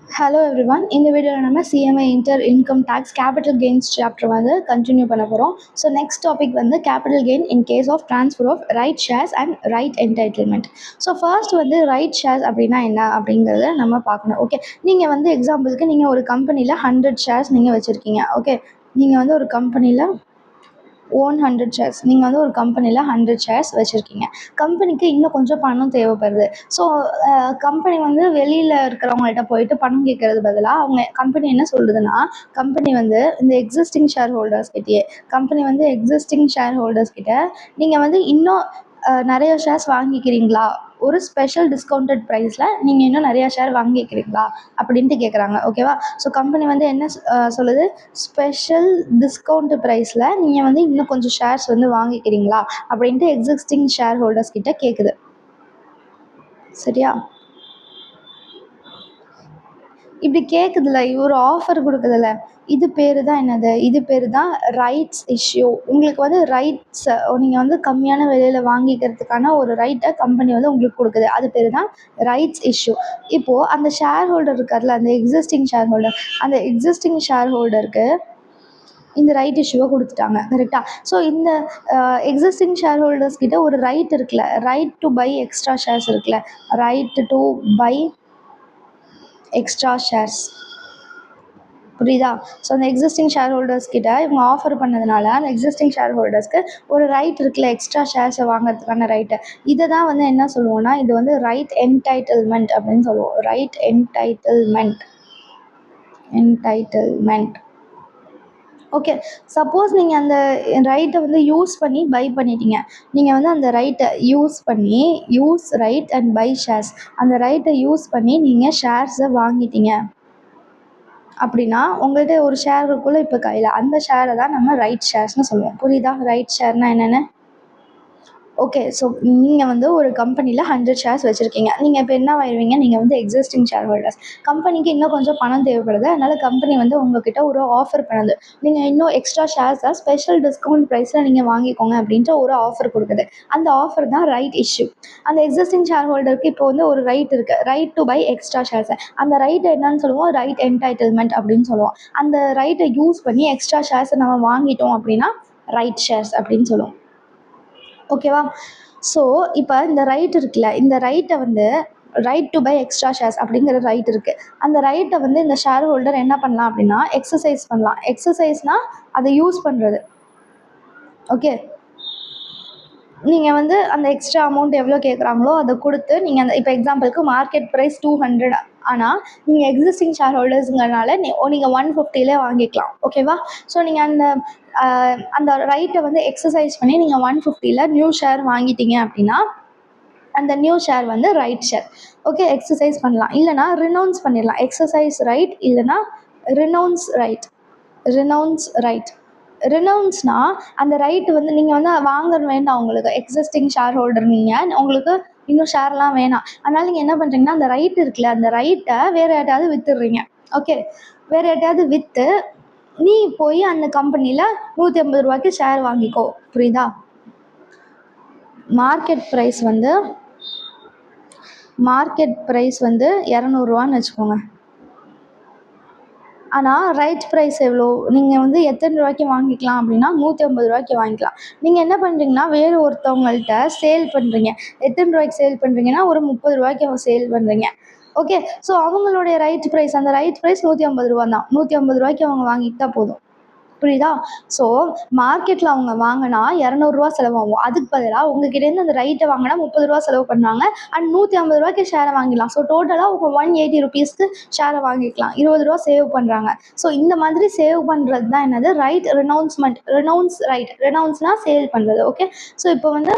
Hello everyone. இந்த வீடியோவில் நம்ம CMI inter income tax capital gains chapter வந்து கண்டினியூ பண்ண போகிறோம். ஸோ நெக்ஸ்ட் டாபிக் வந்து capital gain in case of transfer of right shares and right entitlement. So first வந்து right shares அப்படின்னா என்ன அப்படிங்கிறத நம்ம பார்க்கணும். ஓகே, நீங்கள் வந்து எக்ஸாம்பிளுக்கு நீங்கள் ஒரு கம்பெனியில் 100 ஷேர்ஸ் நீங்கள் வச்சுருக்கீங்க. ஓகே, நீங்கள் வந்து ஒரு கம்பெனியில் 100 ஷேர்ஸ் நீங்கள் வந்து ஒரு கம்பெனியில் 100 ஷேர்ஸ் வச்சுருக்கீங்க. கம்பெனிக்கு இன்னும் கொஞ்சம் பணம் தேவைப்படுது. ஸோ கம்பெனி வந்து வெளியில் இருக்கிறவங்கள்ட்ட போயிட்டு பணம் கேட்கறது பதிலாக அவங்க கம்பெனி என்ன சொல்லுதுன்னா, கம்பெனி வந்து இந்த எக்ஸிஸ்டிங் ஷேர் ஹோல்டர்ஸ் கிட்டேயே கிட்ட நீங்கள் வந்து இன்னும் நிறைய ஷேர்ஸ் வாங்கிக்கிறீங்களா, ஒரு ஸ்பெஷல் டிஸ்கவுண்டட் ப்ரைஸில் நீங்கள் இன்னும் நிறையா ஷேர் வாங்கிக்கிறீங்களா அப்படின்ட்டு கேட்குறாங்க. ஓகேவா? ஸோ கம்பெனி வந்து என்ன சொல்லுது, ஸ்பெஷல் டிஸ்கவுண்ட் ப்ரைஸில் நீங்கள் வந்து இன்னும் கொஞ்சம் ஷேர்ஸ் வந்து வாங்கிக்கிறீங்களா அப்படின்ட்டு எக்ஸிஸ்டிங் ஷேர் ஹோல்டர்ஸ் கிட்ட கேட்குது. சரியா? இப்படி கேட்குதுல, ஒரு ஆஃபர் கொடுக்குதுல்ல, இது பேர் தான் என்னது, இது பேர் தான் ரைட்ஸ் இஷ்யூ. உங்களுக்கு வந்து ரைட்ஸை நீங்கள் வந்து கம்மியான விலையில் வாங்கிக்கிறதுக்கான ஒரு ரைட்டை கம்பெனி வந்து உங்களுக்கு கொடுக்குது. அது பேர் தான் ரைட்ஸ் இஷ்யூ. இப்போது அந்த ஷேர் ஹோல்டர் இருக்கார்ல, அந்த எக்ஸிஸ்டிங் ஷேர் ஹோல்டருக்கு இந்த ரைட் இஷ்யூவை கொடுத்துட்டாங்க. கரெக்டாக? ஸோ இந்த எக்ஸிஸ்டிங் ஷேர் ஹோல்டர்ஸ் கிட்ட ஒரு ரைட் இருக்குல்ல, right to buy extra shares இருக்குல்ல, right to buy extra shares. புரியுதா? ஸோ அந்த எக்ஸிஸ்டிங் ஷேர் ஹோல்டர்ஸ் கிட்ட இவங்க ஆஃபர் பண்ணதுனால அந்த எக்ஸிஸ்டிங் ஷேர் ஹோல்டர்ஸ்க்கு ஒரு ரைட் இருக்குல்ல, எக்ஸ்ட்ரா ஷேர்ஸை வாங்குறதுக்கான ரைட்டு. இதை தான் வந்து என்ன சொல்லுவோம்னா, இது வந்து ரைட் என்டைட்டில்மெண்ட் அப்படின்னு சொல்லுவோம். Right entitlement. ஓகே, சப்போஸ் நீங்கள் அந்த ரைட்டை வந்து யூஸ் பண்ணி பை பண்ணிட்டீங்க. நீங்கள் வந்து அந்த ரைட்டை use right and buy shares, அந்த ரைட்டை யூஸ் பண்ணி நீங்கள் ஷேர்ஸை வாங்கிட்டீங்க அப்படின்னா உங்கள்கிட்ட ஒரு ஷேர் இருக்குள்ள இப்போ கையில், அந்த ஷேரை தான் நம்ம ரைட் ஷேர்ஸ்னு சொல்லுவோம். புரியுதா? ரைட் ஷேர்னால் என்னென்னு? ஓகே, ஸோ நீங்கள் வந்து ஒரு கம்பெனியில் 100 ஷேர்ஸ் வச்சுருக்கீங்க. நீங்கள் இப்போ என்ன ஆயிடுவீங்க, நீங்கள் வந்து எக்ஸிஸ்டிங் ஷேர் ஹோல்டர்ஸ். கம்பெனிக்கு இன்னும் கொஞ்சம் பணம் தேவைப்படுது. அதனால் கம்பெனி வந்து உங்கள்கிட்ட ஒரு ஆஃபர் பண்ணுது. நீங்கள் இன்னும் எக்ஸ்ட்ரா ஷேர்ஸை ஸ்பெஷல் டிஸ்கவுண்ட் ப்ரைஸில் நீங்கள் வாங்கிக்கோங்க அப்படின்ட்டு ஒரு ஆஃபர் கொடுக்குது. அந்த ஆஃபர் தான் ரைட் இஷ்யூ. அந்த எக்ஸிஸ்டிங் ஷேர் ஹோல்டருக்கு இப்போ வந்து ஒரு ரைட் இருக்குது, ரைட் டு பை எக்ஸ்ட்ரா ஷேர்ஸை. அந்த ரைட்டை என்னன்னு சொல்லுவோம், ரைட் என்டைட்டில்மெண்ட் அப்படின்னு சொல்லுவோம். அந்த ரைட்டை யூஸ் பண்ணி எக்ஸ்ட்ரா ஷேர்ஸை நம்ம வாங்கிட்டோம் அப்படின்னா ரைட் ஷேர்ஸ் அப்படின்னு சொல்லுவோம். ஓகேவா? ஸோ இப்போ இந்த ரைட் இருக்குல்ல, இந்த ரைட்டை வந்து right to buy extra shares அப்படிங்கிற ரைட் இருக்குது. அந்த ரைட்டை வந்து இந்த ஷேர் ஹோல்டர் என்ன பண்ணலாம் அப்படின்னா எக்ஸசைஸ் பண்ணலாம். எக்ஸசைஸ்னால் அதை யூஸ் பண்ணுறது. ஓகே, நீங்கள் வந்து அந்த எக்ஸ்ட்ரா அமௌண்ட் எவ்வளோ கேட்குறாங்களோ அதை கொடுத்து நீங்கள் அந்த இப்போ எக்ஸாம்பிளுக்கு மார்க்கெட் ப்ரைஸ் 200, ஆனால் நீங்கள் எக்ஸிஸ்டிங் ஷேர் ஹோல்டர்ஸுங்கிறனால நீங்கள் 150 வாங்கிக்கலாம். ஓகேவா? ஸோ நீங்கள் அந்த ரைட்டை வந்து எக்ஸசைஸ் பண்ணி நீங்கள் 150 நியூ ஷேர் வாங்கிட்டீங்க அப்படின்னா அந்த நியூ ஷேர் வந்து ரைட் ஷேர். ஓகே, எக்ஸசைஸ் பண்ணலாம், இல்லைனா ரினவுன்ஸ் பண்ணிடலாம். எக்ஸசைஸ் ரைட் இல்லைனா ரினவுன்ஸ் ரைட். ரினவுன்ஸ்னால் அந்த ரைட்டு வந்து நீங்கள் வந்து வாங்கணும் வேண்டாம், உங்களுக்கு எக்ஸிஸ்டிங் ஷேர் ஹோல்டர், நீங்கள் உங்களுக்கு இன்னும் ஷேர்லாம் வேணாம். அதனால் நீங்கள் என்ன பண்ணுறீங்கன்னா அந்த ரைட் இருக்குல்ல, அந்த ரைட்டை வேறு யார்ட்டாவது விற்றுடுறீங்க. ஓகே, வேறு யார்ட்டாவது விற்று நீ போய் அந்த கம்பெனியில் 150 ரூபாய்க்கு ஷேர் வாங்கிக்கோ. புரியுதா? மார்க்கெட் ப்ரைஸ் வந்து 200 ரூபான்னு வச்சுக்கோங்க. ஆனால் ரைட் ப்ரைஸ் எவ்வளோ, நீங்கள் வந்து எத்தனை ரூபாய்க்கு வாங்கிக்கலாம் அப்படின்னா 150 ரூபாய்க்கு வாங்கிக்கலாம். நீங்கள் என்ன பண்ணுறீங்கன்னா வேறு ஒருத்தவங்கள்ட்ட சேல் பண்ணுறீங்க. எத்தனை ரூபாய்க்கு சேல் பண்ணுறீங்கன்னா ஒரு 30 ரூபாய்க்கு அவங்க சேல் பண்ணுறீங்க. ஓகே, ஸோ அவங்களுடைய அந்த ரைட் ப்ரைஸ் 150 ரூபா தான். 150 ரூபாய்க்கு அவங்க வாங்கிட்டா போதும். புரியுதா? ஸோ மார்க்கெட்டில் அவங்க வாங்கினா 200 ரூபா செலவாகும். அதுக்கு பதிலாக உங்ககிட்டேருந்து அந்த ரைட்டை வாங்கினா 30 ரூபா செலவு பண்ணாங்க, அண்ட் 150 ரூபாய்க்கு ஷேரை வாங்கிடலாம். ஸோ டோட்டலாக அவங்க 180 ருபீஸ்க்கு ஷேரை வாங்கிக்கலாம். 20 ரூபா சேவ் பண்ணுறாங்க. ஸோ இந்த மாதிரி சேவ் பண்ணுறது தான் என்னது, ரைட் ரினவுன்ஸ்னால் சேல் பண்ணுறது. ஓகே, ஸோ இப்போ வந்து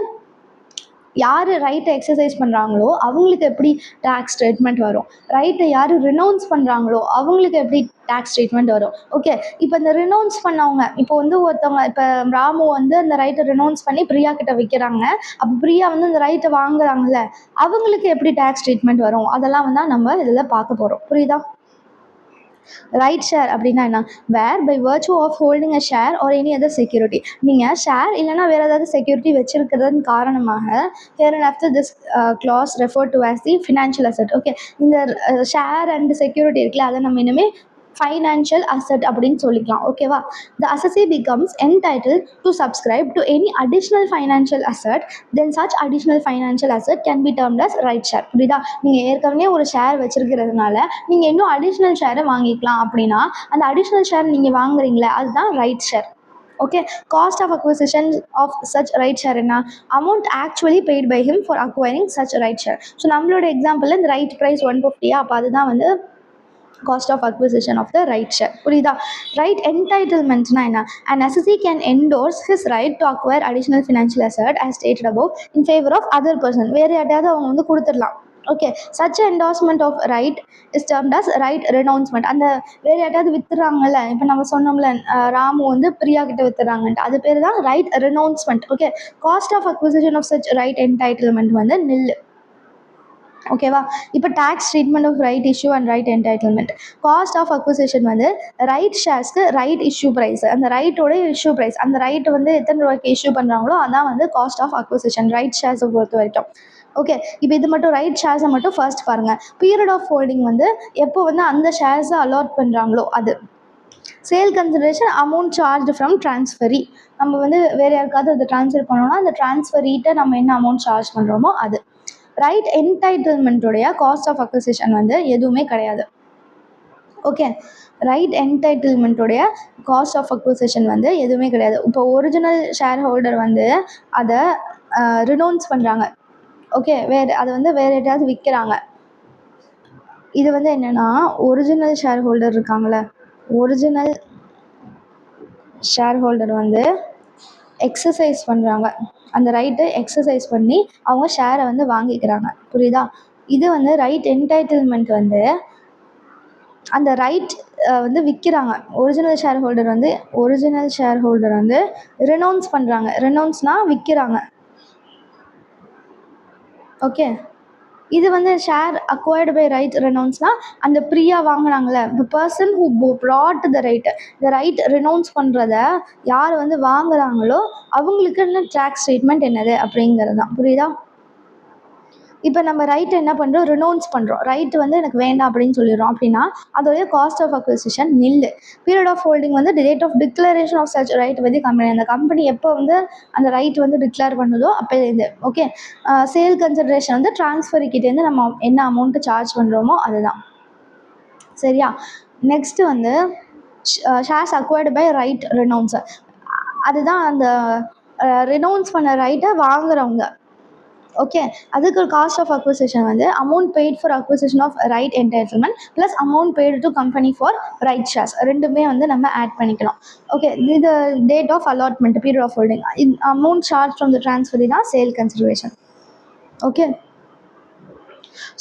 யார் ரைட்டை எக்ஸசைஸ் பண்ணுறாங்களோ அவங்களுக்கு எப்படி டேக்ஸ் ட்ரீட்மெண்ட் வரும், ரைட்டை யார் ரினவுன்ஸ் பண்ணுறாங்களோ அவங்களுக்கு எப்படி டேக்ஸ் ட்ரீட்மெண்ட் வரும். ஓகே, இப்போ இந்த ரினவுன்ஸ் பண்ணவங்க, இப்போ வந்து ஒருத்தவங்க, இப்போ ராமு வந்து அந்த ரைட்டை ரினவுன்ஸ் பண்ணி பிரியா கிட்ட விற்கிறாங்க. அப்போ பிரியா வந்து அந்த ரைட்டை வாங்குறாங்கல்ல, அவங்களுக்கு எப்படி டேக்ஸ் ட்ரீட்மெண்ட் வரும், அதெல்லாம் வந்து நம்ம இதில் பார்க்க போகிறோம். புரியுதா? ரைட் ஷேர் அப்படின்னா என்ன? Whereby virtue of holding a share or any other security. நீங்கள் ஷேர் இல்லைனா வேறு ஏதாவது செக்யூரிட்டி வச்சிருக்கிறதன் காரணமாக here and after this clause referred to as the financial asset. Okay, இந்த ஷேர் அண்ட் செக்யூரிட்டி இருக்குல்ல, அதை நம்ம இனிமேல் ஃபைனான்ஷியல் அசட் அப்படின்னு சொல்லிக்கலாம். ஓகேவா? த assessee becomes entitled to subscribe to any additional financial asset, then such additional financial asset can be termed as right share. புரியுதா? நீங்கள் ஏற்கனவே ஒரு ஷேர் வச்சிருக்கிறதுனால நீங்கள் இன்னும் அடிஷ்னல் ஷேரை வாங்கிக்கலாம். அப்படின்னா அந்த அடிஷ்னல் ஷேர் நீங்கள் வாங்குறீங்களே அதுதான் right share. Okay, cost of acquisition of such right share என்ன? Amount actually paid by him for acquiring such right share. So நம்மளோட எக்ஸாம்பிளில் இந்த ரைட் ப்ரைஸ் 150, அப்போ அதுதான் வந்து cost of acquisition of the right share. புரியுதா? right entitlementனா என்ன? an assessee can endorse his right to acquire additional financial asset as stated above in favor of other person. வேறு யார்ட்டையாவது அவங்க வந்து கொடுத்துடலாம். Okay, such endorsement of right is termed as right renouncement. அந்த வேறு யார்ட்டையாவது வித்துறாங்கல்ல, இப்போ நம்ம சொன்னோம்ல ராமு வந்து பிரியா கிட்ட வித்துறாங்கன்ட்டு, அது பேர் தான் right renouncement. Okay, cost of acquisition of such right entitlement வந்து நில்லு. ஓகேவா? இப்போ tax treatment of right issue and right entitlement. Cost of acquisition வந்து ரைட் ஷேர்ஸ்க்கு ரைட் இஷ்யூ ப்ரைஸ், அந்த ரைட்டோட இஷ்யூ ப்ரைஸ், அந்த ரைட் வந்து எத்தனை ரூபாய்க்கு இஷ்யூ பண்ணுறாங்களோ அதான் வந்து காஸ்ட் ஆஃப் அக்விசிஷன் ரைட் ஷேர்ஸை பொறுத்த வரைக்கும். ஓகே, இப்போ இது மட்டும் ரைட் ஷேர்ஸை மட்டும் ஃபர்ஸ்ட் பாருங்கள். பீரியட் ஆஃப் ஹோல்டிங் வந்து எப்போ வந்து அந்த ஷேர்ஸை அலாட் பண்ணுறாங்களோ அது. Sale consideration amount charge from ட்ரான்ஸ்ஃபரி. நம்ம வந்து வேறு யாருக்காவது அதை ட்ரான்ஸ்ஃபர் பண்ணோம்னா அந்த ட்ரான்ஸ்ஃபரீட்டை நம்ம என்ன அமௌண்ட் சார்ஜ் பண்ணுறோமோ அது. ரைட் என்டைட்டில்மெண்ட்டுடைய காஸ்ட் ஆஃப் அக்விசிஷன் வந்து எதுவுமே கிடையாது. ஓகே, ரைட் என்டைட்டில்மெண்ட்டுடைய காஸ்ட் ஆஃப் அக்விசிஷன் வந்து எதுவுமே கிடையாது. இப்போ ஒரிஜினல் ஷேர் ஹோல்டர் வந்து அதை ரினௌன்ஸ் பண்ணுறாங்க. ஓகே, அதை வந்து வேறு யாராவது விற்கிறாங்க. இது வந்து என்னென்னா ஒரிஜினல் ஷேர் ஹோல்டர் இருக்காங்களே, ஒரிஜினல் ஷேர் ஹோல்டர் வந்து எக்ஸசைஸ் பண்ணுறாங்க, அந்த ரைட்டை எக்ஸசைஸ் பண்ணி அவங்க ஷேரை வந்து வாங்கிக்கிறாங்க. புரியுதா? இது வந்து ரைட் என்டைட்டில்மெண்ட் வந்து அந்த ரைட் வந்து விற்கிறாங்க. ஒரிஜினல் ஷேர் ஹோல்டர் வந்து ரினௌன்ஸ் பண்ணுறாங்க. ரினௌன்ஸ்னால் விற்கிறாங்க. ஓகே, இது வந்து ஷேர் அக்வயர்டு பை ரைட் ரெனௌன்ஸ்னால் அந்த பிரியா வாங்கினாங்களே, the person who bought the right, இந்த ரைட் ரெனௌன்ஸ் பண்ணுறத யார் வந்து வாங்குறாங்களோ அவங்களுக்கு டேக்ஸ் ட்ரீட்மெண்ட் என்னது அப்படிங்கிறது தான். புரியுதா? இப்போ நம்ம ரைட் என்ன பண்ணுறோம்? ரினௌன்ஸ் பண்ணுறோம். ரைட்டு வந்து எனக்கு வேண்டாம் அப்படின்னு சொல்லிடுறோம். அப்படின்னா அதோடைய cost of acquisition nil. Period of holding வந்து date of declaration of such right வந்து கம்பெனி, அந்த கம்பெனி எப்போ வந்து அந்த ரைட் வந்து டிக்ளேர் பண்ணுதோ அப்போலேருந்து. ஓகே, சேல் கன்சிடரேஷன் வந்து ட்ரான்ஸ்ஃபரிக்கிட்டேருந்து நம்ம என்ன அமௌண்ட்டு சார்ஜ் பண்ணுறோமோ அதுதான். சரியா? நெக்ஸ்ட்டு வந்து shares acquired by right renouncer. அதுதான் அந்த ரினௌன்ஸ் பண்ண ரைட்டை வாங்குறவங்க. ஓகே, அதுக்கு காஸ்ட் ஆஃப் அக்விசிஷன் வந்து amount paid for acquisition of right entitlement plus amount paid to company for right shares, ரெண்டுமே வந்து நம்ம ஆட் பண்ணிக்கலாம். ஓகே, இது date of allotment, period of holding, amount charge from the transferee தான் sale consideration. Okay,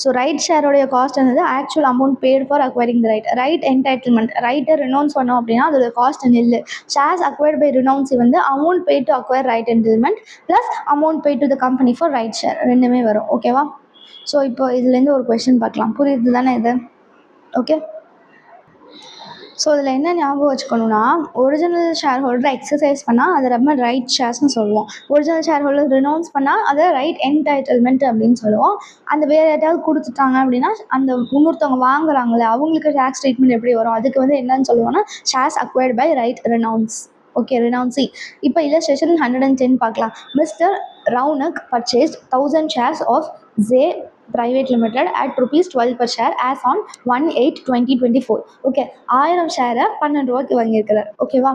so right ஷேரோடைய cost வந்து actual amount paid for acquiring the right. Right entitlement ரைட்டை ரினௌன்ஸ் பண்ணோம் அப்படின்னா அதோட காஸ்ட் நில்லு. ஷேர்ஸ் அக்வயர்ட் பை ரினௌன்ஸி வந்து amount paid to acquire right entitlement plus amount paid to the company for right share, ரெண்டுமே வரும். ஓகேவா? ஸோ இப்போ இதுலேருந்து ஒரு கொஸ்டின் பார்க்கலாம். புரியுது தானே இது? ஓகே, ஸோ இதில் என்ன ஞாபகம் வச்சுக்கணுன்னா, ஒரிஜினல் ஷேர் ஹோல்டரை எக்ஸசைஸ் பண்ணால் அதை நம்ம ரைட் ஷேர்ஸ்னு சொல்லுவோம். ஒரிஜினல் ஷேர் ஹோல்டர் ரினௌன்ஸ் பண்ணால் அதை ரைட் என்டைட்டில்மெண்ட் அப்படின்னு சொல்லுவோம். அந்த வேறு யார்ட்டாவது கொடுத்துட்டாங்க அப்படின்னா அந்த இன்னொருத்தவங்க வாங்குறாங்களே அவங்களுக்கு டேக்ஸ் ட்ரீட்மெண்ட் எப்படி வரும், அதுக்கு வந்து என்னன்னு சொல்லுவோம்னா shares acquired by right renounce. Okay, renouncee. இப்போ இல்லஸ்ட்ரேஷன் 110 பார்க்கலாம். Mister Raunak purchased 1000 shares of Zay Private Limited at ₹12 per share as on 1/8/2024. Okay, 1000 ஷேரை 12 ரூபாய்க்கு வாங்கியிருக்கிறார். ஓகேவா?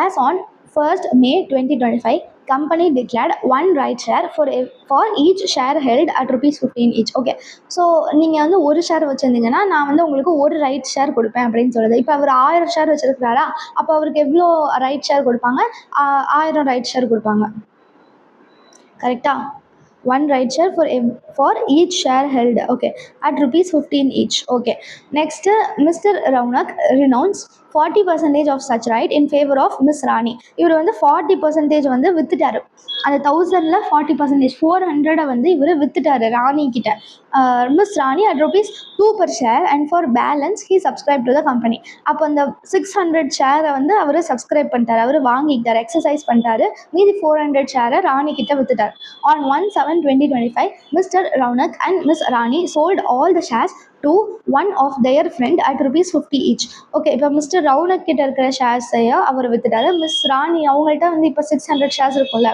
as on 1st May 2025 company declared 1 right share for each share held at ₹15 each. Okay, so நீங்கள் வந்து ஒரு share வச்சுருந்தீங்கன்னா நான் வந்து உங்களுக்கு ஒரு ரைட் ஷேர் கொடுப்பேன் அப்படின்னு சொல்லுது. இப்போ அவர் 1000 ஷேர் வச்சுருக்கிறாரா, அப்போ அவருக்கு எவ்வளோ ரைட் ஷேர் கொடுப்பாங்க? 1000 ரைட் ஷேர் கொடுப்பாங்க. கரெக்டாக? 1 right share for each share held, okay, at ₹15 each. Okay, next Mr. Raunak renounced 40% of such right in favor of Miss Rani. இவர் வந்து 40% வந்து வித்துட்டாரு. அந்த 1000ல் 40% 400 வந்து இவர் வித்துட்டாரு ராணி கிட்ட. Miss Rani at rupees 2 per share and for balance he subscribe to the company. அப்போ அந்த 600 ஷேரை வந்து அவர் சப்ஸ்கிரைப் பண்ணிட்டார், அவர் வாங்கிட்டார், எக்ஸசைஸ் பண்ணிட்டாரு. மீதி 400 ஷேரை ராணி கிட்ட வித்துட்டார். On 1/7/2025 mister Raunak and miss Rani sold all the shares to one of their friend at rupees 50 each. Okay, இப்போ மிஸ்டர் ரவுனக் கிட்ட இருக்கிற ஷேர்ஸையோ அவர் வித்துட்டாரு. மிஸ் ராணி அவங்கள்ட்ட வந்து இப்போ 600 ஷேர்ஸ் இருக்கும்ல,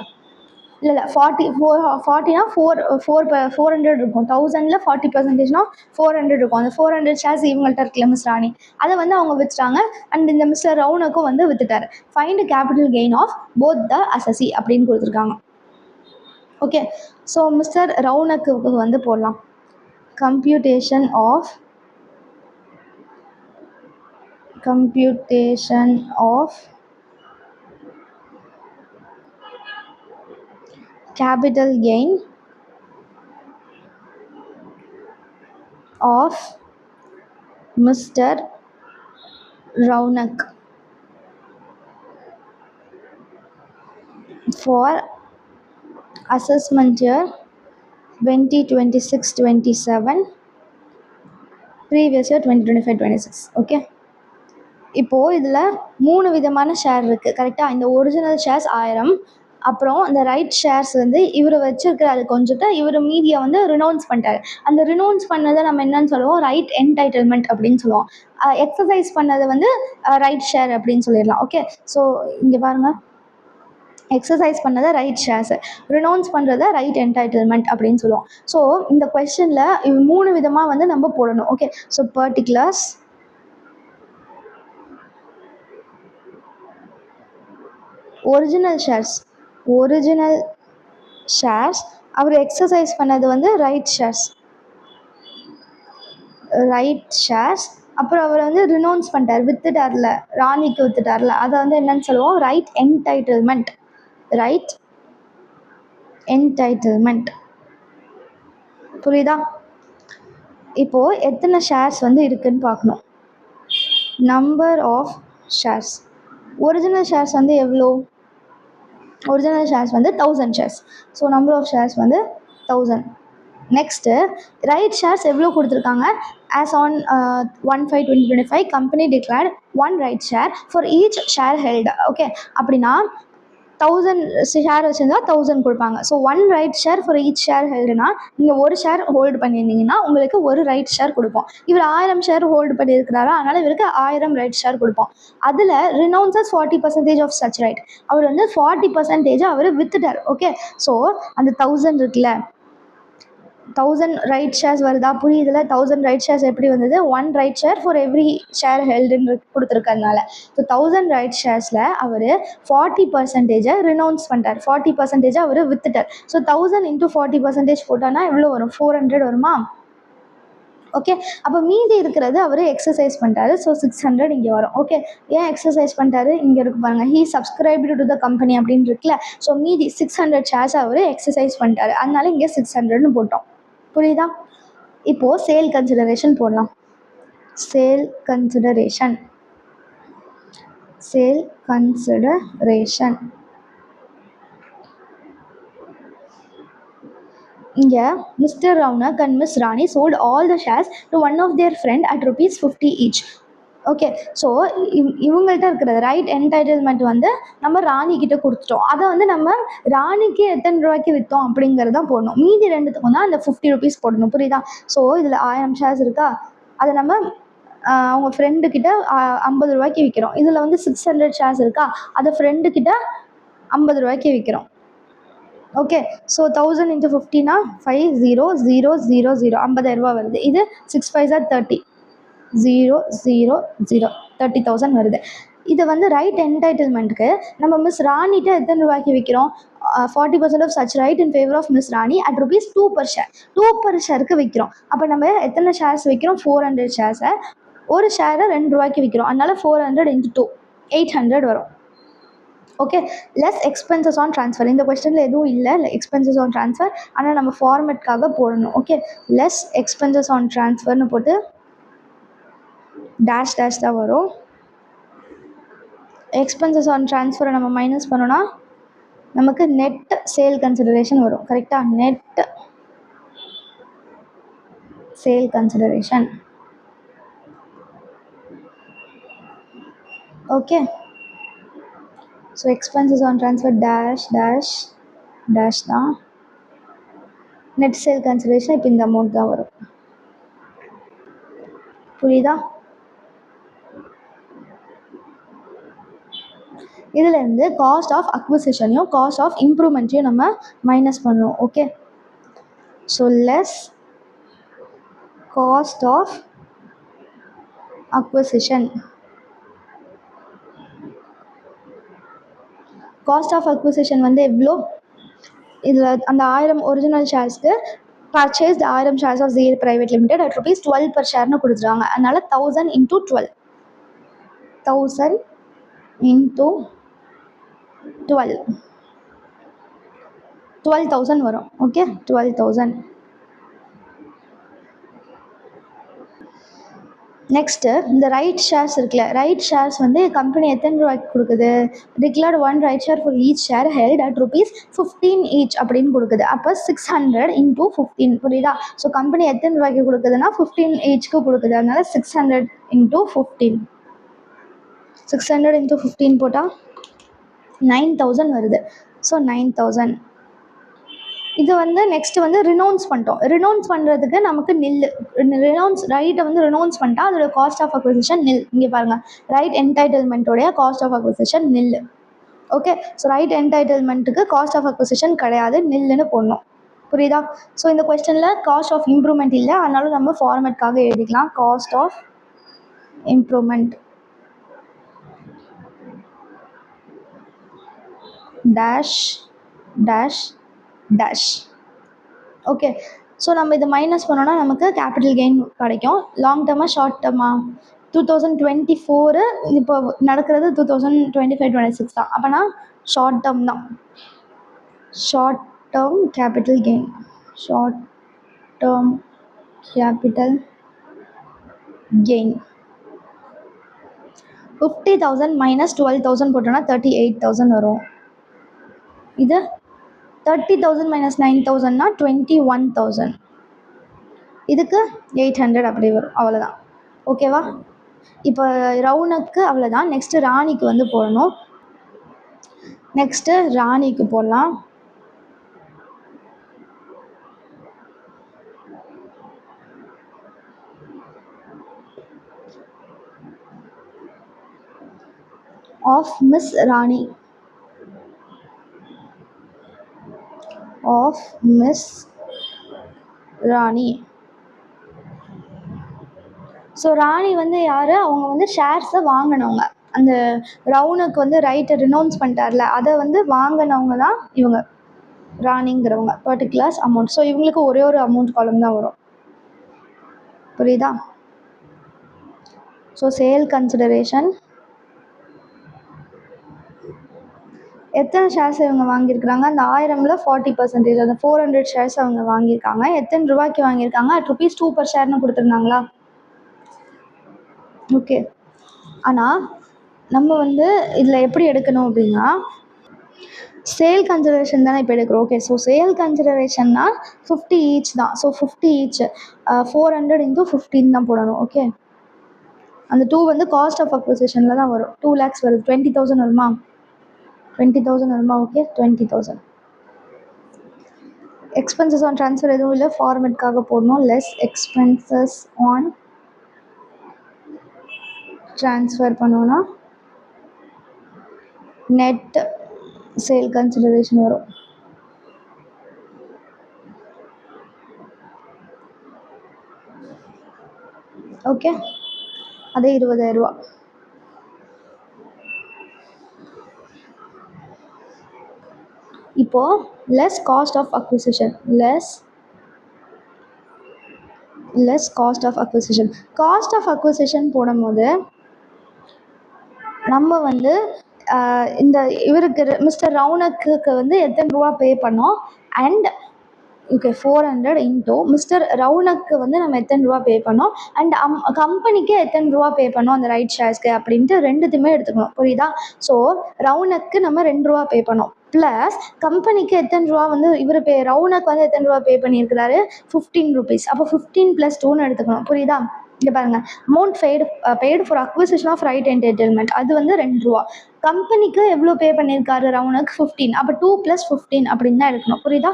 இல்லை 40னா 400 இருக்கும். 1000ல் 40%னா 400 இருக்கும். அந்த 400 ஷேர்ஸ் இவங்கள்ட்ட இருக்குல்ல மிஸ் ராணி, அதை வந்து அவங்க விற்றுட்டாங்க. அண்ட் இந்த மிஸ்டர் ரவுனுக்கும் வந்து வித்துட்டாரு. Find capital gain of both the assessee அப்படின்னு கொடுத்துருக்காங்க. ஓகே, ஸோ மிஸ்டர் ரவுனக்கு வந்து போடலாம். Computation of capital gain of Mr. Raunak for assessment year 2026-27, previous year 2025-26. Okay, இப்போது இதில் 3 விதமான ஷேர் இருக்குது கரெக்டாக. இந்த ஒரிஜினல் ஷேர்ஸ் 1000, அப்புறம் இந்த ரைட் ஷேர்ஸ் வந்து இவர் வச்சிருக்கிற அது கொஞ்சத்தை இவர் மீதியை வந்து ரினௌன்ஸ் பண்ணிட்டாரு. அந்த ரினௌன்ஸ் பண்ணதை நம்ம என்னன்னு சொல்லுவோம், ரைட் என்டைட்டில்மெண்ட் அப்படின்னு சொல்லுவோம். எக்ஸசைஸ் பண்ணதை வந்து ரைட் ஷேர் அப்படின்னு சொல்லிடலாம். ஓகே, ஸோ இங்கே பாருங்கள், எக்ஸசைஸ் பண்ணதை ரைட் ஷேர்ஸ், ரினௌன்ஸ் பண்ணுறத ரைட் என்டைட்டில்மெண்ட் அப்படின்னு சொல்லுவோம். ஸோ இந்த கொஸ்டினில் 3 விதமாக வந்து நம்ம போடணும். Okay, so particulars, original shares அவர் எக்ஸசைஸ் பண்ணது வந்து ரைட் ஷேர்ஸ், அப்புறம் அவர் வந்து ரினௌன்ஸ் பண்ணிட்டார், வித்துட்டார்ல, ராணிக்கு வித்துட்டார்ல, அதை வந்து என்னன்னு சொல்லுவோம், ரைட் என்டைட்டில்மெண்ட். புரியுதா? இப்போது எத்தனை ஷேர்ஸ் வந்து இருக்குன்னு பார்க்கணும். Number of shares, original shares வந்து எவ்வளோ, ஒரிஜினல் ஷேர்ஸ் வந்து 1000 shares. So number of shares வந்து 1000. நெக்ஸ்ட்டு ரைட் ஷேர்ஸ் எவ்வளோ கொடுத்துருக்காங்க, as on 1/5/2025 company declared 1 right share for each share held. Okay, அப்படின்னா 1000 ஷேர் வச்சுருந்தா 1000 கொடுப்பாங்க. So 1 right share for each share ஹெல்டுனா நீங்கள் ஒரு ஷேர் ஹோல்டு பண்ணியிருந்தீங்கன்னா உங்களுக்கு ஒரு ரைட் ஷேர் கொடுப்போம். இவர் 1000 ஷேர் ஹோல்டு பண்ணியிருக்கிறாரா, அதனால் இவருக்கு 1000 ரைட் ஷேர் கொடுப்போம். அதில் ரினௌன்சஸ் 40% ஆஃப் சச் ரைட், அவர் வந்து 40% அவர் வித்துட்டார். ஓகே, ஸோ அந்த 1000 இருக்குல்ல, 1000 ரைட் ஷேர்ஸ் வருதா, புரியுதுல? 1000 ரைட் ஷேர்ஸ் எப்படி வந்தது, 1 right share for every share ஹெல்டுன்னு கொடுத்துருக்கறனால. ஸோ 1000 ரைட் ஷேர்ஸில் அவர் 40% ரினௌன்ஸ் பண்ணிட்டார், 40% அவர் வித்துட்டார். ஸோ 1000 × 40% போட்டானா எவ்வளோ வரும், 400 வருமா? ஓகே, அப்போ மீதி இருக்கிறது அவர் எக்ஸசைஸ் பண்ணிட்டாரு. ஸோ 600 இங்கே வரும். ஓகே, ஏன் எக்ஸசைஸ் பண்ணிட்டாரு, இங்கே இருக்கு பாருங்கள், he subscribed to the company அப்படின்னு இருக்குல்ல. ஸோ மீதி 600 ஷேர்ஸ் அவர் எக்ஸசைஸ் பண்ணிட்டாரு, அதனால இங்கே 600ன்னு போட்டோம். புரியுதா? இப்போது சேல் கன்சிடரேஷன் போடலாம். சேல் கன்சிடரேஷன் இங்கே mister Raunak and miss Rani sold all the shares to one of their friend at rupees 50 each. Okay, so இவங்கள்ட்ட இருக்கிற ரைட் என்டைட்டில்மெண்ட் வந்து நம்ம ராணிக்கிட்ட கொடுத்துட்டோம். அதை வந்து நம்ம ராணிக்கு எத்தனை ரூபாய்க்கு விற்றோம் அப்படிங்கிறதான் போடணும். மீதி ரெண்டுத்துக்கும் தான் அந்த 50 rupees போடணும். புரியுதா? ஸோ இதில் 1000 ஷேர்ஸ் இருக்கா, அதை நம்ம அவங்க ஃப்ரெண்டுக்கிட்ட 50 ரூபாய்க்கு விற்கிறோம். இதில் வந்து 600 ஷேர்ஸ் இருக்கா, அதை ஃப்ரெண்டுக்கிட்ட 50 ரூபாய்க்கு விற்கிறோம். ஓகே, ஸோ 1000 × 50னா 50,000 50,000 ரூபா வருது. இது 6 5 30, 0,0,0 30,000 வருது. இது வந்து ரைட் என்டைட்டில்மெண்ட்டுக்கு நம்ம மிஸ் ராணிகிட்ட எத்தனை ரூபாய்க்கு விற்கிறோம், 40% off such right in favour of miss Rani at rupees 2 per share, 2 per shareக்கு விற்கிறோம். அப்போ நம்ம எத்தனை ஷேர்ஸ் விற்கிறோம், 400 ஷேர்ஸை, ஒரு ஷேரை 2 ரூபாய்க்கு விற்கிறோம். அதனால 400 × 2 800 வரும். Okay, less expenses on transfer. இந்த கொஸ்டினில் எதுவும் இல்லை எக்ஸ்பென்சஸ் ஆன் ட்ரான்ஸ்ஃபர், ஆனால் நம்ம ஃபார்மேட்காக போடணும். ஓகே, லெஸ் எக்ஸ்பென்சஸ் ஆன் ட்ரான்ஸ்ஃபர்னு போட்டு டேஷ் தான் வரும். எக்ஸ்பென்சஸ் ஆன் ட்ரான்ஸ்ஃபரை நம்ம மைனஸ் பண்ணோன்னா நமக்கு நெட் சேல் கன்சிடரேஷன் வரும். கரெக்டாக? Net sale consideration. Okay. So expenses on transfer dash dash dash தான். நெட் சேல் கன்சிடரேஷன் இப்போ இந்த அமௌண்ட் தான் வரும். புரியுதா? இதுலேருந்து காஸ்ட் ஆஃப் அக்விசிஷனையும் காஸ்ட் ஆஃப் இம்ப்ரூவ்மெண்ட்டையும் நம்ம மைனஸ் பண்ணுவோம். Okay. So less cost of acquisition. Cost of acquisition வந்து எவ்வளோ? இதில் அந்த 1000 ஒரிஜினல் ஷேர்ஸ்க்கு purchase 1000 shares of Zeal private limited at ₹12 per ஷேர்னு கொடுத்துருவாங்க. அதனால் 1000 × 12 1000 × 12 12,000 வரும். ஓகே. 12,000. நெக்ஸ்ட்டு இந்த ரைட் ஷேர்ஸ் இருக்குல்ல, ரைட் ஷேர்ஸ் வந்து கம்பெனி எத்தனை ரூபாய்க்கு கொடுக்குது? Declared 1 right share for each share held at ₹15 each அப்படின்னு கொடுக்குது. அப்போ 600 × 15. புரியுதா? ஸோ கம்பெனி எத்தனை ரூபாய்க்கு கொடுக்குதுன்னா 15 ஈச்க்கு கொடுக்குது. அதனால 600 × 15 600 × 15 போட்டால் 9,000 வருது. ஸோ 9,000. இது வந்து நெக்ஸ்ட் வந்து ரினௌன்ஸ் பண்ணிட்டோம். ரினௌன்ஸ் பண்ணுறதுக்கு நமக்கு ரைட்டை வந்து ரினௌன்ஸ் பண்ணிட்டா அதோட காஸ்ட் ஆஃப் அக்விசிஷன் நில். இங்கே பாருங்கள், ரைட் என்டைட்டில்மெண்ட்டோடைய cost of acquisition nil. Okay. So right என்டைட்டில்மெண்ட்டுக்கு காஸ்ட் ஆஃப் அக்விசிஷன் கிடையாது, நில்லுன்னு போடணும். புரியுதா? ஸோ இந்த கொஸ்டினில் காஸ்ட் ஆஃப் இம்ப்ரூவ்மெண்ட் இல்லை, அதனால நம்ம ஃபார்மேட்காக எழுதிக்கலாம். Cost of improvement dash dash dash. Okay. So நம்ம இதை மைனஸ் பண்ணோன்னா நமக்கு கேபிட்டல் கெயின் கிடைக்கும். லாங் டேர்மாக ஷார்ட் டேர்மாக 2024 இப்போ நடக்கிறது 2025-26 தான். அப்போனா ஷார்ட் டேர்ம் தான். Short term capital gain. Short term capital gain 50,000 - 12,000 போட்டோன்னா 38,000 வரும். இது 30,000 - 9,000னா 21,000. இதுக்கு 800 அப்படி வரும். அவ்வளோதான். ஓகேவா? இப்போ ரவுனுக்கு அவ்வளோதான். நெக்ஸ்ட்டு ராணிக்கு வந்து போடணும். நெக்ஸ்ட்டு ராணிக்கு போடலாம். Of miss Rani. Of miss Rani. So Rani வந்து யார்? அவங்க வந்து ஷேர்ஸை வாங்கினவங்க. அந்த ரவுனுக்கு வந்து ரைட்டை ரினௌன்ஸ் பண்ணிட்டார்ல, அதை வந்து வாங்கினவங்க தான் இவங்க ராணிங்கிறவங்க. Particulars amount. ஸோ இவங்களுக்கு ஒரே ஒரு அமௌண்ட் காலம் தான் வரும். புரியுதா? ஸோ சேல் கன்சிடரேஷன் எத்தனை ஷேர்ஸ் இவங்க வாங்கியிருக்கிறாங்க? அந்த 1000ல் 40%, அந்த 400 ஷேர்ஸ் அவங்க வாங்கியிருக்காங்க. எத்தனை ரூபாய்க்கு வாங்கியிருக்காங்க? At ₹2 per ஷேர்னு கொடுத்துருந்தாங்களா? ஓகே. ஆனால் நம்ம வந்து இதில் எப்படி எடுக்கணும் அப்படின்னா சேல் கன்சிடரேஷன் தானே இப்போ எடுக்கிறோம். ஓகே. ஸோ சேல் கன்சிடரேஷன்னா 50 ஈச் தான். ஸோ 50 ஈச் 400 × 15 தான் போடணும். ஓகே. அந்த 2 வந்து காஸ்ட் ஆஃப் அக்விசிஷனில் தான் வரும். 2 lakhs வருது. 20,000 வருமா? 20,000 வருமா? ஓகே. 20,000. எக்ஸ்பென்சஸ் ஆன் ட்ரான்ஸ்ஃபர் எதுவும் இல்லை, ஃபார்மேட்காக போடணும். லெஸ் எக்ஸ்பென்சஸ் ஆன் ட்ரான்ஸ்ஃபர் பண்ணோன்னா நெட் சேல் கன்சிடரேஷன் வரும். ஓகே. அதே 20,000 ரூபா. இப்போது less cost of acquisition. Less cost of acquisition. Cost of acquisition போடும்போது நம்ம வந்து இந்த இவருக்கு மிஸ்டர் ரவுனக்கு வந்து எத்தனை ரூபா பே பண்ணோம் அண்ட் ஓகே 400 இன்டூ மிஸ்டர் ரவுனக்கு வந்து நம்ம எத்தனை ரூபா பே பண்ணோம் அண்ட் கம்பெனிக்கு எத்தனை ரூபா பே பண்ணோம் அந்த ரைட் ஷேர்ஸ்க்கு அப்படின்ட்டு ரெண்டுத்தையுமே எடுத்துக்கணும், புரியுதா? ஸோ ரவுனக்கு நம்ம 2 ரூபா பே பண்ணோம் ப்ளஸ் கம்பெனிக்கு எத்தனை ரூபா வந்து இவர் ரவுனக்கு வந்து எத்தனை ரூபா பே பண்ணியிருக்கிறாரு 15 ருபீஸ். அப்போ 15 + 2ன்னு எடுத்துக்கணும், புரியுதா? இங்கே பாருங்க, amount paid for acquisition of right entitlement அது வந்து 2 ரூபா. கம்பெனிக்கு எவ்வளோ பே பண்ணியிருக்காரு ரவுனுக்கு 15, அப்போ 2 + 15 அப்படின்னு தான் எடுக்கணும், புரியுதா?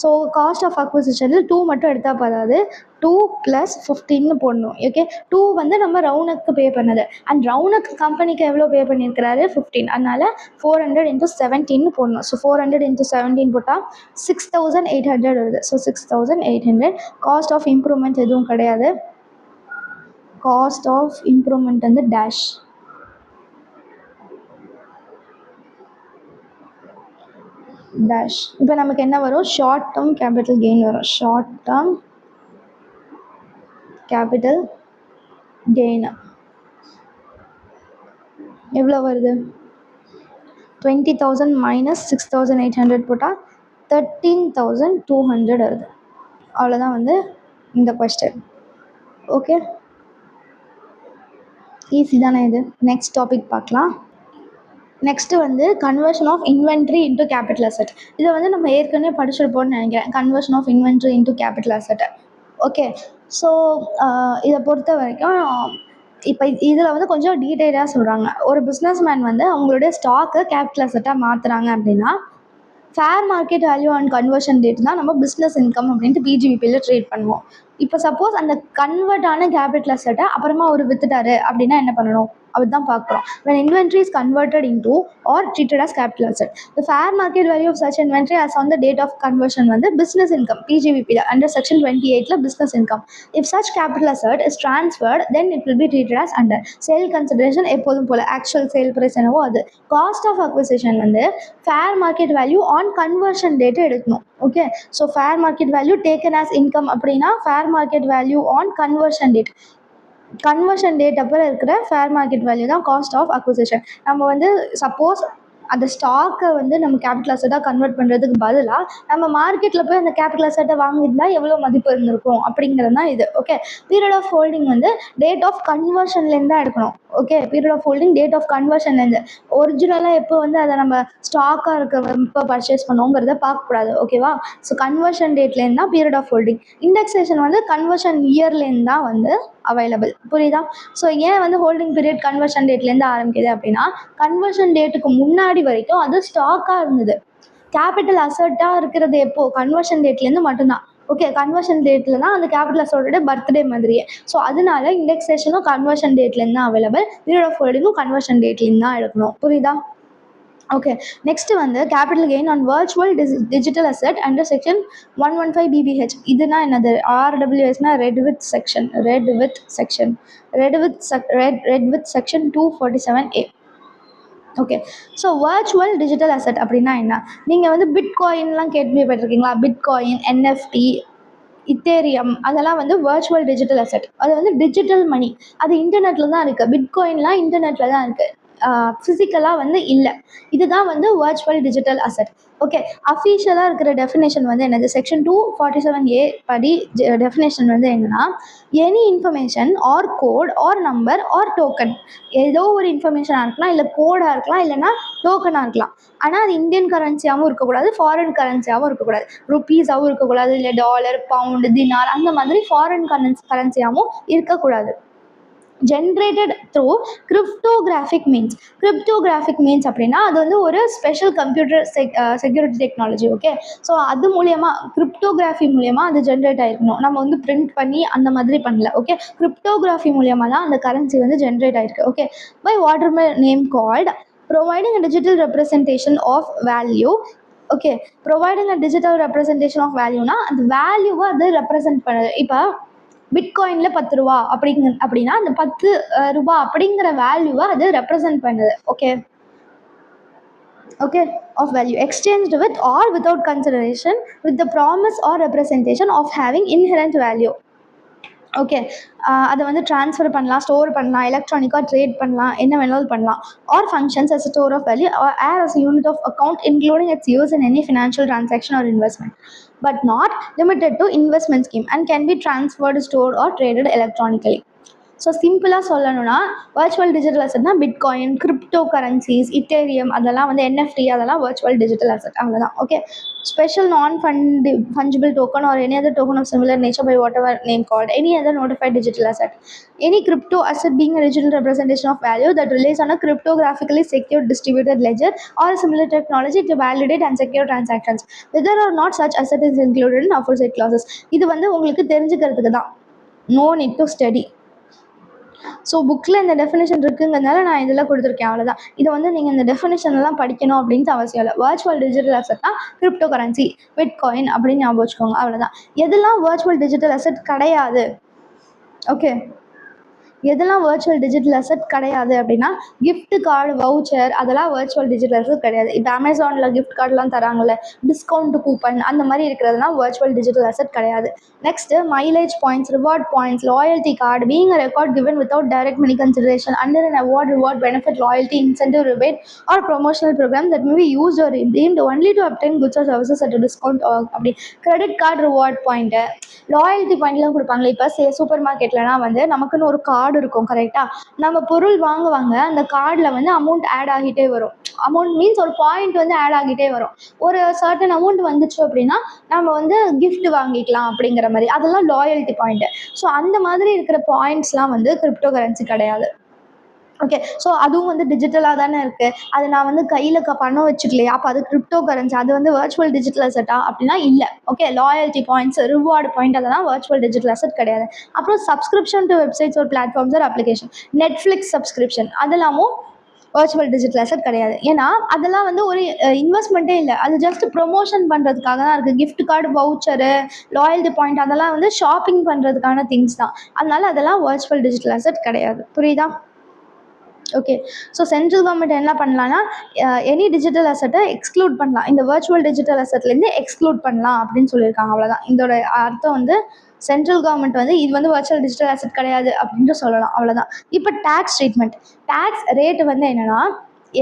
ஸோ காஸ்ட் ஆஃப் அக்விசிஷனில் 2 மட்டும் எடுத்தால் போதாது, 2 + 15ன்னு போடணும். ஓகே, 2 வந்து நம்ம ரவுனுக்கு பே பண்ணது அண்ட் ரவுனுக்கு கம்பெனிக்கு எவ்வளோ பே பண்ணியிருக்கிறாரு 15, அதனால 400 × 17ன்னு போடணும். ஸோ 400 × 17 போட்டால் 6800 வருது. ஸோ 6800. காஸ்ட் ஆஃப் இம்ப்ரூவ்மெண்ட் எதுவும் கிடையாது. காஸ்ட் ஆஃப் இம்ப்ரூவ்மெண்ட் வந்து டேஷ். டேஷ். இப்போ நமக்கு என்ன வரும்? ஷார்ட் டேர்ம் கேபிட்டல் கெயின் வரும். ஷார்ட் டேர்ம் கேபிட்டல் கெயின் எவ்வளோ வருது? 20,000 - 6800 போட்டால் 13,200 வருது. அவ்வளோதான் வந்து இந்த கொஸ்டின். ஓகே, ஈஸி தானே இது. நெக்ஸ்ட் டாபிக் பார்க்கலாம். நெக்ஸ்ட்டு வந்து conversion of inventory into capital asset. இதை வந்து நம்ம ஏற்கனவே படிச்சிருப்போம்னு நினைக்கிறேன், conversion of inventory into capital asset. Okay, so இதை பொறுத்த வரைக்கும் இப்போ இதில் வந்து கொஞ்சம் டீட்டெயிலாக சொல்கிறாங்க. ஒரு பிஸ்னஸ் மேன் வந்து அவங்களுடைய ஸ்டாக்கை கேபிட்டல் அசெட்டாக மாற்றுறாங்க அப்படின்னா fair market value and conversion rate தான் நம்ம பிஸ்னஸ் இன்கம் அப்படின்ட்டு பிஜிபிபியில் ட்ரீட் பண்ணுவோம். இப்போ சப்போஸ் அந்த கன்வெர்ட் ஆன கேபிட்டல் அசெட்டை அப்புறமா ஒரு வித்துட்டாரு அப்படின்னா என்ன பண்ணணும் அதுதான் பார்க்குறோம். when inventory is converted into or treated as capital asset, the fair market value of such inventory as on the date of conversion வந்து business income PGBP under section 28ல business income. If such capital asset is transferred, then it will be treated as under sale consideration. எப்போதும் போல actual sale price என்னவோ அது. cost of acquisition வந்து fair market value on conversion date எடுக்கணும். Okay, so fair market value taken as income அப்படின்னா fair market value on conversion date. Conversion date அப்புறம் இருக்கிற fair market value தான் cost of acquisition. நம்ம வந்து suppose அந்த ஸ்டாக்கை வந்து நம்ம கேபிட்டல் அசெட்டாக கன்வெர்ட் பண்ணுறதுக்கு பதிலாக நம்ம மார்க்கெட்டில் போய் அந்த கேபிட்டல் அசெட்டை வாங்கியிருந்தா எவ்வளோ மதிப்பு இருந்திருக்கும் அப்படிங்கிறது தான் இது. ஓகே, பீரியட் ஆஃப் ஹோல்டிங் வந்து டேட் ஆஃப் கன்வர்ஷன்லேருந்து தான் எடுக்கணும். Okay, period of holding date of கன்வர்ஷன்லேருந்து. ஒரிஜினலாக எப்போ வந்து அதை நம்ம ஸ்டாக்காக இருக்க இப்போ பர்ச்சேஸ் பண்ணோங்கிறத பார்க்கக்கூடாது. ஓகேவா? ஸோ கன்வர்ஷன் டேட்லேருந்து தான் பீரியட் ஆஃப் ஹோல்டிங். இண்டெக்ஸேஷன் வந்து கன்வர்ஷன் இயர்லேருந்து தான் வந்து அவைலபிள், புரியுதா? ஸோ ஏன் வந்து ஹோல்டிங் பீரியட் கன்வர்ஷன் டேட்லேருந்து ஆரம்பிக்குது அப்படின்னா கன்வர்ஷன் டேட்டுக்கு முன்னாடி வரைக்கும் அது ஸ்டாக்காக இருந்தது. கேபிட்டல் அசெட்டாக இருக்கிறது எப்போ? கன்வர்ஷன் டேட்லேருந்து மட்டும்தான். ஓகே, கன்வர்ஷன் டேட்டில் தான் அந்த கேபிட்டல் அசெட்டோட பர்த்டே மாதிரியே. ஸோ அதனால இண்டெக்ஸேஷனும் கன்வர்ஷன் டேட்லேருந்து தான் அவைலபிள், பீரியட் ஆஃப் ஹோல்டிங்கும் கன்வர்ஷன் டேட்லேருந்து தான் எடுக்கணும், புரியுதா? ஓகே, நெக்ஸ்ட் வந்து capital gain on virtual digital asset under section 115 BBH. இதுனா என்னது? RWSனா read with section 247A. Okay, so virtual digital asset அப்படின்னா என்ன? நீங்கள் வந்து பிட்காயின்லாம் கேள்விப்பட்டிருக்கீங்களா? பிட்காயின், NFT, இத்தேரியம் அதெல்லாம் வந்து வர்ச்சுவல் டிஜிட்டல் அசெட். அது வந்து டிஜிட்டல் மணி, அது இன்டர்நெட்டில் தான் இருக்குது. பிட்காயின்லாம் இன்டர்நெட்டில் தான் இருக்குது, ஃபிசிக்கலாக வந்து இல்லை. இதுதான் வந்து வர்ச்சுவல் டிஜிட்டல் அசெட். ஓகே, அஃபீஷியலாக இருக்கிற டெஃபினேஷன் வந்து என்னது? செக்ஷன் 247A படி டெஃபினேஷன் வந்து என்னன்னா, any information or code or number or token, ஏதோ ஒரு இன்ஃபர்மேஷனாக இருக்கலாம், இல்லை கோடாக இருக்கலாம், இல்லைனா டோக்கனாக இருக்கலாம். ஆனால் அது இந்தியன் கரன்சியாகவும் இருக்கக்கூடாது, ஃபாரின் கரன்சியாகவும் இருக்கக்கூடாது, ருப்பீஸாகவும் இருக்கக்கூடாது, இல்லை டாலர், பவுண்டு, தினார் அந்த மாதிரி ஃபாரின் கரன்சியாகவும் இருக்கக்கூடாது. Generated through cryptographic means. Cryptographic means அப்படின்னா அது வந்து ஒரு special computer security technology. Okay, so அது மூலியமாக கிரிப்டோகிராஃபி மூலியமாக அது ஜென்ரேட் ஆகிருக்கணும், நம்ம வந்து பிரிண்ட் பண்ணி அந்த மாதிரி பண்ணல. ஓகே, கிரிப்டோகிராஃபி மூலியமாக தான் அந்த கரன்சி வந்து ஜென்ரேட் ஆகிருக்கு. Okay, by whatever name called providing a digital representation of value. Okay, providing a digital representation of வேல்யூனா அந்த வேல்யூவை அது ரெப்ரசன்ட் பண்ணுது. இப்போ பிட்காயினில் 10 ரூபா அப்படின்னா அந்த 10 ரூபா அப்படிங்கிற வேல்யூவை அது ரெப்ரசன்ட் பண்ணுது. Okay, okay, of value exchanged with or without consideration with the promise or representation of having inherent value. Okay. அதை வந்து ட்ரான்ஸ்ஃபர் பண்ணலாம், ஸ்டோர் பண்ணலாம், எலக்ட்ரானிக்காக ட்ரேட் பண்ணலாம், என்ன வேணாலும் பண்ணலாம். Or functions as a store of value or as a unit of account including its use in any financial transaction or investment, but not limited to investment scheme and can be transferred, stored or traded electronically. So சிம்பிளாக சொல்லணும்னா virtual digital அசட்னா bitcoin, crypto currencies, Ethereum, அதெல்லாம் வந்து NFT, அதெல்லாம் virtual digital asset, அவ்வளோதான். Okay. Special non fungible token or any other token of similar nature by whatever name called any other notified digital asset. Any crypto asset being a digital representation of value that relies on a cryptographically secured distributed ledger or similar technology to validate and secure transactions, whether or not such asset is included in aforesaid clauses. இது வந்து உங்களுக்கு தெரிஞ்சுக்கிறதுக்கு தான், no need to study. So புக்கில் இந்த definition இருக்குங்கிறதுனால நான் இதெல்லாம் கொடுத்துருக்கேன், அவ்வளோதான். இதை வந்து நீங்கள் இந்த டெஃபினேஷன்லாம் படிக்கணும் அப்படின்ட்டு அவசியம் இல்லை. வர்ச்சுவல் டிஜிட்டல் அசட்னா கிரிப்டோ கரன்சி, பிட்காயின் அப்படின்னு ஞாபகம் வச்சுக்கோங்க, அவ்வளோதான். எதெல்லாம் வர்ச்சுவல் டிஜிட்டல் அசட் கிடையாது? ஓகே, எதெல்லாம் வர்ச்சுவல் டிஜிட்டல் அசட் கிடையாது அப்படின்னா, கிஃப்ட் கார்டு, வவுச்சர், அதெல்லாம் வர்ச்சுவல் டிஜிட்டல் அசட் கிடையாது. இப்போ அமேசானில் கிஃப்ட் கார்டெலாம் தராங்கல்ல, டிஸ்கவுண்ட் கூப்பன், அந்த மாதிரி இருக்கிறதுலாம் வர்ச்சுவல் டிஜிட்டல் அசட் கிடையாது. Next mileage points, reward points, loyalty card being a record given without direct money consideration under an award, reward, benefit, loyalty, incentive, rebate or promotional program that may be used or redeemed only to obtain goods or services at a discount or அப்படி. Credit card, reward point, loyalty பாயிண்ட்லாம் கொடுப்பாங்களே. இப்போ super மார்க்கெட்லலாம் வந்து நமக்குன்னு ஒரு card இருக்கும், கரெக்டாக? நம்ம பொருள் வாங்குவாங்க, அந்த கார்டில் வந்து அமௌண்ட் ஆட் ஆகிட்டே வரும். அமௌண்ட் மீன்ஸ் ஒரு பாயிண்ட் வந்து ஆட் ஆகிட்டே வரும். ஒரு சர்டன் அமௌண்ட் வந்துச்சு அப்படின்னா நம்ம வந்து கிஃப்ட் வாங்கிக்கலாம் அப்படிங்கிற மாதிரி, அதெல்லாம் லாயல்ட்டி பாயிண்ட்டு. ஸோ அந்த மாதிரி இருக்கிற பாயிண்ட்ஸ்லாம் வந்து கிரிப்டோ கரன்சி கிடையாது. ஓகே. ஸோ அதுவும் வந்து டிஜிட்டலாக தானே இருக்குது. அது நான் வந்து கையில் பணம் வச்சுக்கலையா, அப்போ அது கிரிப்டோ கரன்சி, அது வந்து வர்ச்சுவல் டிஜிட்டல் அசட்டா அப்படின்னா இல்லை. Okay. Loyalty points, reward point, அதெல்லாம் வர்ச்சுவல் டிஜிட்டல் அசட் கிடையாது. அப்புறம் subscription to websites or platforms or application, Netflix subscription, அதெல்லாமும் வர்ச்சுவல் டிஜிட்டல் அசட் கிடையாது. ஏன்னா அதெல்லாம் வந்து ஒரு இன்வெஸ்ட்மெண்ட்டே இல்லை, அது ஜஸ்ட் ப்ரொமோஷன் பண்ணுறதுக்காக தான் இருக்குது. Gift card, voucher, loyalty point, அதெல்லாம் வந்து ஷாப்பிங் பண்ணுறதுக்கான திங்ஸ் தான். அதனால அதெல்லாம் வர்ச்சுவல் டிஜிட்டல் அசட் கிடையாது. புரியுதா? ஓகே. ஸோ சென்ட்ரல் கவர்மெண்ட் என்ன பண்ணலான்னா, எனி டிஜிட்டல் அசட்டை எக்ஸ்க்ளூட் பண்ணலாம், இந்த வர்ச்சுவல் டிஜிட்டல் அசட்லேருந்து எக்ஸ்க்ளூட் பண்ணலாம் அப்படின்னு சொல்லியிருக்காங்க, அவ்வளோதான். இதோட அர்த்தம் வந்து சென்ட்ரல் கவர்மெண்ட் வந்து இது வந்து வர்ச்சுவல் டிஜிட்டல் அசட் கிடையாது அப்படின்ட்டு சொல்லலாம், அவ்வளோதான். இப்போ டேக்ஸ் ட்ரீட்மெண்ட், டேக்ஸ் ரேட்டு வந்து என்னென்னா,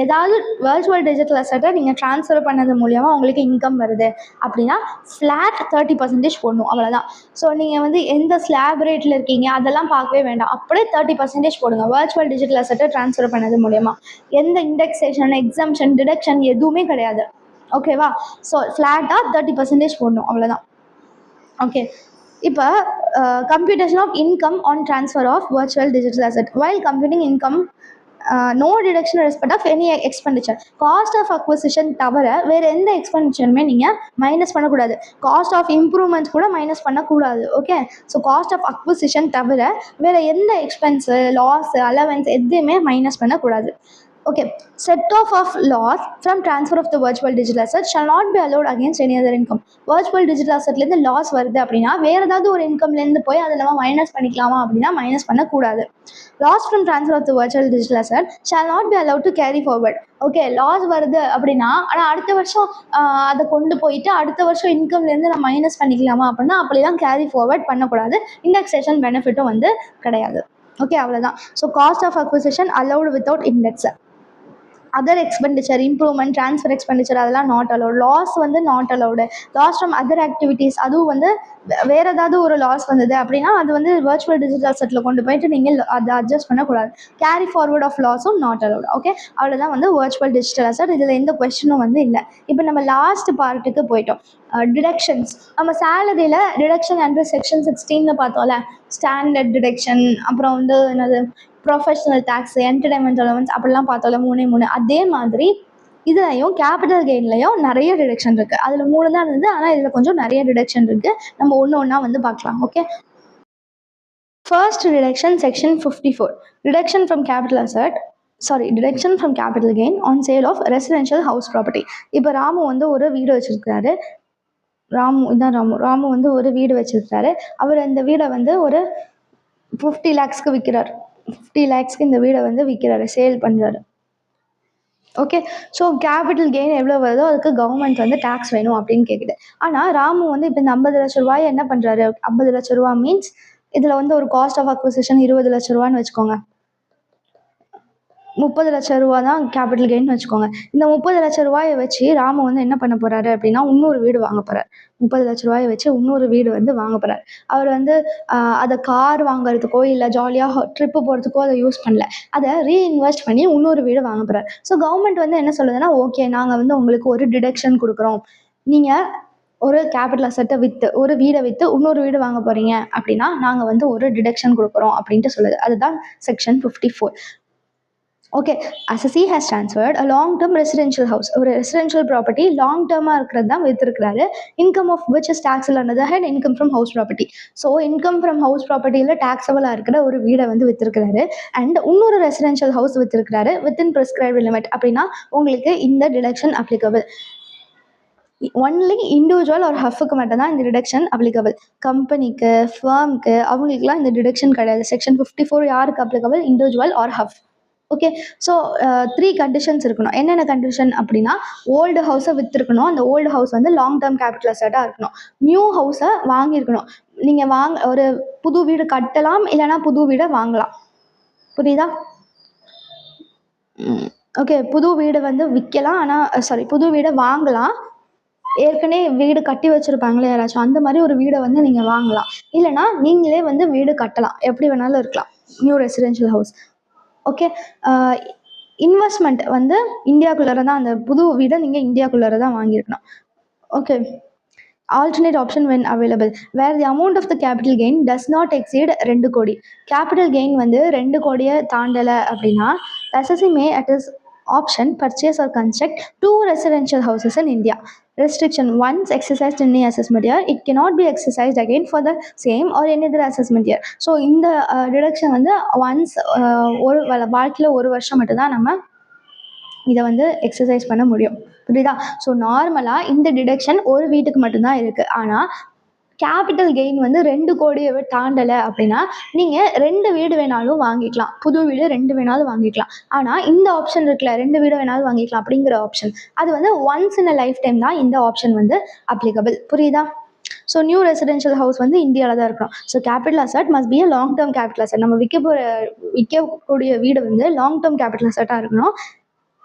ஏதாவது வர்ச்சுவல் டிஜிட்டல் அசட்டை நீங்கள் ட்ரான்ஸ்ஃபர் பண்ணது மூலியமாக உங்களுக்கு இன்கம் வருது அப்படின்னா ஃப்ளாட் 30% போடணும், அவ்வளோதான். ஸோ நீங்கள் வந்து எந்த ஸ்லாப் ரேட்டில் இருக்கீங்க அதெல்லாம் பார்க்கவே வேண்டாம், அப்படியே 30% போடுங்க வர்ச்சுவல் டிஜிட்டல் அசட்டை ட்ரான்ஸ்ஃபர் பண்ணது மூலியமா. எந்த இண்டெக்ஸேஷன், எக்ஸம்ஷன், டிடக்ஷன் எதுவுமே கிடையாது, ஓகேவா? ஸோ ஃப்ளாட்டாக 30% போடணும், அவ்வளோதான். ஓகே. இப்போ computation of income on transfer of virtual digital asset. While computing income, no deduction respect of any expenditure. Cost of acquisition தவிர வேறு எந்த எக்ஸ்பெண்டிச்சருமே நீங்கள் மைனஸ் பண்ணக்கூடாது. காஸ்ட் ஆஃப் இம்ப்ரூவ்மெண்ட்ஸ் கூட மைனஸ் பண்ணக்கூடாது, okay? So cost of acquisition தவிர வேறு எந்த எக்ஸ்பென்ஸு, லாஸு, அலவன்ஸ் எதுவுமே மைனஸ் பண்ணக்கூடாது. Okay. Set off off loss from transfer of the virtual digital asset shall not be allowed against any other income. Virtual digital அசட்லேருந்து loss வருது அப்படின்னா வேறு ஏதாவது ஒரு இன்கம்லேருந்து போய் அதை நம்ம மைனஸ் பண்ணிக்கலாமா அப்படின்னா மைனஸ் பண்ணக்கூடாது. Loss from transfer of the virtual digital asset shall not be allowed to carry forward. Okay. Loss வருது அப்படின்னா ஆனால் அடுத்த வருஷம் அதை கொண்டு போயிட்டு அடுத்த வருஷம் இன்கம்லேருந்து நம்ம மைனஸ் பண்ணிக்கலாமா அப்படின்னா அப்படிலாம் கேரி ஃபார்வர்ட் பண்ணக்கூடாது. இண்டெக்ஸேஷன் பெனிஃபிட்டும் வந்து கிடையாது, ஓகே? அவ்வளோதான். So cost of acquisition allowed without index. Other expenditure, improvement, transfer expenditure, அதெல்லாம் நாட் அலௌட். லாஸ் வந்து not allowed. Loss from other activities, அதுவும் வந்து வேறு ஏதாவது ஒரு லாஸ் வந்தது அப்படின்னா அது வந்து வர்ச்சுவல் டிஜிட்டல் அசட்டில் கொண்டு போயிட்டு நீங்கள் அதை அட்ஜஸ்ட் பண்ணக்கூடாது. கேரி ஃபார்வர்ட் ஆஃப் லாஸும் நாட் அலௌட், ஓகே? அவ்வளோதான் வந்து வர்ச்சுவல் டிஜிட்டல் அசட். இதில் எந்த கொஸ்டினும் வந்து இல்லை. இப்போ நம்ம லாஸ்ட் பார்ட்டுக்கு போயிட்டோம், டிடக்ஷன்ஸ். நம்ம சேலரியில் டிடக்ஷன் அண்டர் செக்ஷன் 16 பார்த்தோம்ல, ஸ்டாண்டர்ட் டிடக்ஷன், அப்புறம் வந்து என்னது ப்ரொஃபஷனல் டேக்ஸ், என்டர்டைன்மெண்ட் அலவன்ஸ், அப்படிலாம் பார்த்தோம்ல, 3 அதே மாதிரி இதுலையும் கேபிட்டல் கெயின்லையும் நிறைய டிடக்ஷன் இருக்குது. அதில் 3 தான் இருந்தது, ஆனால் இதில் கொஞ்சம் நிறைய டிடக்ஷன் இருக்குது. நம்ம ஒன்று ஒன்றா வந்து பார்க்கலாம், okay? First deduction section 54, deduction from capital asset, deduction from capital gain on sale of residential house property. இப்போ ராமு வந்து ஒரு வீடு வச்சுருக்காரு. ராமு வந்து ஒரு வீடு வச்சுருக்காரு. அவர் இந்த வீடை வந்து ஒரு 50 lakhsக்கு விற்கிறார். 50 lakhsக்கு இந்த வீடை வந்து விற்கிறாரு, சேல் பண்ணுறாரு, ஓகே? ஸோ கேபிட்டல் கெயின் எவ்வளோ வருதோ அதுக்கு கவர்மெண்ட் வந்து டேக்ஸ் வேணும் அப்படின்னு கேட்குது. ஆனால் ராமு வந்து இப்போ இந்த 50 லட்ச ரூபாயை என்ன பண்ணுறாரு, 50 லட்ச ரூபா மீன்ஸ் இதில் வந்து ஒரு காஸ்ட் ஆஃப் அக்விசிஷன் 20 லட்ச ரூபான்னு வச்சுக்கோங்க. 30 லட்ச ரூபா தான் கேபிட்டல் கெயின் வச்சுக்கோங்க. இந்த 30 லட்ச ரூபாயை வச்சு ராமு வந்து என்ன பண்ண போறாரு அப்படின்னா, இன்னொரு வீடு வாங்க போறாரு. 30 லட்ச ரூபாயை வச்சு இன்னொரு வீடு வந்து வாங்க போறாரு. அவர் வந்து அதை கார் வாங்குறதுக்கோ இல்லை ஜாலியாக ட்ரிப்பு போகிறதுக்கோ அதை யூஸ் பண்ணல. அதை ரீஇன்வெஸ்ட் பண்ணி இன்னொரு வீடு வாங்க போறாரு. ஸோ கவர்மெண்ட் வந்து என்ன சொல்லுதுன்னா, ஓகே நாங்கள் வந்து உங்களுக்கு ஒரு டிடக்ஷன் கொடுக்குறோம். நீங்கள் ஒரு கேபிட்டல் அசெட்டை விற்று ஒரு வீடை விற்று இன்னொரு வீடு வாங்க போறீங்க அப்படின்னா நாங்கள் வந்து ஒரு டிடக்ஷன் கொடுக்குறோம் அப்படின்ட்டு சொல்லுது. அதுதான் section 54. Okay, as a C has transferred a long term residential house, ஒரு ரெசிடென்ஷியல் ப்ராப்பர்ட்டி லாங் டேர்மாக இருக்கிறது தான் விற்றுருக்கிறாரு. Income of which is taxable under the head income from house property. So income from house ப்ராப்பர்ட்டியில் டேக்ஸபிளாக இருக்கிற ஒரு வீடை வந்து விற்றுருக்கிறாரு. அண்ட் இன்னொரு ரெசிடென்ஷியல் ஹவுஸ் விற்றுருக்கிறாரு வித்தின் ப்ரிஸ்கிரைப்டு லிமிட் அப்படின்னா உங்களுக்கு இந்த டிடக்ஷன் அப்ளிகபிள். ஒன்லி இண்டிவிஜுவல் ஒரு ஹஃபுக்கு மட்டும்தான் இந்த டிடக்ஷன் அப்ளிகபிள். கம்பெனிக்கு, ஃபர்முக்கு, அவங்களுக்குலாம் இந்த டிடக்ஷன் கிடையாது. செக்ஷன் 54 யாருக்கு applicable? Individual or HUF. Okay, so 3 conditions இருக்கணும். என்னென்ன கண்டிஷன் அப்படின்னா, ஓல்டு ஹவுஸை விற்றுருக்கணும். அந்த ஓல்டு ஹவுஸ் வந்து லாங் டேர்ம் கேபிட்டல் அசெட்டாக இருக்கணும். நியூ ஹவுஸை வாங்கியிருக்கணும். நீங்கள் ஒரு புது வீடு கட்டலாம், இல்லைனா புது வீடை வாங்கலாம். புரியுதா? ஓகே, புது வீடு வந்து விற்கலாம், ஆனால் புது வீடை வாங்கலாம். ஏற்கனவே வீடு கட்டி வச்சுருப்பாங்களே யாராச்சும், அந்த மாதிரி ஒரு வீடை வந்து நீங்கள் வாங்கலாம். இல்லைனா நீங்களே வந்து வீடு கட்டலாம். எப்படி வேணாலும் இருக்கலாம் new residential house. Okay, investment வந்து இந்தியாக்குள்ளார தான், அந்த புது வீடை நீங்கள் இந்தியாக்குள்ளார தான் வாங்கியிருக்கணும். Okay, alternate option when available where the amount of the capital gain does not exceed 2 கோடி. கேபிட்டல் கெயின் வந்து 2 கோடியை தாண்டலை அப்படின்னா SSC may at his option purchase or construct 2 residential houses in India. Restriction: once exercised in any assessment year, it cannot be exercised again for the same or any other assessment year. So இந்த deduction வந்து once ஒரு வாழ்க்கையில் ஒரு வருஷம் மட்டும்தான் நம்ம இதை வந்து எக்ஸசைஸ் பண்ண முடியும். புரியுதா? ஸோ நார்மலாக இந்த டிடக்ஷன் ஒரு வீட்டுக்கு மட்டும்தான் இருக்குது. ஆனால் கேபிட்டல் கெயின் வந்து 2 கோடியை தாண்டலை அப்படின்னா நீங்கள் 2 வீடு வேணாலும் வாங்கிக்கலாம். புது வீடு 2 வேணாலும் வாங்கிக்கலாம். ஆனால் இந்த ஆப்ஷன் இருக்குல்ல, 2 வீடு வேணாலும் வாங்கிக்கலாம் அப்படிங்கிற ஆப்ஷன், அது வந்து once in a life time தான் இந்த ஆப்ஷன் வந்து அப்ளிகபிள். புரியுதா? ஸோ நியூ ரெசிடென்ஷியல் ஹவுஸ் வந்து இந்தியாவில் தான் இருக்கணும். So capital asset must be a long term capital asset. நம்ம விற்கக்கூடிய வீடு வந்து லாங் டேர்ம் கேபிட்டல் அசெட்டாக இருக்கணும்.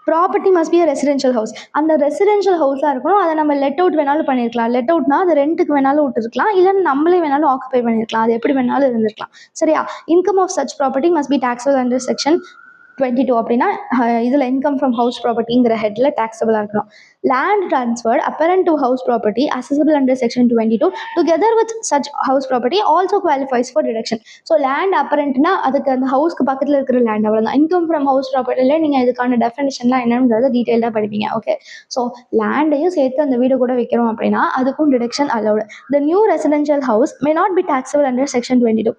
Property must be a residential house. அந்த ரெசிடென்ஷியல் ஹவுஸாக இருக்கணும். அதை நம்ம லெட் அவுட் வேணாலும் பண்ணியிருக்கலாம். லெட் அவுட்னா அது ரெண்ட்டுக்கு வேணாலும் விட்டுருக்கலாம், இல்லைன்னா நம்மளே வேணாலும் ஆக்குபை பண்ணியிருக்கலாம். அது எப்படி வேணாலும் இருந்திருக்கலாம். சரியா? Income of such property must be taxable under section 22 அப்படின்னா இதில் இன்கம் ஃப்ரம் ஹவுஸ் ப்ராப்பர்ட்டிங்கிற ஹெட்டில் டேக்ஸபிளாக இருக்கணும். Land transferred appurtenant to house property accessible under section 22 together with such house property also qualifies for deduction. So land அப்பரண்ட்னா அதுக்கு அந்த ஹவுஸ்க்கு பக்கத்தில் இருக்கிற லேண்ட், அவ்வளோதான். இன்கம் ஃப்ரம் ஹவுஸ் ப்ராப்பர்ட்டியில் நீங்கள் இதுக்கான டெஃபினிஷன்லாம் என்னன்றதை டீட்டெயிலாக படிப்பீங்க. ஓகே, ஸோ லேண்டையும் சேர்த்து அந்த வீடு கூட வைக்கிறோம் அப்படின்னா அதுக்கும் deduction allowed. The new residential house may not be taxable under section 22.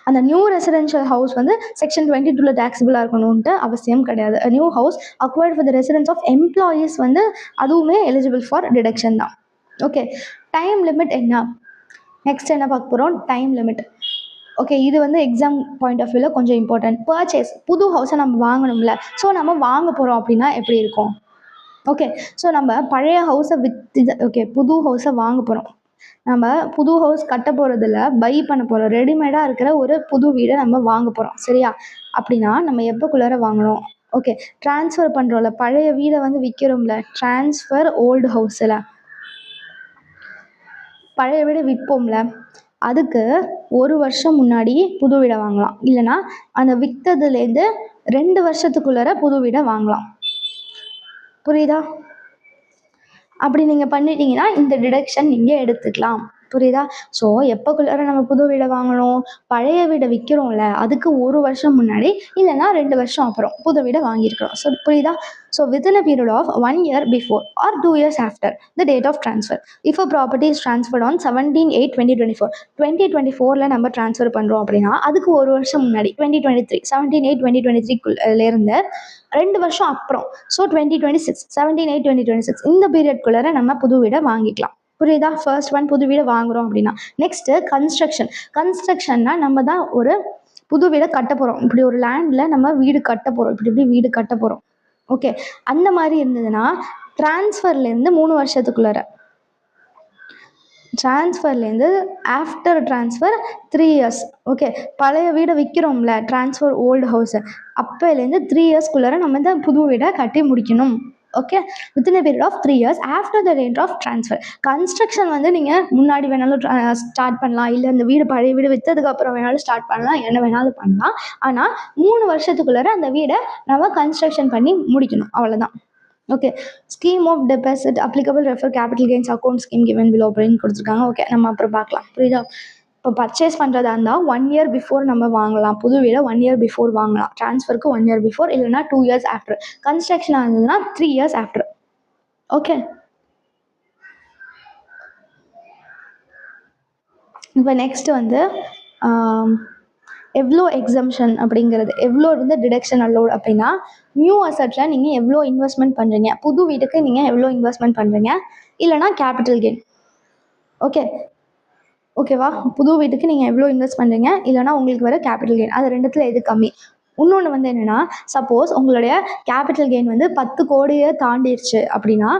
அந்த நியூ ரெசிடென்ஷியல் ஹவுஸ் வந்து செக்ஷன் 22 டேக்ஸபிளாக இருக்கணும்ன்ட்டு அவசியம் கிடையாது. New house acquired for the residence of employees வந்து அதுவுமே எலிஜிபிள் ஃபார் டிடக்ஷன் தான். ஓகே, டைம் லிமிட் என்ன? நெக்ஸ்ட் என்ன பார்க்க போகிறோம்? Time limit. ஓகே, இது வந்து எக்ஸாம் பாயிண்ட் ஆஃப் வியூவில் கொஞ்சம் இம்பார்ட்டன்ட். பர்ச்சேஸ், புது ஹவுஸை நம்ம வாங்கணும்ல, ஸோ நம்ம வாங்க போகிறோம் அப்படின்னா எப்படி இருக்கும்? ஓகே, ஸோ நம்ம பழைய ஹவுஸை புது ஹவுஸை வாங்க போகிறோம். நம்ம புது ஹவுஸ் கட்ட போகிறதில்ல, பை பண்ண போகிறோம். ரெடிமேடாக இருக்கிற ஒரு புது வீடை நம்ம வாங்க போகிறோம். சரியா? அப்படின்னா நம்ம எப்போக்குள்ளார வாங்கணும்? ஓகே, ட்ரான்ஸ்ஃபர் பண்ணுறோம்ல, பழைய வீடை வந்து விற்கிறோம்ல, ட்ரான்ஸ்ஃபர் ஓல்டு ஹவுஸில் பழைய வீடை விற்போம்ல, அதுக்கு 1 வருஷம் முன்னாடி புது வீடை வாங்கலாம். இல்லைனா அந்த விற்றதுலேருந்து 2 வருஷத்துக்குள்ளார புது வீடை வாங்கலாம். புரியுதா? அப்படி நீங்கள் பண்ணிட்டீங்கன்னா இந்த டிடக்ஷன் நீங்கள் எடுத்துக்கலாம். புரியுதா? ஸோ எப்போக்குள்ளார நம்ம புது வீடை வாங்கணும்? பழைய வீடை விற்கிறோம்ல, அதுக்கு 1 வருஷம் முன்னாடி இல்லைனா 2 வருஷம் அப்புறம் புது வீடை வாங்கியிருக்கிறோம். ஸோ புரியுதா? So within a period of 1 year before or 2 years after the date of transfer. If a property is transferred on 17/8/2024, 2024 நம்ம ட்ரான்ஸ்ஃபர் பண்ணுறோம் அப்படின்னா அதுக்கு 1 வருஷம் முன்னாடி 2023, 17/8/2023 2 வருஷம் அப்புறம், ஸோ 2026, 17/8/2026 இந்த பீரியட்குள்ளார நம்ம புது வீடை வாங்கிக்கலாம். புரியுதா? ஃபர்ஸ்ட் ஒன், புது வீடை வாங்குறோம் அப்படின்னா. நெக்ஸ்ட்டு கன்ஸ்ட்ரக்ஷன்னா நம்ம தான் ஒரு புது வீடை கட்ட போகிறோம். இப்படி ஒரு லேண்டில் நம்ம வீடு கட்ட போகிறோம். இப்படி வீடு கட்ட போகிறோம். ஓகே, அந்த மாதிரி இருந்ததுன்னா ட்ரான்ஸ்ஃபர்லேருந்து 3 வருஷத்துக்குள்ளார ட்ரான்ஸ்ஃபர்லேருந்து ஆஃப்டர் ட்ரான்ஸ்ஃபர் 3 இயர்ஸ். ஓகே, பழைய வீடை விற்கிறோம்ல, ட்ரான்ஸ்ஃபர் ஓல்டு ஹவுஸு, அப்போலேருந்து 3 இயர்ஸ்க்குள்ளார நம்ம இந்த புது வீடை கட்டி முடிக்கணும். Okay, within a period of 3 years after the date of transfer. Construction வந்து நீங்கள் முன்னாடி வேணாலும் ஸ்டார்ட் பண்ணலாம், இல்லை இந்த வீடு பழைய வீடு விற்றதுக்கப்புறம் வேணாலும் ஸ்டார்ட் பண்ணலாம், என்ன வேணாலும் பண்ணலாம். ஆனால் 3 வருஷத்துக்குள்ளார அந்த வீடை நம்ம கன்ஸ்ட்ரக்ஷன் பண்ணி முடிக்கணும், அவ்வளோதான். Okay, scheme of deposit applicable refer capital gains account scheme given below அப்படின்னு கொடுத்துருக்காங்க. ஓகே, நம்ம அப்புறம் பார்க்கலாம். புரியுதா? இப்போ பர்ச்சேஸ் பண்ணுறதா இருந்தால் 1 இயர் பிஃபோர் நம்ம வாங்கலாம், புது வீடை 1 இயர் பிஃபோர் வாங்கலாம், ட்ரான்ஸ்ஃபருக்கு 1 இயர் பிஃபோர், இல்லைனா 2 இயர்ஸ் ஆஃப்டர். கன்ஸ்ட்ரக்ஷன் இருந்ததுன்னா 3 இயர்ஸ் ஆஃப்டர். ஓகே, இப்போ நெக்ஸ்ட் வந்து எவ்வளோ எக்ஸம்ஷன் அப்படிங்கிறது, எவ்வளோ வந்து டிடக்ஷன் அலோட் அப்படின்னா, நியூ அசட்டில் நீங்கள் எவ்வளோ இன்வெஸ்ட்மெண்ட் பண்ணுறீங்க, புது வீட்டுக்கு நீங்கள் எவ்வளோ இன்வெஸ்ட்மெண்ட் பண்ணுறீங்க, இல்லைனா கேபிட்டல் கெயின். ஓகே, ஓகேவா? புது வீட்டுக்கு நீங்கள் எவ்வளோ இன்வெஸ்ட் பண்ணுறீங்க, இல்லைனா உங்களுக்கு வர கேபிட்டல் கெயின், அது ரெண்டுத்தில் எது கம்மி. இன்னொன்று வந்து என்னென்னா, சப்போஸ் உங்களுடைய கேபிட்டல் கெயின் வந்து 10 கோடியை தாண்டிடுச்சு அப்படின்னா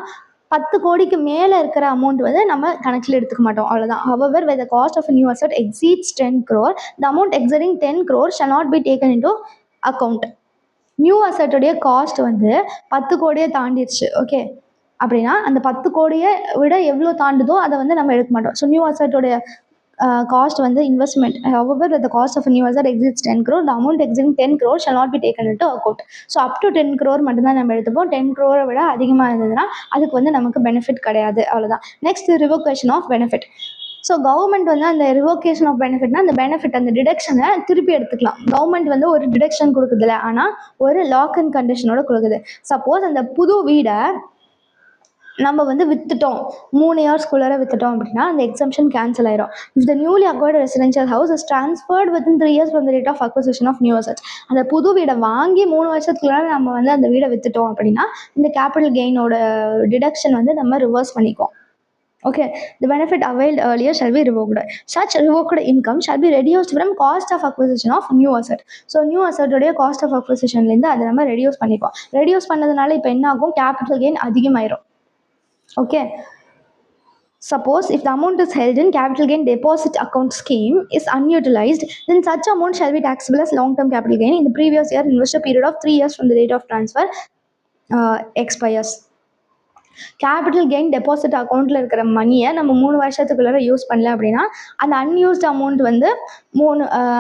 10 கோடிக்கு மேலே இருக்கிற அமௌண்ட் வந்து நம்ம கணக்கில் எடுத்துக்க மாட்டோம், அவ்வளோதான். However, where the cost of a new asset exceeds 10 crore, the amount exceeding 10 crore shall not be taken into account. New அசட்டுடைய காஸ்ட் வந்து 10 கோடியை தாண்டிடுச்சு, ஓகே, அப்படின்னா அந்த 10 கோடியை விட எவ்வளோ தாண்டுதோ அதை வந்து நம்ம எடுக்க மாட்டோம். ஸோ நியூ அசட்டுடைய காஸ்ட் வந்து investment. However, the cost of a new asset exceeds 10 crore, the amount exceeding 10 crore shall not be taken into account. So up to 10 crore மட்டும்தான் நம்ம எடுத்துப்போம். 10 crore விட அதிகமாக இருந்ததுன்னா அதுக்கு வந்து நமக்கு பெனிஃபிட் கிடையாது, அவ்வளோதான். Next, revocation of benefit. So government வந்து அந்த ரிவோகேஷன் ஆஃப் பெனிஃபிட்னா அந்த பெனிஃபிட், அந்த டிடக்ஷனை திருப்பி எடுத்துக்கலாம். கவர்மெண்ட் வந்து ஒரு டிடக்ஷன் கொடுக்குதுல, ஆனால் ஒரு லாக் அண்ட் கண்டிஷனோட கொடுக்குது. சப்போஸ் அந்த புது வீடை நம்ம வந்து விற்றுட்டோம், 3 இயர்ஸ்க்குள்ளார விற்றுட்டோம் அப்படின்னா அந்த எக்ஸம்ஷன் கேன்சல் ஆயிரும். If the newly acquired residential house is transferred within 3 years from the date of acquisition of new assets. அந்த புது வீடை வாங்கி 3 வருஷத்துக்குள்ளார நம்ம வந்து அந்த வீடை விற்றுட்டோம் அப்படின்னா இந்த கேபிட்டல் கெயினோட டிடக்ஷன் வந்து நம்ம ரிவர்ஸ் பண்ணிக்குவோம். Okay, the benefit availed earlier shall be revoked. Such revoked income shall be reduced from cost of acquisition of new asset. So new asset உடைய cost of acquisitionலேருந்து அதை நம்ம ரெடியூஸ் பண்ணிப்போம். ரெடியூஸ் பண்ணதுனால இப்போ என்ன ஆகும், கேபிட்டல் கெயின் அதிகமாயிரும். Okay, suppose if the amount is held in capital gain deposit account scheme is unutilized, then such amount shall be taxable as long term capital gain in the previous year investor period of 3 years from the date of transfer expires. Capital gain deposit அக்கௌண்ட்டில் இருக்கிற மணியை நம்ம 3 வருஷத்துக்குள்ளார use பண்ணல அப்படின்னா அந்த unused amount வந்து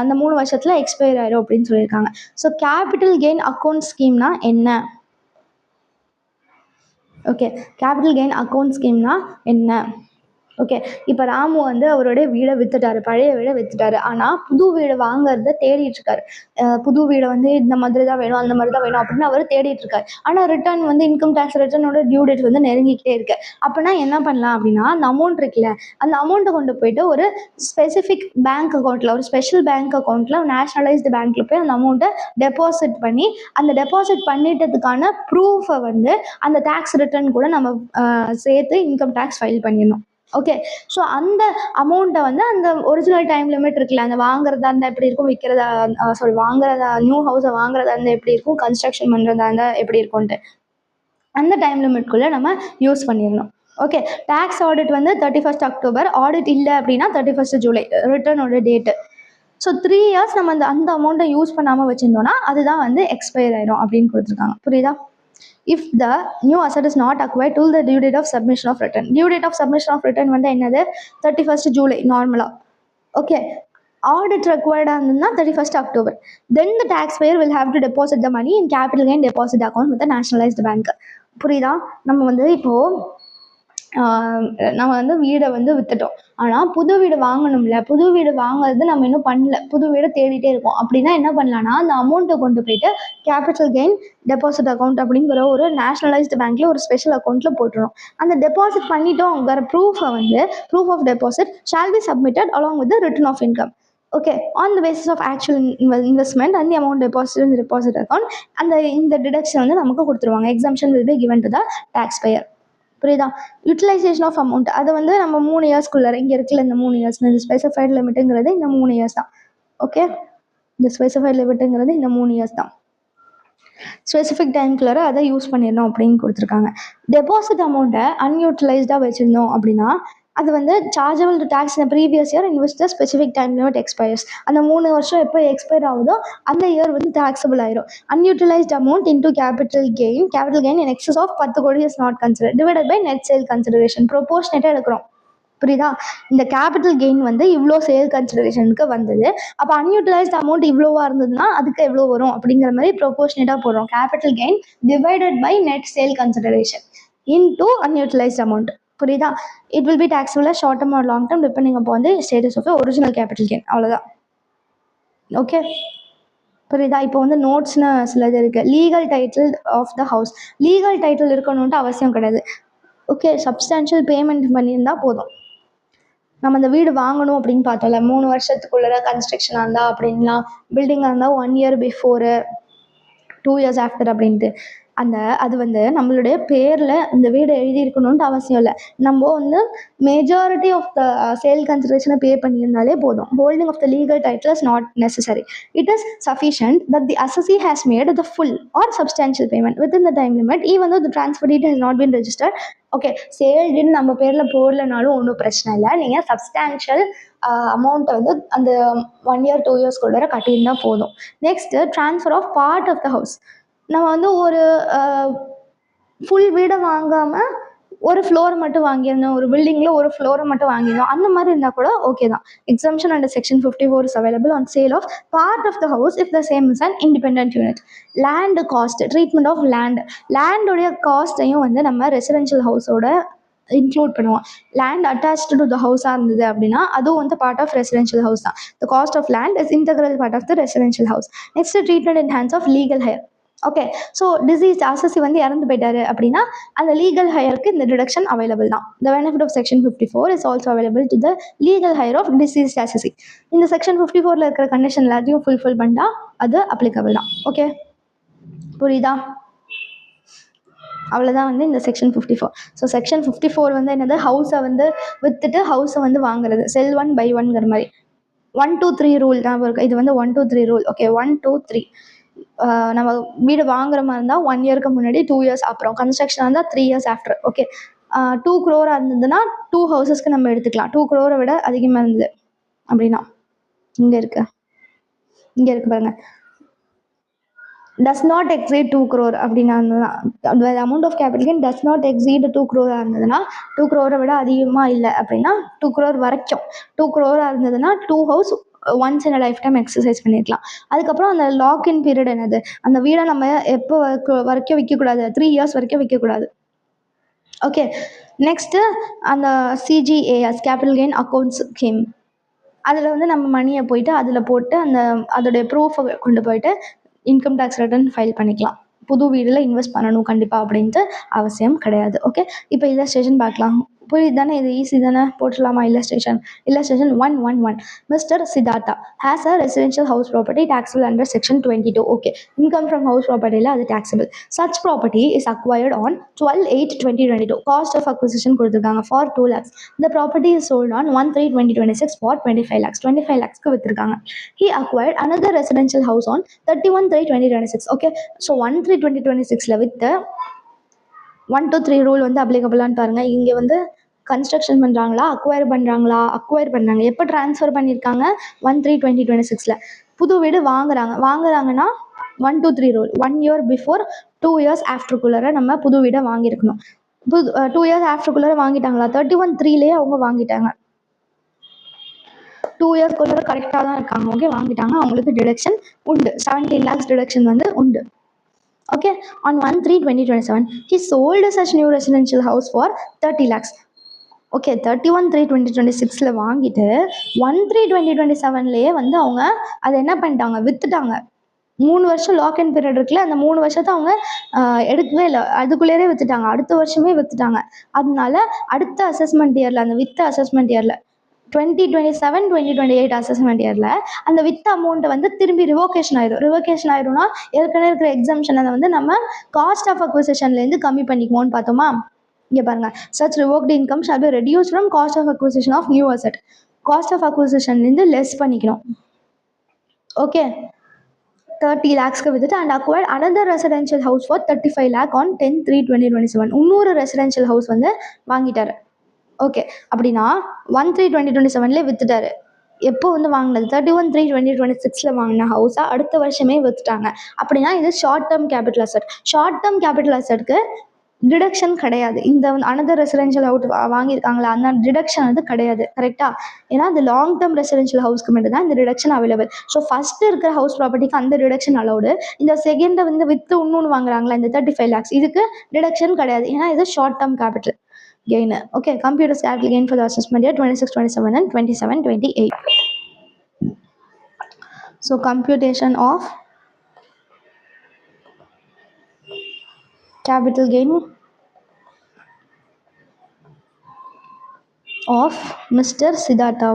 அந்த 3 வருஷத்தில் எக்ஸ்பயர் ஆயிரும் அப்படின்னு சொல்லியிருக்காங்க. ஸோ கேபிட்டல் கெயின் அக்கௌண்ட் ஸ்கீம்னா என்ன? ஓகே, கேபிட்டல் கெயின் அக்கௌண்ட் ஸ்கீம்னா என்ன? ஓகே, இப்போ ராமு வந்து அவருடைய வீடை விற்றுட்டாரு, பழைய வீடை விற்றுட்டாரு, ஆனால் புது வீடு வாங்குறத தேடிட்டு இருக்காரு. புது வீடை வந்து இந்த மாதிரி தான் வேணும், அந்த மாதிரி தான் வேணும் அப்படின்னு அவர் தேடிட்டு இருக்காரு. ஆனால் ரிட்டர்ன் வந்து இன்கம் டேக்ஸ் ரிட்டர்னோட டியூ டேட் வந்து நெருங்கிக்கிட்டே இருக்கு. அப்படின்னா என்ன பண்ணலாம் அப்படின்னா, அந்த அமௌண்ட் இருக்குல்ல, அந்த அமௌண்ட்டை கொண்டு போயிட்டு ஒரு ஸ்பெசிஃபிக் பேங்க் அக்கௌண்ட்டில், ஒரு ஸ்பெஷல் பேங்க் அக்கௌண்ட்டில், நேஷனலைஸ்டு பேங்க்கில் போய் அந்த அமௌண்ட்டை டெபாசிட் பண்ணி அந்த டெபாசிட் பண்ணிட்டதுக்கான ப்ரூஃபை வந்து அந்த டேக்ஸ் ரிட்டர்ன் கூட நம்ம சேர்த்து இன்கம் டேக்ஸ் ஃபைல் பண்ணிடணும். ஓகே, ஸோ அந்த அமௌண்ட்டை வந்து அந்த ஒரிஜினல் டைம் லிமிட் இருக்குல்ல, அந்த வாங்குறதா இருந்தால் எப்படி இருக்கும், விற்கிறதா வாங்குறதா நியூ ஹவுஸை வாங்குறதா இருந்தால் எப்படி இருக்கும், கன்ஸ்ட்ரக்ஷன் பண்ணுறதா இருந்தால் எப்படி இருக்கும்ன்ட்டு அந்த டைம் லிமிட்குள்ளே நம்ம யூஸ் பண்ணிடணும். ஓகே, டேக்ஸ் ஆடிட் வந்து 31st அக்டோபர், ஆடிட் இல்லை அப்படின்னா 31st ஜூலை ரிட்டர்னோட டேட்டு. ஸோ 3 இயர்ஸ் நம்ம அந்த அமௌண்ட்டை யூஸ் பண்ணாமல் வச்சுருந்தோன்னா அதுதான் வந்து எக்ஸ்பயர் ஆயிரும் அப்படின்னு கொடுத்துருக்காங்க. புரியுதா? If the new asset is not acquired till the due date of submission of return. Due date of submission of return வந்து என்னது, 31st ஜூலை நார்மலாக. Okay, audit required ஆனதுன்னா 31st October. Then the taxpayer will have to deposit the money in capital gain deposit account with a nationalized bank. புரியுதா? நம்ம வந்து இப்போது நம்ம வந்து வீடை வந்து விற்றுட்டோம், ஆனால் புது வீடு வாங்கணும்ல, புது வீடு வாங்குறது நம்ம இன்னும் பண்ணல, புது வீடை தேடிட்டே இருக்கோம். அப்படின்னா என்ன பண்ணலான்னா அந்த அமௌண்ட்டை கொண்டு போயிட்டு கேபிட்டல் கெயின் டெபாசிட் அக்கௌண்ட் அப்படிங்கிற ஒரு நேஷனலைஸ்டு பேங்க்கில் ஒரு ஸ்பெஷல் அக்கௌண்ட்டில் போட்டுரும். அந்த டெபாசிட் பண்ணிட்டோங்கிற ப்ரூஃபை வந்து proof of deposit shall be submitted along with the return of income. Okay, on the basis of actual investment and the amount deposit in deposit account இந்த டிடக்ஷன் வந்து நமக்கு கொடுத்துருவாங்க. Exemption will be given to the tax payer. புரியுதா? Utilisation of amount அதை வந்து நம்ம 3 இயர்ஸ்க்குள்ளார இங்கே இருக்குல்ல, இந்த 3 இயர்ஸ், இந்த ஸ்பெசிஃபைட் லிமிட்டுங்கிறது இந்த 3 இயர்ஸ் தான். ஓகே, இந்த ஸ்பெசிஃபைட் லிமிட்டுங்கிறது இந்த 3 இயர்ஸ் தான். ஸ்பெசிஃபிக் டைம்குள்ளார அதை யூஸ் பண்ணிடணும் அப்படின்னு கொடுத்துருக்காங்க. டெபாசிட் அமௌண்ட்டை அன்யூட்டிலைஸ்டாக வச்சுருந்தோம் அப்படின்னா அது வந்து சார்ஜபிள் டு டேக்ஸ் இந்த previous year in which the specific time limit expires. அந்த 3 வருஷம் எப்போ எக்ஸ்பயர் ஆகுதோ அந்த இயர் வந்து டாக்ஸபிள் ஆயிரும். Unutilised amount into capital gain in excess of 10 crore is not consider divided by net sale consideration. ப்ரொபோர்ஷனேட்டாக எடுக்கிறோம். புரியுதா? இந்த கேபிட்டல் கெயின் வந்து இவ்வளோ சேல் கன்சிடரேஷனுக்கு வந்தது. அப்போ அன்யூட்டிலைஸ்ட் அமௌண்ட் இவ்வளோவா இருந்ததுன்னா அதுக்கு எவ்வளோ வரும் அப்படிங்கிற மாதிரி ப்ரொபோர்ஷனேட்டாக போடுறோம். Capital gain divided by net sale consideration into unutilised amount. புரியுதா? It will be taxable short term or long term depending upon வந்து status of original capital gain. அவ்வளோதான். ஓகே, புரியுதா? இப்போ வந்து நோட்ஸ்னு சிலது இருக்குது. Legal title of the house. Legal title இருக்கணுன்ட்டு அவசியம் கிடையாது. ஓகே, சப்ஸ்டான்ஷியல் பேமெண்ட் பண்ணியிருந்தால் போதும். நம்ம அந்த வீடு வாங்கணும் அப்படின்னு பார்த்தோம்ல, 3 வருஷத்துக்குள்ளே கன்ஸ்ட்ரக்ஷனாக இருந்தால் அப்படின்லாம், பில்டிங்காக இருந்தால் 1 இயர் பிஃபோரு 2 இயர்ஸ் ஆஃப்டர் அப்படின்ட்டு அது வந்து நம்மளுடைய பேரில் இந்த வீடு எழுதியிருக்கணுன்ட்டு அவசியம் இல்லை. நம்ம வந்து மெஜாரிட்டி ஆஃப் த சேல் கன்சிடரேஷனை பே பண்ணியிருந்தாலே போதும். Holding of the legal title is not necessary. It is sufficient that the assessee has made the full or substantial payment within the time limit even though the transfer deed has not been registered. Okay, sale டீட் நம்ம பேரில் போடலனாலும் ஒன்றும் பிரச்சனை இல்லை. நீங்கள் substantial அமௌண்ட்டை வந்து அந்த 1 year 2 இயர்ஸ்குள்ளே கட்டியிருந்தால் போதும். Next transfer of part of the house. நம்ம வந்து ஒரு ஃபுல் வீடை வாங்காமல் ஒரு ஃப்ளோர் மட்டும் வாங்கியிருந்தோம், ஒரு பில்டிங்கில் ஒரு ஃப்ளோரை மட்டும் வாங்கியிருந்தோம், அந்த மாதிரி இருந்தால் கூட ஓகே தான். Exemption under section 54 is available on sale of part of the house if the same is an independent unit. Land cost, treatment of லேண்டோடைய காஸ்ட்டையும் வந்து நம்ம ரெசிடென்ஷியல் ஹவுஸோட இன்க்ளூட் பண்ணுவோம். லேண்ட் அட்டாச்டு டு த ஹவுஸாக இருந்தது அப்படின்னா அதுவும் வந்து பார்ட் ஆஃப் ரெசிடென்ஷியல் ஹவுஸ் தான். The cost of land is integral part of the residential house. Next, treatment in hands of legal heir. Okay, so disease அசஸி வந்து இறந்து போயிட்டாரு அப்படின்னா அந்த லீகல் ஹையருக்கு இந்த டிடக்ஷன் அவைலபிள் தான். The benefit of section 54 is also available to the legal heir of deceased assessee. இந்த section 54 இருக்கிற condition எல்லாத்தையும் ஃபுல்ஃபில் பண்ணிட்டா அது அப்ளிகபிள் தான். ஓகே, புரியுதா? அவ்வளோதான் வந்து இந்த செக்ஷன் 54. ஸோ செக்ஷன் 54 வந்து என்னது, ஹவுஸை வந்து விற்றுட்டு ஹவுஸை வந்து வாங்குறது, செல் 1 பை 1ங்கிற மாதிரி. 1 2 3 ரூல் தான் இருக்குது. இது வந்து 1 2 3 ரூல். ஓகே, 1 2 3 நம்ம வீடு வாங்குற மாதிரி இருந்தால் 1 இயருக்கு முன்னாடி, 2 இயர்ஸ் அப்புறம், கன்ஸ்ட்ரக்ஷனாக இருந்தால் 3 இயர்ஸ் ஆஃப்டர். ஓகே, 2 crore இருந்ததுன்னா 2 ஹவுசஸ்க்கு நம்ம எடுத்துக்கலாம். 2 crore விட அதிகமாக இருந்தது அப்படின்னா இங்கே இருக்கு பாருங்க, does not exceed 2 crore அப்படின்னா the amount of capital gain does not exceed 2 crore இருந்ததுன்னா 2 crore விட அதிகமாக இல்லை அப்படின்னா 2 crore வரைக்கும், 2 crore இருந்ததுன்னா 2 house once in life time exercise பண்ணியிருக்கலாம். அதுக்கப்புறம் அந்த லாக்இன் பீரியட் என்னது, அந்த வீடை நம்ம எப்போ வரைக்கும் விற்கக்கூடாது, 3 இயர்ஸ் வரைக்கும் விற்கக்கூடாது. ஓகே, நெக்ஸ்ட்டு அந்த சிஜிஏஎஸ் கேபிட்டல் கெயின் அக்கௌண்ட்ஸ் ஸ்கீம், அதில் வந்து நம்ம மணியை போயிட்டு அதில் போட்டு அதோடைய ப்ரூஃபை கொண்டு போயிட்டு இன்கம் டேக்ஸ் ரிட்டர்ன் ஃபைல் பண்ணிக்கலாம். புது வீடில் இன்வெஸ்ட் பண்ணணும் கண்டிப்பாக அப்படின்ட்டு அவசியம் கிடையாது. ஓகே, இப்போ இல்லஸ்ட்ரேஷன் பார்க்கலாம். புரியுது தானே? இது ஈஸி தானே, போட்டுடலாமா? Illustration 111. Mister Siddhartha has a residential house property taxable under section 22. Okay, income from house ப்ராப்பர்ட்டியில் அது taxable. Such property is acquired on 12/8/2022. Cost of acquisition கொடுத்துருக்காங்க ஃபார் 2 lakhs. இந்த property is sold on 1/3/2026 for 25 lakhs. 25 lakhsக்கு விற்றுருக்காங்க. He acquired another residential house on 31/3/2026. Okay, so 1/3/2026 with 1 to 3 rule வந்து அப்ளிகபிளான்னு பாருங்கள். இங்கே வந்து கன்ஸ்ட்ரக்ஷன் பண்ணுறாங்களா, அக்வயர் பண்ணுறாங்க. எப்போ ட்ரான்ஸ்ஃபர் பண்ணியிருக்காங்க? 1/3/2026. புது வீடு வாங்குறாங்கன்னா 1 to 3 rule. 1 year before 2 years ஆஃப்டருக்குள்ளே நம்ம புது வீடை வாங்கியிருக்கணும். 2 years ஆஃப்டருக்குள்ளே வாங்கிட்டாங்களா? 31/3 அவங்க வாங்கிட்டாங்க. 2 yearsக்குள்ளே கரெக்டாக தான் இருக்காங்க. ஓகே, வாங்கிட்டாங்க, அவங்களுக்கு டிடக்ஷன் உண்டு. 17 lakhs டிடக்ஷன் வந்து உண்டு. Okay, on 1/3/2027, he sold such new residential house for 30 lakhs. Okay, 31/3/2026 வாங்கிட்டு 1/3/2027 வந்து அவங்க அதை என்ன பண்ணிட்டாங்க, விற்றுட்டாங்க. 3 வருஷம் லாக் அண்ட் பீரியட் இருக்குல்ல, அந்த 3 வருஷத்தை அவங்க எடுக்கவே இல்லை, அதுக்குள்ளேயே விற்றுட்டாங்க. அடுத்த வருஷமே விற்றுட்டாங்க. அதனால அடுத்த அசஸ்மெண்ட் இயரில், அந்த வித்த அசஸ்மெண்ட் இயரில் 2027-2028 அசஸ்மெண்ட் இயரில் அந்த வித்த அமௌண்ட்டை வந்து திரும்பி ரிவோகேஷன் ஆயிரும்னா ஏற்கனவே இருக்கிற எக்ஸம்ஷனை வந்து நம்ம காஸ்ட் ஆஃப் அக்விசிஷன்லேருந்து கம்மி பண்ணிக்குவோன்னு பார்த்தோமா? இங்கே பாருங்கள், such revoked income shall be reduce from cost of acquisition of new asset. Cost of அக்விசிஷன்லேருந்து லெஸ் பண்ணிக்கணும். ஓகே, 30 lakhsக்கு வித்துட்டு and acquired another residential house for 35 lakh on 10/3/2027. இன்னொரு ரெசிடென்ஷியல் ஹவுஸ் வந்து வாங்கிட்டாரு. ஓகே, அப்படின்னா 1/3/2027 வித்துட்டாரு. எப்போ வந்து வாங்கினது 31/3/2026 வாங்கின ஹவுஸை அடுத்த வருஷமே வித்துட்டாங்க. அப்படின்னா இது short term capital asset. Short term capital அசெட்க்கு டிடக்ஷன் கிடையாது. இந்த அனதர் ரெசிடென்ஷியல் அவுட் வாங்கியிருக்காங்களா அந்த டிடக்ஷன் வந்து கிடையாது. கரெக்டா? ஏன்னா அது லாங் டேர்ம் ரெசிடென்ஷியல் ஹவுஸ்க்கு மட்டும் தான் இந்த டிடக்ஷன் அவைலபிள். ஸோ ஃபர்ஸ்ட் இருக்கிற ஹவுஸ் ப்ராப்பர்ட்டிக்கு அந்த டிடக்ஷன் அலௌடு. இந்த செகண்டை வந்து வித்து இன்னொன்று வாங்குறாங்களா இந்த 35 lakhs, இதுக்கு டிடக்ஷன் கிடையாது. ஏன்னா இது short term capital gain. Okay, computers capital gain for the assessment year 26, 27 and 27, 28. So computation of capital gain of Mr. Siddhartha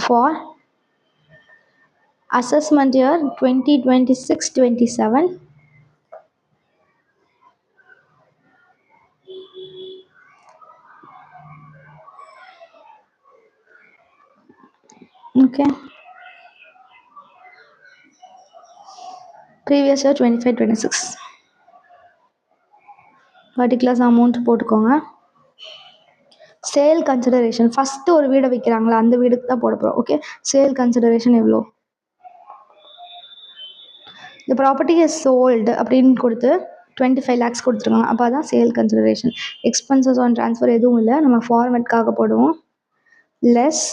for assessment year 2026-27. Okay, previous year 25-26 particulars amount போட்டுக்கோங்க. Sale consideration first ஒரு வீடை விற்கிறாங்களா அந்த வீடுக்கு தான் போட போகிறோம். Okay, sale consideration எவ்வளோ? இந்த ப்ராப்பர்ட்டி இஸ் சோல்டு அப்படின்னு கொடுத்து 25 lakhs கொடுத்துருக்காங்க. அப்போ தான் sale consideration. Expenses on transfer எதுவும் இல்லை, நம்ம ஃபார்மேட்காக போடுவோம். லெஸ்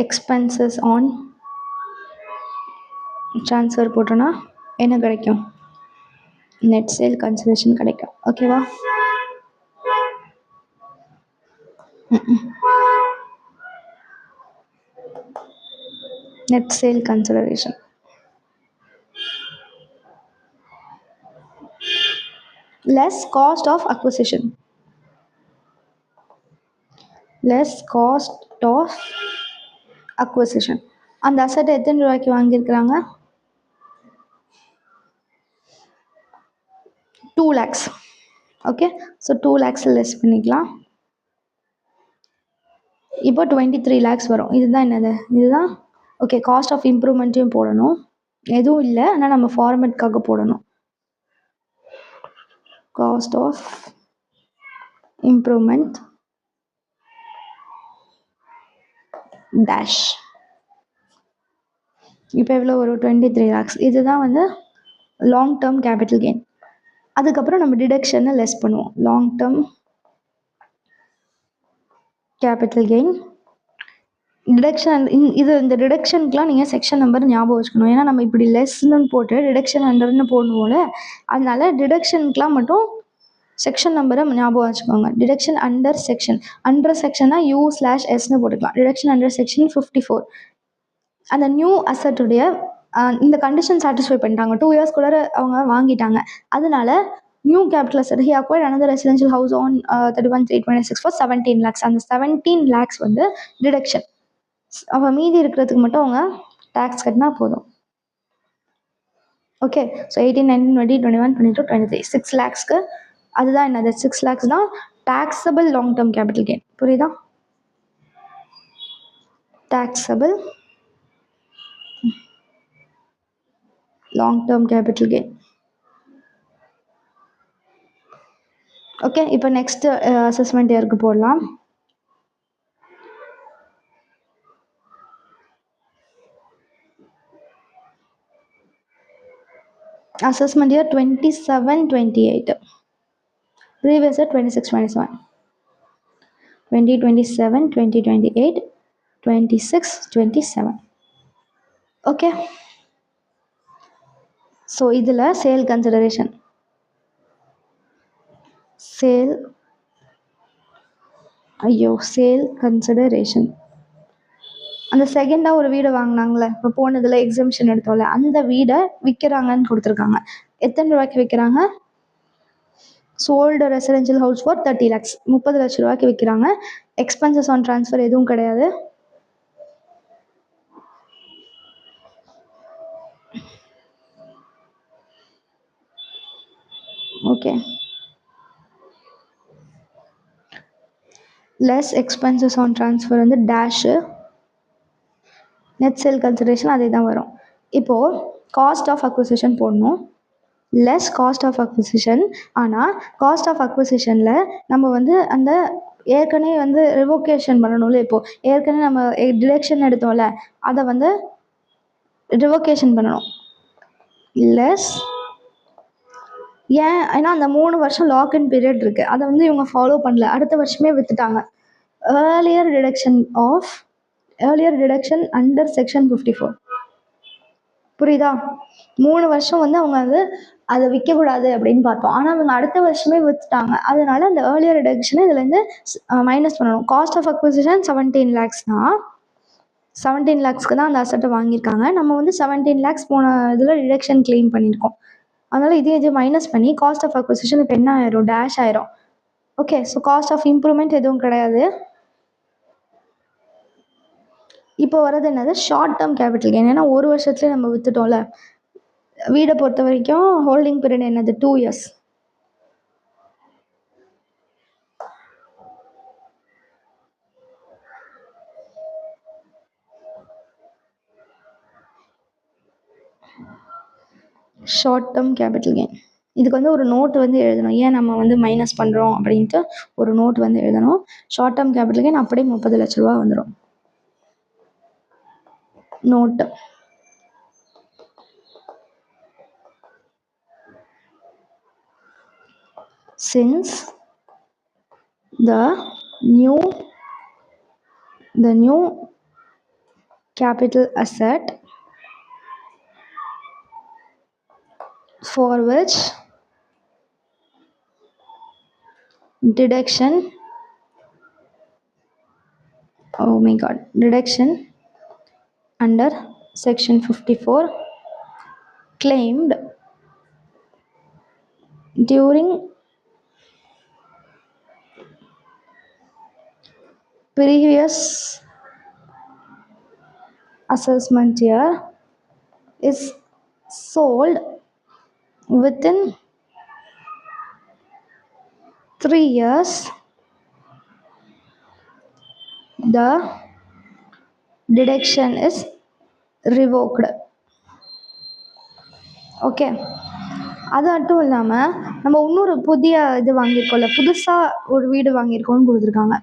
எக்ஸ்பென்சஸ் ஆன் ட்ரான்ஸ்ஃபர் போட்டோன்னா என்ன கிடைக்கும்? நெட் சேல் கன்சிடரேஷன் கிடைக்கும். ஓகேவா? net sale consideration less cost of acquisition. அந்த அசட்டை எத்தனை ரூபாய்க்கு வாங்கியிருக்கிறாங்க? 2 lakhs. Okay, so 2 lakhs less பண்ணிக்கலாம். இப்போ 23 lakhs வரும். இதுதான் என்னது? இதுதான் ஓகே. காஸ்ட் ஆஃப் இம்ப்ரூவ்மெண்ட்டையும் போடணும். எதுவும் இல்லை, ஆனால் நம்ம ஃபார்மேட்காக போடணும். Cost of improvement dash. இப்போ எவ்வளோ வரும்? 23 lakhs. இதுதான் வந்து லாங் டேர்ம் கேபிட்டல் கெயின். அதுக்கப்புறம் நம்ம டிடக்ஷனை லெஸ் பண்ணுவோம். Long term capital gain deduction. இந்த டிடக்ஷனுக்குலாம் நீங்கள் செக்ஷன் நம்பர் ஞாபகம் வச்சுக்கணும். ஏன்னா நம்ம இப்படி லெஸ்ன்னு போட்டு டிடக்ஷன் அண்டர்னு போடணும்ல, அதனால டிடக்ஷனுக்குலாம் மட்டும் செக்ஷன் நம்பரை ஞாபகம் வச்சுக்கோங்க. டிடக்ஷன் அண்டர் செக்ஷனா U/Sன்னு போட்டுக்கலாம். Deduction under section 54. அந்த நியூ அசட்டுடைய இந்த கண்டிஷன் சாட்டிஸ்ஃபை பண்ணிட்டாங்க. 2 years கூட அவங்க வாங்கிட்டாங்க. அதனால new capital asset he acquired another residential house on 31/3/26 for 17 lakhs. அந்த 17 lakhs வந்து டிடக்ஷன். அவங்க மீதி இருக்கிறதுக்கு மட்டும் அவங்க டேக்ஸ் கட்டினா போதும். ஓகே, ஸோ 18, 19, 20, 21, 22, 23 6 lakhsக்கு அதுதான் என்னது? 6 lakhs தான் taxable long term capital gain. புரியுதா? taxable long term capital gain. Okay, இப்போ நெக்ஸ்ட் அசஸ்மெண்ட் இயருக்கு போடலாம். assessment year 27-28. previous year 26-27. 2027, 2028, 26-27. Okay, so இதில் சேல் கன்சிடரேஷன் சேல் கன்சிடரேஷன் அந்த செகண்டாக ஒரு வீடை வாங்கினாங்களே இப்போ போனதில் எக்ஸம்ஷன் எடுத்தோம்ல, அந்த வீடை விற்கிறாங்கன்னு கொடுத்துருக்காங்க. எத்தனை ரூபாய்க்கு விற்கிறாங்க? Sold residential house for 30 lakhs. 30 லட்ச ரூபாய்க்கு விற்கிறாங்க. எக்ஸ்பென்சஸ் ஆன் ட்ரான்ஸ்ஃபர் எதுவும் கிடையாது. Okay, less expenses on transfer வந்து டேஷு. நெட் சேல் கன்சிடரேஷன் அதே தான் வரும். இப்போது காஸ்ட் ஆஃப் அக்விசிஷன் போடணும். Less cost of acquisition. ஆனால் காஸ்ட் ஆஃப் அக்விசிஷனில் நம்ம வந்து அந்த ஏற்கனவே வந்து ரிவோகேஷன் பண்ணணும்ல, இப்போது ஏற்கனவே நம்ம டிடக்ஷன் எடுத்தோம்ல அதை வந்து ரிவோகேஷன் பண்ணணும். லெஸ் ஏன் ஏன்னா அந்த 3 வருஷம் லாக்இன் பீரியட் இருக்குது, அதை வந்து இவங்க ஃபாலோ பண்ணல, அடுத்த வருஷமே விற்றுட்டாங்க. Earlier deduction under section 54. புரியுதா? 3 வருஷம் வந்து அவங்க வந்து அதை விற்கக்கூடாது அப்படின்னு பார்த்தோம், ஆனால் அவங்க அடுத்த வருஷமே விற்றுட்டாங்க. அதனால அந்த ஏர்லியர் ரிடக்ஷனை இதுலேருந்து மைனஸ் பண்ணணும். காஸ்ட் ஆஃப் அக்விசிஷன் 17 lakhsனா 17 lakhsக்கு தான் அந்த அசட்டை வாங்கியிருக்காங்க. நம்ம வந்து 17 lakhs போன இதில் ரிடக்ஷன் கிளைம் பண்ணியிருக்கோம். அதனால் இது மைனஸ் பண்ணி காஸ்ட் ஆஃப் அக்விசிஷன் இப்போ என்ன ஆயிரும், டேஷ் ஆயிரும். Okay, so cost of improvement எதுவும் கிடையாது. இப்போ வர்றது என்னது, ஷார்ட் டேர்ம் கேபிட்டல் கெயின். ஏன்னா ஒரு வருஷத்துலேயே நம்ம விற்றுட்டோம்ல. வீடை பொறுத்த வரைக்கும் ஹோல்டிங் பீரியட் என்னது, 2 years. Short term capital gain இதுக்கு வந்து ஒரு நோட் வந்து எழுதணும், ஏன் நம்ம வந்து மைனஸ் பண்ணுறோம் அப்படின்ட்டு ஒரு நோட் வந்து எழுதணும். ஷார்ட் டேர்ம் கேபிட்டல் கெயின் அப்படியே 30 லட்ச ரூபா வந்துடும். Note since the new capital asset for which deduction under section 54 claimed during previous assessment year is sold within 3 years, the deduction is revoked. Okay, அது மட்டும் இல்லாமல் நம்ம இன்னொரு புதிய இது வாங்கியிருக்கோம்ல, புதுசாக ஒரு வீடு வாங்கியிருக்கோம்னு கொடுத்துருக்காங்க.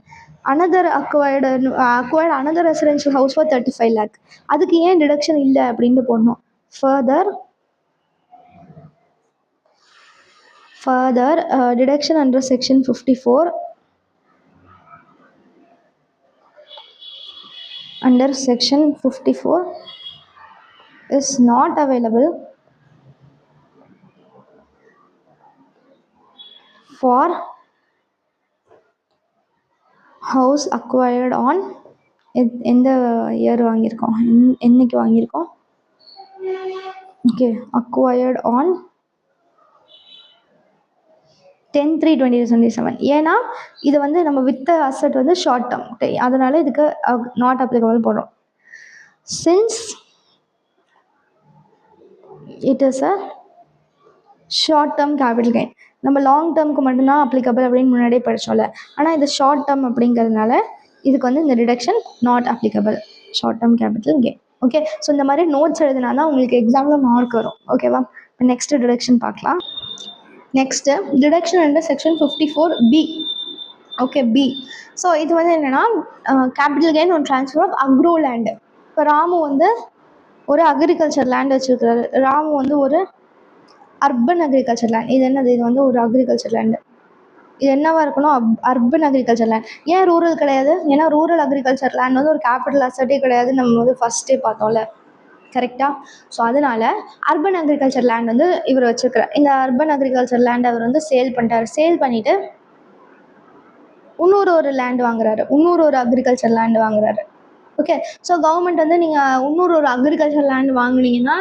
acquired another residential house for 35 lakh. அதுக்கு ஏன் டிடக்ஷன் இல்லை அப்படின்னு போடணும். further deduction under section 54 is not available for house acquired on எந்த இயர் வாங்கியிருக்கோம், என்னைக்கு வாங்கியிருக்கோம், ஓகே, acquired on 10/3/2027. ஏன்னா இது வந்து நம்ம வித்த அசட் வந்து ஷார்ட் டேர்ம், அதனால இதுக்கு நாட் அப்ளிகபிள் போடுறோம். Since it is a short term capital gain, நம்ம லாங் டேர்முக்கு மட்டும்தான் அப்ளிகபிள் அப்படின்னு முன்னாடியே படித்தோம்ல, ஆனால் இது ஷார்ட் டேர்ம் அப்படிங்கிறதுனால இதுக்கு வந்து இந்த deduction not applicable, short term capital gain. Okay, so இந்த மாதிரி நோட்ஸ் எழுதினா தான் உங்களுக்கு எக்ஸாமில் மார்க் வரும். ஓகேவா? இப்போ நெக்ஸ்ட் டிடக்ஷன் பார்க்கலாம். Next deduction under section 54B. Okay, B. So இது வந்து என்னென்னா capital gain on transfer of agro land. இப்போ ராமு வந்து ஒரு அக்ரிகல்ச்சர் லேண்ட் வச்சுருக்கிறாரு. ராமு வந்து ஒரு அர்பன் அக்ரிகல்ச்சர் லேண்ட். இது என்னது, இது வந்து ஒரு அக்ரிகல்ச்சர் லேண்டு. இது என்னவா இருக்கணும், அர்பன் அக்ரிகல்ச்சர் லேண்ட். ஏன் ரூரல் கிடையாது? ஏன்னா ரூரல் அக்ரிகல்ச்சர் லேண்ட் வந்து ஒரு கேபிட்டல் அசட்டே கிடையாது, நம்ம வந்து ஃபஸ்ட்டே பார்த்தோம்ல, கரெக்டாக? ஸோ அதனால் அர்பன் அக்ரிகல்ச்சர் லேண்ட் வந்து இவர் வச்சுருக்கிறார். இந்த அர்பன் அக்ரிகல்ச்சர் லேண்ட் அவர் வந்து சேல் பண்ணிட்டார். சேல் பண்ணிவிட்டு இன்னொரு லேண்ட் வாங்குறாரு, இன்னொரு அக்ரிகல்ச்சர் லேண்டு வாங்குறாரு. ஓகே, ஸோ கவர்மெண்ட் வந்து நீங்கள் இன்னொரு அக்ரிகல்ச்சர் லேண்ட் வாங்கினீங்கன்னா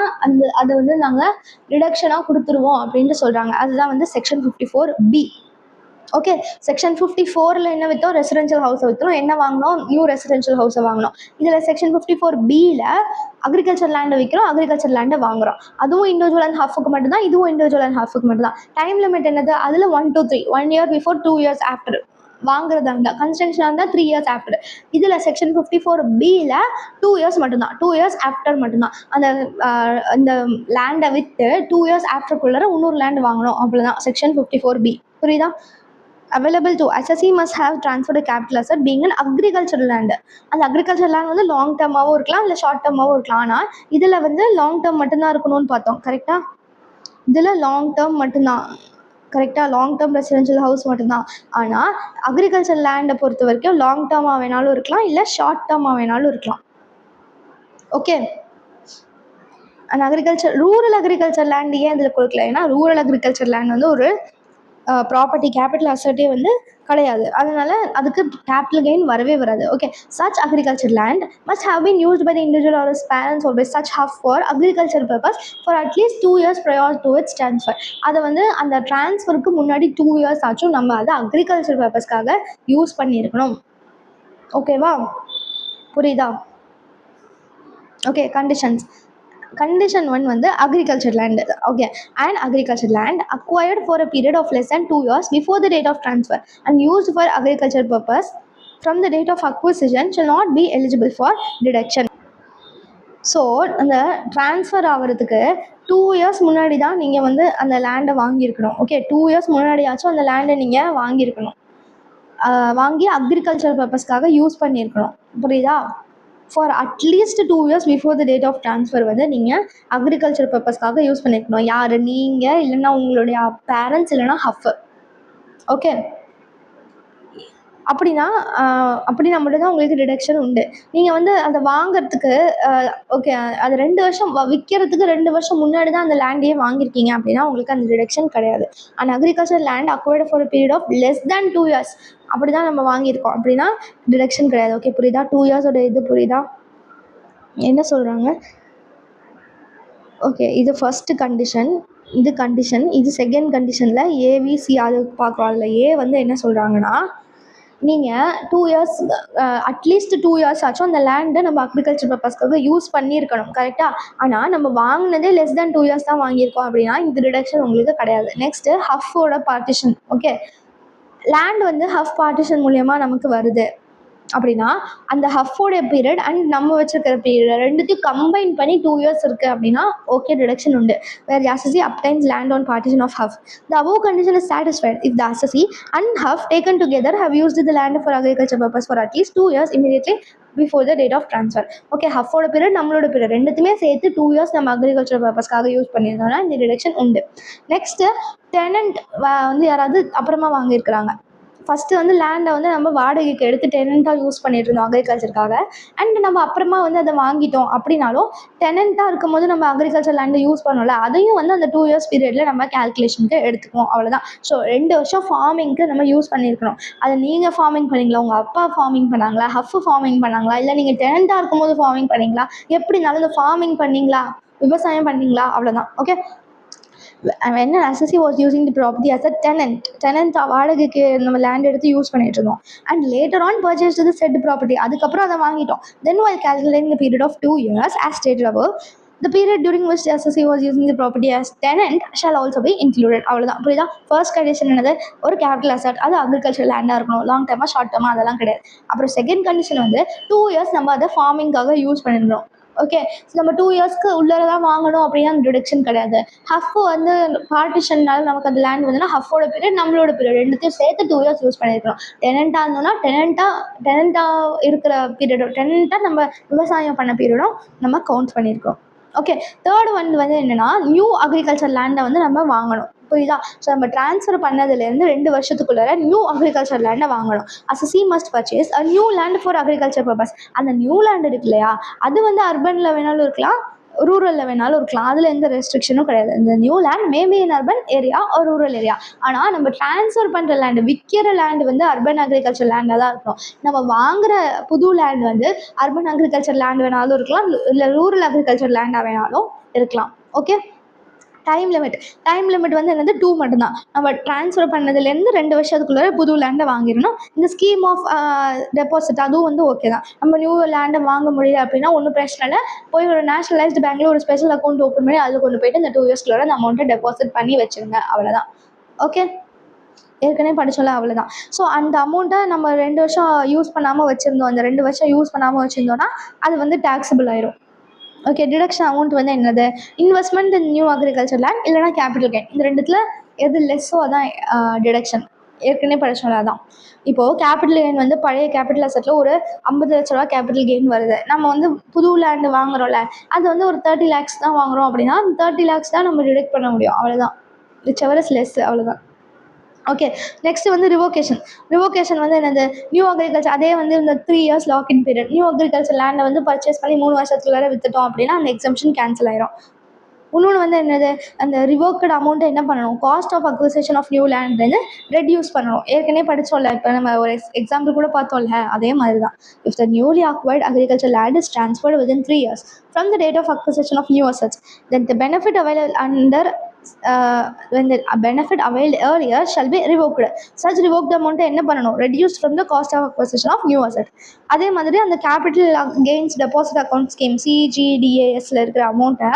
அதை வந்து நாங்கள் ரிடக்ஷனாக கொடுத்துருவோம் அப்படின்ட்டு சொல்கிறாங்க. அதுதான் வந்து செக்ஷன் 54B. ஓகே, செக்ஷன் 54ல் என்ன விற்றோம், ரெசிடென்ஷியல் ஹவுஸை விற்றோம். என்ன வாங்கினோம், நியூ ரெசிடென்ஷியல் ஹவுஸை வாங்கினோம். இதில் செக்ஷன் 54Bயில் அக்ரிகல்ச்சர் லேண்டை விற்கிறோம், அக்ரிகல்ச்சர் லேண்டை வாங்குகிறோம். அதுவும் இண்டிவிஜுவல் அண்ட் ஹாஃபுக்கு மட்டும்தான், இதுவும் இண்டிவிஜுவல் அண்ட் ஹாஃபுக்கு மட்டும்தான். டைம் லிமிட் என்னது, அதில் 1 to 3, 1 year before, 2 years after. வாங்குறதா இருந்தால், கன்ஸ்ட்ரக்ஷனாக இருந்தால் 3 இயர்ஸ் ஆஃப்டர். இதில் செக்ஷன் 54B டூ இயர்ஸ் மட்டும்தான், 2 இயர்ஸ் ஆஃப்டர் மட்டும்தான். அந்த லேண்டை விற்று 2 இயர்ஸ் ஆஃப்டருக்குள்ளே இன்னொரு லேண்ட் வாங்கணும், அவ்வளோதான் செக்ஷன் 54B. புரியுதா? available to assessee must have transferred capital asset being an agricultural land. அந்த அக்ரிகல்ச்சர் லேண்ட் வந்து லாங் டேர்மாகவும் இருக்கலாம், இல்லை ஷார்ட் டேர்மாகவும் இருக்கலாம். ஆனால் இதில் வந்து லாங் டேர்ம் மட்டும்தான் இருக்கணும்னு பார்த்தோம். கரெக்டாக? இதில் லாங் டேர்ம் மட்டும்தான். கரெக்டாக? லாங் டேர்ம் ரெசிடென்ஷியல் ஹவுஸ் மட்டும்தான். ஆனால் அக்ரிகல்ச்சர் லேண்டை பொறுத்த வரைக்கும் லாங் டேர்மாக வேணாலும் இருக்கலாம், இல்லை ஷார்ட் டேர்மாக வேணாலும் இருக்கலாம். Okay. And rural agriculture land ஏன் இதில் கொடுக்கல? ஏன்னா ரூரல் அக்ரிகல்ச்சர் லேண்ட் வந்து ஒரு ப்ராப்பர்ட்டி, கேபிட்டல் அசட்டே வந்து கிடையாது. அதனால அதுக்கு கேபிட்டல் கெயின் வரவே வராது. Okay. Such agriculture land must have been used by the individual or his parents or by such ஹவ் for agriculture purpose for at least 2 years prior to its transfer. அதை வந்து அந்த ட்ரான்ஸ்ஃபருக்கு முன்னாடி 2 இயர்ஸ் ஆச்சும் நம்ம அதை அக்ரிகல்ச்சர் பர்பஸ்க்காக யூஸ் பண்ணியிருக்கணும். ஓகேவா? புரியுதா? ஓகே. Condition 1 வந்து agriculture land. Okay. And agriculture land acquired for a period of less than 2 years before the date of transfer and used for agriculture purpose from the date of acquisition shall not be eligible for deduction. So அந்த transfer ஆகிறதுக்கு 2 years முன்னாடி தான் நீங்கள் வந்து அந்த லேண்டை வாங்கியிருக்கணும். Okay. 2 years முன்னாடியாச்சும் அந்த லேண்டை நீங்கள் வாங்கியிருக்கணும். வாங்கி அக்ரிகல்ச்சர் பர்பஸ்க்காக யூஸ் பண்ணியிருக்கணும். புரியுதா? For at least 2 years before the date of transfer வந்து நீங்கள் அக்ரிகல்ச்சர் பர்பஸ்க்காக யூஸ் பண்ணியிருக்கணும். யார்? நீங்கள், இல்லைன்னா உங்களுடைய பேரண்ட்ஸ், இல்லைன்னா ஹஃப். ஓகே. அப்படின்னா மட்டும்தான் உங்களுக்கு டிடக்ஷன் உண்டு. நீங்கள் வந்து அதை வாங்கிறதுக்கு ஓகே அது 2 வருஷம் விற்கிறதுக்கு 2 வருஷம் முன்னாடி தான் அந்த லேண்டையே வாங்கியிருக்கீங்க அப்படின்னா உங்களுக்கு அந்த டிடக்ஷன் கிடையாது. And agriculture land acquired for a period of less than 2 years அப்படி தான் நம்ம வாங்கியிருக்கோம் அப்படின்னா டிடக்ஷன் கிடையாது. ஓகே. புரியுதா? 2 இயர்ஸோட இது புரியுதா என்ன சொல்கிறாங்க? ஓகே. இது ஃபஸ்ட்டு கண்டிஷன். இது செகண்ட் கண்டிஷனில் ஏவிசி அது பார்க்குறோம். அதில் ஏ வந்து என்ன சொல்கிறாங்கன்னா, நீங்கள் 2 இயர்ஸ் அட்லீஸ்ட் 2 இயர்ஸ் ஆச்சும் அந்த லேண்டை நம்ம அக்ரிகல்ச்சர் பர்பஸ்க்காக யூஸ் பண்ணியிருக்கணும். கரெக்டாக? ஆனால் நம்ம வாங்கினதே லெஸ் தேன் 2 இயர்ஸ் தான் வாங்கியிருக்கோம் அப்படின்னா இந்த டிடக்ஷன் உங்களுக்கு கிடையாது. நெக்ஸ்ட்டு ஹஃபோட பார்ட்டிஷன். ஓகே. லேண்ட் வந்து ஹஃப் பார்ட்டிஷன் மூலயமா நமக்கு வருது அப்படின்னா அந்த ஹஃபோடைய பீரியட் அண்ட் நம்ம வச்சிருக்கிற பீரியட் ரெண்டுத்தையும் கம்பைன் பண்ணி 2 இயர்ஸ் இருக்குது அப்படின்னா ஓகே டிடக்ஷன் உண்டு. வேர் தி assessee obtains land on partition of huff. The above condition is satisfied if the assessee and huff taken together have used the land for agriculture purpose for at least 2 years immediately before the date of transfer. Okay. ஹஃபோட period நம்மளோட period ரெண்டுத்தையுமே சேர்த்து 2 years நம்ம agriculture பர்பஸ்க்காக use பண்ணியிருந்தோம்னா இந்த deduction உண்டு. Next tenant வந்து யாராவது அப்புறமா வாங்கியிருக்கிறாங்க. ஃபஸ்ட்டு வந்து லேண்டை வந்து நம்ம வாடகைக்கு எடுத்து டெனண்ட்டாக யூஸ் பண்ணிட்டு இருந்தோம் அக்ரிகல்ச்சருக்காக. அண்ட் நம்ம அப்புறமா வந்து அதை வாங்கிட்டோம் அப்படின்னாலும் டெனண்ட்டாக இருக்கும் போது நம்ம அக்ரிகல்ச்சர் லேண்டை யூஸ் பண்ணோம்ல, அதையும் வந்து அந்த 2 இயர்ஸ் பீரியடில் நம்ம கேல்குலேஷனுக்கு எடுத்துக்குவோம். அவ்வளோதான். ஸோ 2 வருஷம் ஃபார்மிங்க்கு நம்ம யூஸ் பண்ணியிருக்கணும். அதை நீங்கள் ஃபார்மிங் பண்ணிங்களா, உங்கள் அப்பா ஃபார்மிங் பண்ணாங்களா, ஹஃப் ஃபார்மிங் பண்ணாங்களா, இல்லை நீங்கள் டெனண்ட்டாக இருக்கும்போது ஃபார்மிங் பண்ணிங்களா, எப்படினாலும் இந்த ஃபார்மிங் பண்ணிங்களா, விவசாயம் பண்ணிங்களா, அவ்வளோதான். Okay. when an assessee was using the property as a tenant வாடகைக்கு நம்ம லேண்ட் எடுத்து யூஸ் பண்ணிட்டு இருந்தோம் and later on purchased the said property, அதுக்கப்புறம் அதை வாங்கிட்டோம். then while calculating the period of 2 years as stated above, the period during which the assessee was using the property as tenant shall also be included. அவ்வளோதான். புரியுதா? First condition என்னது? ஒரு capital asset, அது agriculture லேண்டாக இருக்கணும். Long டேர்மாக short டேர்மாக அதெல்லாம் கிடையாது. அப்புறம் செகண்ட் கண்டிஷன் வந்து 2 இயர்ஸ் நம்ம அதை ஃபார்மிங்காக யூஸ் பண்ணிருந்தோம். ஓகே. நம்ம 2 இயர்ஸ்க்கு உள்ளே தான் வாங்கணும் அப்படின்னா அந்த டிடக்ஷன் கிடையாது. ஹஃப் வந்து பார்ட்டிஷன்னால நமக்கு அந்த லேண்ட் வந்துன்னா ஹஃபோட பீரியட் நம்மளோட பீரியட் ரெண்டுத்தையும் சேர்த்து 2 இயர்ஸ் யூஸ் பண்ணியிருக்கணும். டெனண்ட்டாக இருந்தோம்னா டெனண்ட்டாக இருக்கிற பீரியடும் டெனண்ட்டாக நம்ம விவசாயம் பண்ண பீரியடும் நம்ம கவுண்ட் பண்ணியிருக்கோம். ஓகே. தேர்டு வந்து என்னென்னா நியூ அக்ரிகல்ச்சர் லேண்டை வந்து நம்ம வாங்கணும். புரியுதா? ஸோ நம்ம ட்ரான்ஸ்ஃபர் பண்ணதுலேருந்து 2 வருஷத்துக்குள்ளே நியூ அக்ரிகல்ச்சர் லேண்டை வாங்கணும். assessee must purchase a new land for agriculture purpose. அந்த நியூ லேண்ட் இருக்கு இல்லையா, அது வந்து அர்பனில் வேணாலும் இருக்கலாம், ரூரலில் வேணாலும் இருக்கலாம். அதில் எந்த ரெஸ்ட்ரிக்ஷனும் கிடையாது. இந்த new land maybe in urban area ஒரு ரூரல் ஏரியா. ஆனால் நம்ம ட்ரான்ஸ்ஃபர் பண்ணுற லேண்டு, விற்கிற லேண்டு வந்து அர்பன் அக்ரிகல்ச்சர் லேண்டாக தான் இருக்கணும். நம்ம வாங்குகிற புது லேண்ட் வந்து அர்பன் அக்ரிகல்ச்சர் லேண்ட் வேணாலும் இருக்கலாம், இல்லை ரூரல் அக்ரிகல்ச்சர் லேண்டாக வேணாலும் இருக்கலாம். ஓகே. டைம் லிமிட் வந்து என்னது 2 மட்டும்தான். நம்ம ட்ரான்ஸ்ஃபர் பண்ணதுலேருந்து 2 வருஷத்துக்குள்ளே புது லேண்டை வாங்கிடணும். இந்த ஸ்கீம் ஆஃப் டெபாசிட் அதுவும் வந்து ஓகே தான். நம்ம நியூ லேண்டை வாங்க முடியல அப்படின்னா ஒன்றும் பிரச்சனை இல்லை. போய் ஒரு நேஷனலைஸ்டு பேங்க்கில் ஒரு ஸ்பெஷல் அக்கௌண்ட் ஓப்பன் பண்ணி அதில் கொண்டு போயிட்டு இந்த 2 இயர்ஸ்க்குள்ளே அந்த அமௌண்ட்டை டெபாசிட் பண்ணி வச்சுருங்க. அவ்வளோதான். ஓகே. ஏற்கனவே படிச்சோம்ல அவ்வளோதான். ஸோ அந்த அமௌண்ட்டை நம்ம 2 வருஷம் யூஸ் பண்ணாமல் வச்சுருந்தோம், அந்த 2 வருஷம் யூஸ் பண்ணாமல் வச்சுருந்தோன்னா அது வந்து டேக்ஸபிள் ஆயிரும். ஓகே, டிடக்ஷன் அமௌண்ட் வந்து என்னது? இன்வெஸ்ட்மெண்ட் இன் நியூ அக்ரிகல்ச்சர் லேண்ட் இல்லைனா கேபிட்டல் கெயின், இந்த ரெண்டுத்தில் எது லெஸ்ஸோ அதான் டிடக்ஷன். ஏற்கனவே படிச்சோம்ல அதான். இப்போது கேபிட்டல் கெயின் வந்து பழைய கேபிட்டல் அசெட்டில் ஒரு 50 லட்ச ரூபா கேபிட்டல் கெயின் வருது. நம்ம வந்து புது லேண்டு வாங்குறோம்ல, அது வந்து ஒரு 30 lakhs தான் வாங்குறோம் அப்படின்னா 30 lakhs தான் நம்ம டிடக்ட் பண்ண முடியும், அவ்வளோதான். விச் எவர் இஸ் லெஸ், அவ்வளோதான். ஓகே, நெக்ஸ்ட் வந்து ரிவோகேஷன். ரிவோகேஷன் வந்து என்னது? நியூ அக்ரிகல்ச்சர், அதே வந்து இந்த 3 years login period. New agriculture லேண்டை வந்து பர்ச்சேஸ் பண்ணி 3 வருஷத்துக்குள்ளார வித்துட்டோம் அப்படின்னா அந்த எக்ஸம்ஷன் கேன்சல் ஆயிரும். இன்னொன்று வந்து என்னது? அந்த ரிவோக்கட் அமௌண்ட்டை என்ன பண்ணணும்? Cost of acquisition of new land வந்து ரெடியூஸ் பண்ணணும். ஏற்கனவே படித்தோம்ல, இப்போ நம்ம ஒரு எக்ஸாம்பிள் கூட பார்த்தோம்ல, அதே மாதிரி தான். If the newly acquired agriculture land is transferred within 3 years from the date of acquisition of new assets, then the benefit available under when the benefit availed earlier shall be revoked. Such revoked amount என்ன பண்ணணும்? Reduced from the cost of acquisition of new asset. அதே மாதிரி அந்த capital gains deposit account scheme CGDASல இருக்கிற அமௌண்ட்டை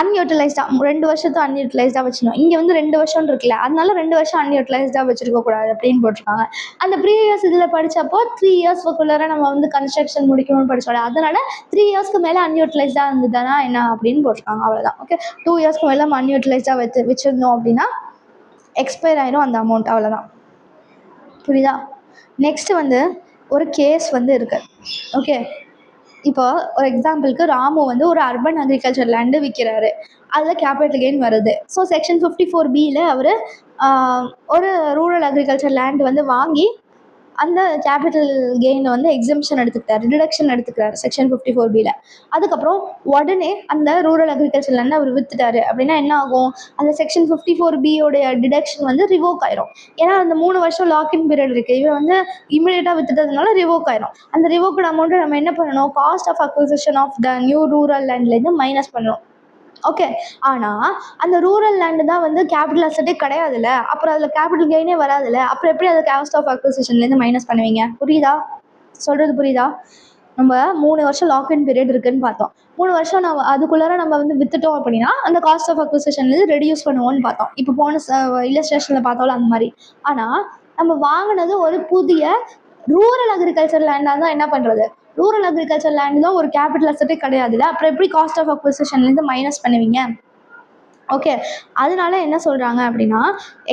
அன்யூட்டிலைஸ்டாக 2 வருஷத்தை அன்யூட்டிலைஸ்டாக வச்சுக்கணும். இங்கே வந்து 2 வருஷம் இருக்குல்ல, அதனால 2 வருஷம் அன்யூட்டிலைஸ்டாக வச்சுருக்கக்கூடாது அப்படின்னு போட்டிருக்காங்க. அந்த ப்ரீவியஸ் இதில் படித்தப்போ 3 yearsக்குள்ளார நம்ம வந்து கன்ஸ்ட்ரக்ஷன் முடிக்கணும்னு படிச்சோம், அதனால 3 yearsக்கு மேலே அன்யூட்டிலைஸ்டாக இருந்ததுன்னா என்ன அப்படின்னு போட்டிருக்காங்க, அவ்வளோதான். ஓகே, 2 yearsக்கு மேலே நம்ம அன்யூட்டிலைஸ்டாக வச்சுருந்தோம் அப்படின்னா எக்ஸ்பயர் ஆயிரும் அந்த அமௌண்ட், அவ்வளோதான். புரியுதா? நெக்ஸ்ட் வந்து ஒரு கேஸ் வந்து இருக்குது. ஓகே, இப்போ ஒரு எக்ஸாம்பிளுக்கு ராமு வந்து ஒரு அர்பன் அக்ரிகல்ச்சர் லேண்டு விற்கிறாரு, அதில் கேபிட்டல் கெயின் வருது. ஸோ செக்ஷன் 54Bயில் அவர் ஒரு ரூரல் அக்ரிகல்ச்சர் லேண்டு வந்து வாங்கி அந்த கேபிட்டல் கெயினை வந்து எக்ஸம்ஷன் எடுத்துக்கிட்டாரு, டிடக்ஷன் எடுத்துக்கிறாரு செக்ஷன் 54Bயில். அதுக்கப்புறம் உடனே அந்த ரூரல் அக்ரிகல்ச்சர் லேண்டை அவர் விற்றுட்டாரு அப்படின்னா என்ன ஆகும்? அந்த செக்ஷன் 54Bயோடைய டிடக்ஷன் வந்து ரிவோக் ஆயிரும். ஏன்னா அந்த 3 வருஷம் லாக்இன் பீரியட் இருக்குது, இவர் வந்து இமீடியட்டாக விற்றுட்டதுனால ரிவோக் ஆயிரும். அந்த ரிவோக்கட் அமௌண்ட்டை நம்ம என்ன பண்ணணும்? Cost of acquisition of the new rural லேண்ட்லேருந்து மைனஸ் பண்ணணும். ஓகே, ஆனால் அந்த ரூரல் லேண்டு தான் வந்து கேபிட்டல் அசெட்டே கிடையாதுல்ல, அப்புறம் அதில் கேபிட்டல் கெயினே வராதுல்ல, அப்புறம் எப்படி அதை காஸ்ட் ஆஃப் அக்விசிஷன்லேருந்து மைனஸ் பண்ணுவீங்க? புரியுதா? சொல்கிறது புரியுதா? நம்ம 3 வருஷம் லாக்இன் பீரியட் இருக்குதுன்னு பார்த்தோம். 3 வருஷம் நம்ம அதுக்குள்ளார நம்ம வந்து வித்துட்டோம் அப்படின்னா அந்த காஸ்ட் ஆஃப் அக்விசிஷன்லேருந்து ரெடியூஸ் பண்ணுவோம்னு பார்த்தோம். இப்போ போன இல்லஸ்ட்ரேஷனில் பார்த்தோம்ல அந்த மாதிரி. ஆனால் நம்ம வாங்கினது ஒரு புதிய ரூரல் அக்ரிகல்ச்சர் லேண்டாக தான் என்ன பண்ணுறது? ரூரல் அக்ரிகல்ச்சர் லேண்ட் தான் ஒரு கேபிட்டல் அசெட்டே கிடையாதுல்ல, அப்புறம் எப்படி காஸ்ட் ஆஃப் அக்விசிஷன்லேருந்து மைனஸ் பண்ணுவீங்க? ஓகே, அதனால என்ன சொல்கிறாங்க அப்படின்னா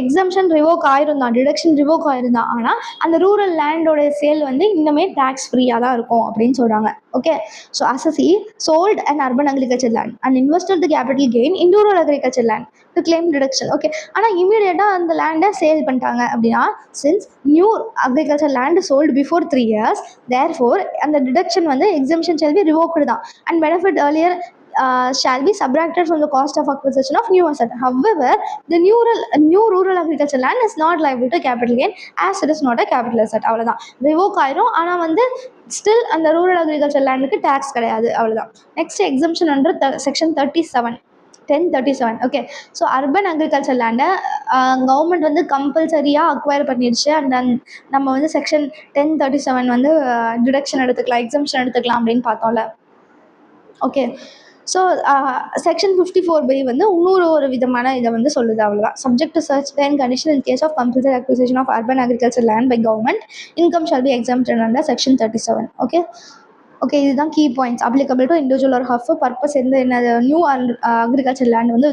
எக்ஸம்ஷன் ரிவோக் ஆயிருந்தான், டிடக்ஷன் ரிவோக் ஆயிருந்தான், ஆனால் அந்த ரூரல் லேண்டோடைய சேல் வந்து இன்னுமே டேக்ஸ் ஃப்ரீயாக தான் இருக்கும் அப்படின்னு சொல்கிறாங்க. Okay, so assessee sold and urban agriculture land and invested the capital gain in rural agriculture land to claim deduction. Okay, ஆனால் இமீடியட்டாக அந்த லேண்டை சேல் பண்ணிட்டாங்க அப்படின்னா since new agriculture land sold before 3 years, therefore அந்த டிடக்ஷன் வந்து exemption shall be revoked தான் and benefit earlier shall be subtracted from the cost of acquisition of new asset. However, the new rural agriculture land is not liable to capital gain as it is not a capital asset. அவ்வளோதான், revoke ஆயிரும். ஆனால் வந்து still அந்த rural agriculture லேண்டுக்கு tax கிடையாது, அவ்வளோதான். Next exemption under section 1037. Okay, so urban agriculture லேண்டை government வந்து கம்பல்சரியாக அக்வயர் பண்ணிடுச்சு அண்ட் நம்ம வந்து செக்ஷன் 1037 வந்து டிடக்ஷன் எடுத்துக்கலாம், எக்ஸம்ஷன் எடுத்துக்கலாம் அப்படின்னு பார்த்தோம்ல. ஓகே, ஸோ செக்ஷன் 54B வந்து இன்னொரு ஒரு விதமான இதை வந்து சொல்லுது, அவ்வளோதான். சப்ஜெக்ட் டு சர்ச் and condition in case of completed acquisition of urban agriculture land by government, income shall be exempted under section 37. Okay, இதுதான் key points. Applicable to individual or HUF purpose எந்த என்ன நியூ அக்ரிகல்ச்சர் லேண்ட் வந்து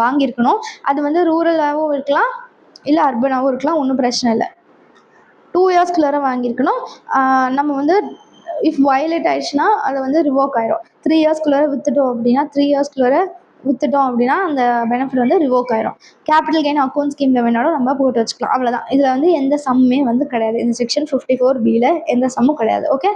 வாங்கியிருக்கணும், அது வந்து ரூரலாகவும் இருக்கலாம் இல்லை அர்பனாகவும் இருக்கலாம், ஒன்றும் பிரச்சனை இல்லை. 2 yearsக்குள்ளார வாங்கியிருக்கணும். நம்ம வந்து இஃப் வயலேட் ஆயிடுச்சுன்னா அதை வந்து ரிவோக் ஆயிரும். 3 yearsக்குள்ளார விற்றுட்டோம் அப்படின்னா அந்த பெனிஃபிட் வந்து ரிவோக் ஆயிரும். கேபிட்டல் கெயின் அக்கௌண்ட் ஸ்கீமில் வேணாலும் நம்ம போட்டு வச்சுக்கலாம், அவ்வளோதான். இதில் வந்து எந்த சம்மே வந்து கிடையாது, இந்த செக்ஷன் 54Bயில் எந்த சம்மும் கிடையாது. ஓகே,